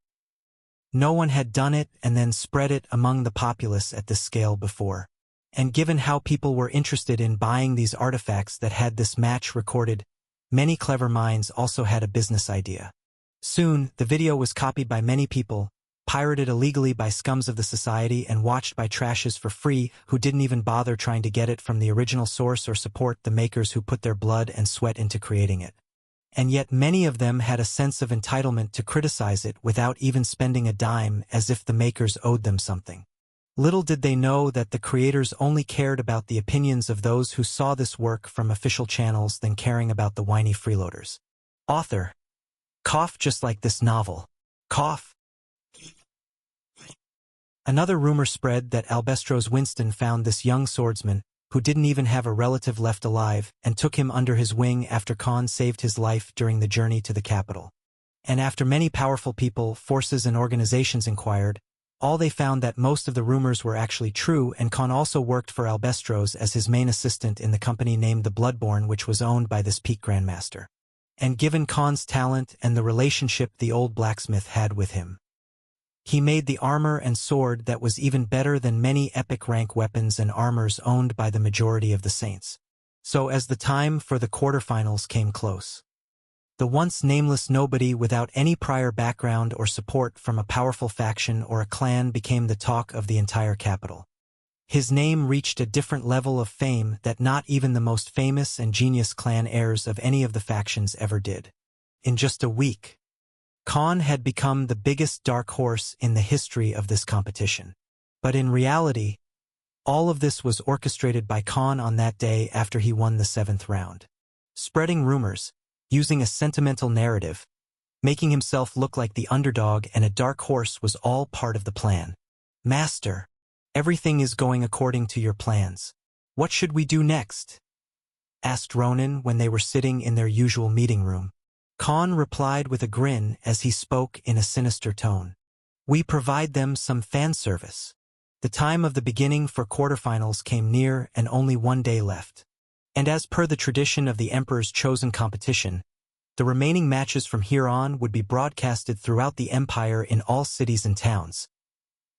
No one had done it and then spread it among the populace at this scale before. And given how people were interested in buying these artifacts that had this match recorded, many clever minds also had a business idea. Soon, the video was copied by many people, pirated illegally by scums of the society, and watched by trashes for free who didn't even bother trying to get it from the original source or support the makers who put their blood and sweat into creating it. And yet many of them had a sense of entitlement to criticize it without even spending a dime, as if the makers owed them something. Little did they know that the creators only cared about the opinions of those who saw this work from official channels than caring about the whiny freeloaders. Author. Cough just like this novel. Cough. Another rumor spread that Albestros Winston found this young swordsman, who didn't even have a relative left alive, and took him under his wing after Khan saved his life during the journey to the capital. And after many powerful people, forces and organizations inquired, all they found that most of the rumors were actually true, and Khan also worked for Albestros as his main assistant in the company named the Bloodborne, which was owned by this Peak Grandmaster. And given Khan's talent and the relationship the old blacksmith had with him, he made the armor and sword that was even better than many epic rank weapons and armors owned by the majority of the saints. So as the time for the quarterfinals came close, the once nameless nobody without any prior background or support from a powerful faction or a clan became the talk of the entire capital. His name reached a different level of fame that not even the most famous and genius clan heirs of any of the factions ever did. In just a week, Khan had become the biggest dark horse in the history of this competition. But in reality, all of this was orchestrated by Khan on that day after he won the 7th round. Spreading rumors, using a sentimental narrative, making himself look like the underdog and a dark horse was all part of the plan. Master, everything is going according to your plans. What should we do next? Asked Ronan when they were sitting in their usual meeting room. Khan replied with a grin as he spoke in a sinister tone. We provide them some fan service. The time of the beginning for quarterfinals came near and only one day left. And as per the tradition of the Emperor's chosen competition, the remaining matches from here on would be broadcasted throughout the Empire in all cities and towns.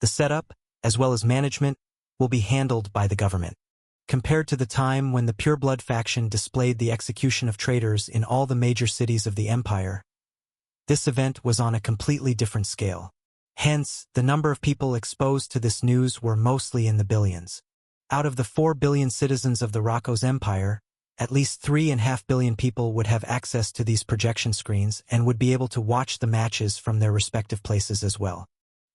The setup, as well as management, will be handled by the government. Compared to the time when the Pureblood faction displayed the execution of traitors in all the major cities of the Empire, this event was on a completely different scale. Hence, the number of people exposed to this news were mostly in the billions. Out of the 4 billion citizens of the Rocco's Empire, at least 3.5 billion people would have access to these projection screens and would be able to watch the matches from their respective places as well.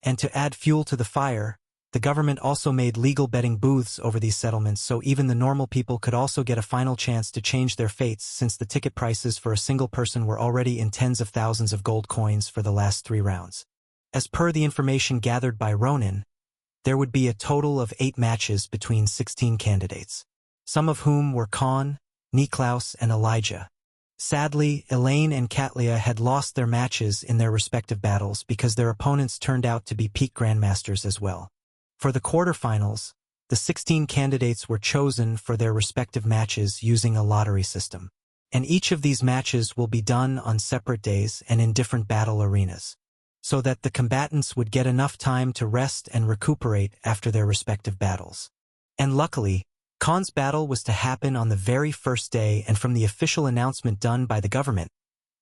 And to add fuel to the fire, The government also made legal betting booths over these settlements so even the normal people could also get a final chance to change their fates since the ticket prices for a single person were already in tens of thousands of gold coins for the last 3 rounds. As per the information gathered by Ronan, there would be a total of 8 matches between 16 candidates, some of whom were Khan, Niklaus, and Elijah. Sadly, Elaine and Katlia had lost their matches in their respective battles because their opponents turned out to be peak grandmasters as well. For the quarterfinals, the 16 candidates were chosen for their respective matches using a lottery system, and each of these matches will be done on separate days and in different battle arenas, so that the combatants would get enough time to rest and recuperate after their respective battles. And luckily, Khan's battle was to happen on the very first day, and from the official announcement done by the government,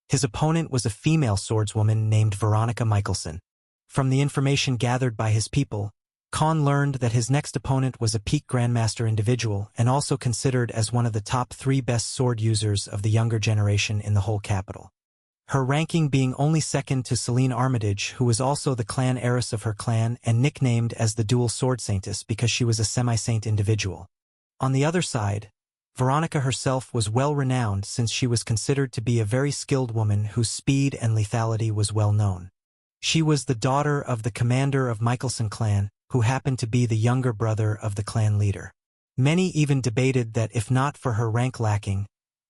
his opponent was a female swordswoman named Veronica Michelson. From the information gathered by his people, Khan learned that his next opponent was a peak grandmaster individual and also considered as one of the top 3 best sword users of the younger generation in the whole capital. Her ranking being only second to Celine Armitage, who was also the clan heiress of her clan and nicknamed as the Dual Sword Saintess because she was a semi-saint individual. On the other side, Veronica herself was well-renowned since she was considered to be a very skilled woman whose speed and lethality was well known. She was the daughter of the commander of Michelson clan, who happened to be the younger brother of the clan leader. Many even debated that if not for her rank lacking,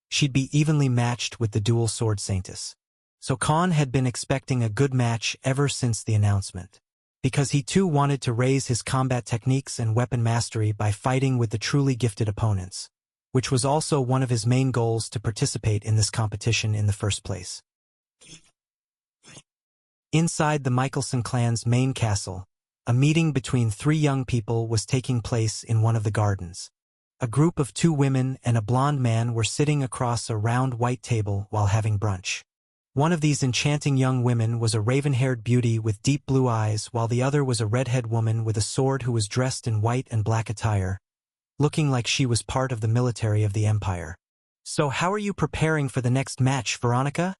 she'd be evenly matched with the Dual Sword Saintess. So Khan had been expecting a good match ever since the announcement, because he too wanted to raise his combat techniques and weapon mastery by fighting with the truly gifted opponents, which was also one of his main goals to participate in this competition in the first place. Inside the Michelson clan's main castle, a meeting between 3 young people was taking place in one of the gardens. A group of 2 women and a blonde man were sitting across a round white table while having brunch. One of these enchanting young women was a raven-haired beauty with deep blue eyes, while the other was a red-haired woman with a sword who was dressed in white and black attire, looking like she was part of the military of the Empire. "So how are you preparing for the next match, Veronica?"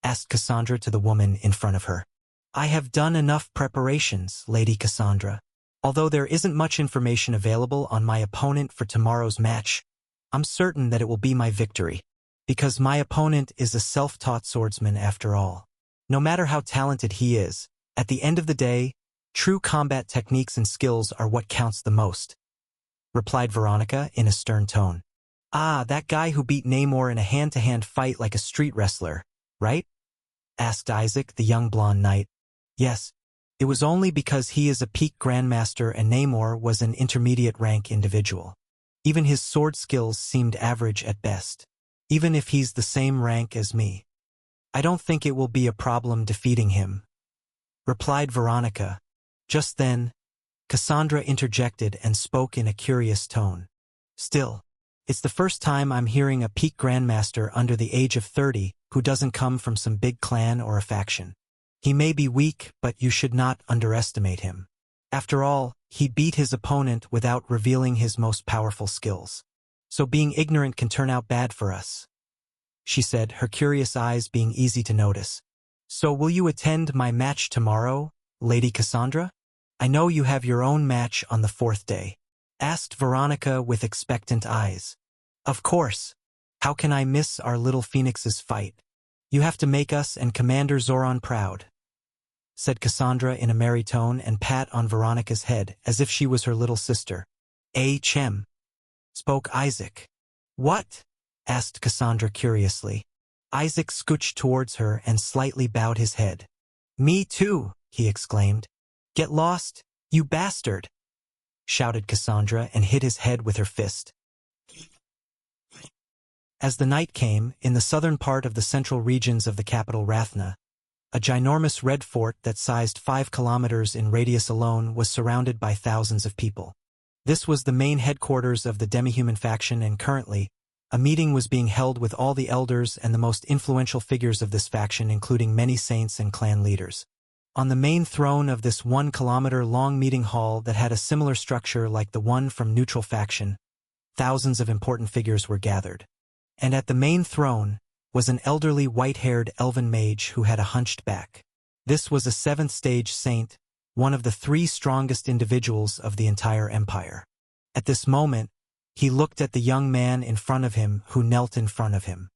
asked Cassandra to the woman in front of her. "I have done enough preparations, Lady Cassandra. Although there isn't much information available on my opponent for tomorrow's match, I'm certain that it will be my victory, because my opponent is a self-taught swordsman after all. No matter how talented he is, at the end of the day, true combat techniques and skills are what counts the most," replied Veronica in a stern tone. "Ah, that guy who beat Namor in a hand-to-hand fight like a street wrestler, right?" asked Isaac, the young blonde knight. "Yes, it was only because he is a peak grandmaster and Namor was an intermediate rank individual. Even his sword skills seemed average at best. Even if he's the same rank as me, I don't think it will be a problem defeating him," replied Veronica. Just then, Cassandra interjected and spoke in a curious tone. "Still, it's the first time I'm hearing a peak grandmaster under the age of 30 who doesn't come from some big clan or a faction. He may be weak, but you should not underestimate him. After all, he beat his opponent without revealing his most powerful skills. So being ignorant can turn out bad for us," she said, her curious eyes being easy to notice. "So will you attend my match tomorrow, Lady Cassandra? I know you have your own match on the 4th day," asked Veronica with expectant eyes. "Of course. How can I miss our little phoenix's fight? You have to make us and Commander Zoran proud," said Cassandra in a merry tone and pat on Veronica's head as if she was her little sister. "Chem," spoke Isaac. "What?" asked Cassandra curiously. Isaac scooched towards her and slightly bowed his head. "Me too," he exclaimed. "Get lost, you bastard!" shouted Cassandra and hit his head with her fist. As the night came, in the southern part of the central regions of the capital Rathna, a ginormous red fort that sized 5 kilometers in radius alone was surrounded by thousands of people. This was the main headquarters of the demi-human faction, and currently, a meeting was being held with all the elders and the most influential figures of this faction, including many saints and clan leaders. On the main throne of this 1-kilometer-long meeting hall that had a similar structure like the one from neutral faction, thousands of important figures were gathered. And at the main throne was an elderly white-haired elven mage who had a hunched back. This was a 7th-stage saint one of the 3 strongest individuals of the entire empire. At this moment, he looked at the young man in front of him who knelt in front of him.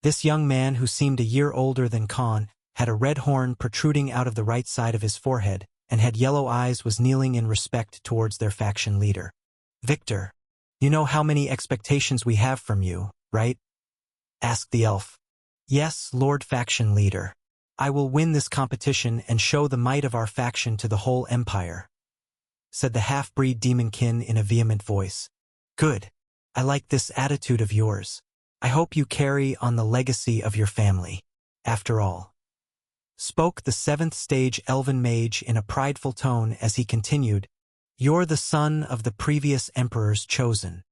This young man, who seemed a year older than Khan, had a red horn protruding out of the right side of his forehead, and had yellow eyes, was kneeling in respect towards their faction leader. "Victor, you know how many expectations we have from you, right?" asked the elf. "Yes, Lord Faction Leader. I will win this competition and show the might of our faction to the whole empire," said the half-breed demonkin in a vehement voice. "Good. I like this attitude of yours. I hope you carry on the legacy of your family. After all," spoke the 7th stage elven mage in a prideful tone as he continued, "you're the son of the previous emperor's chosen.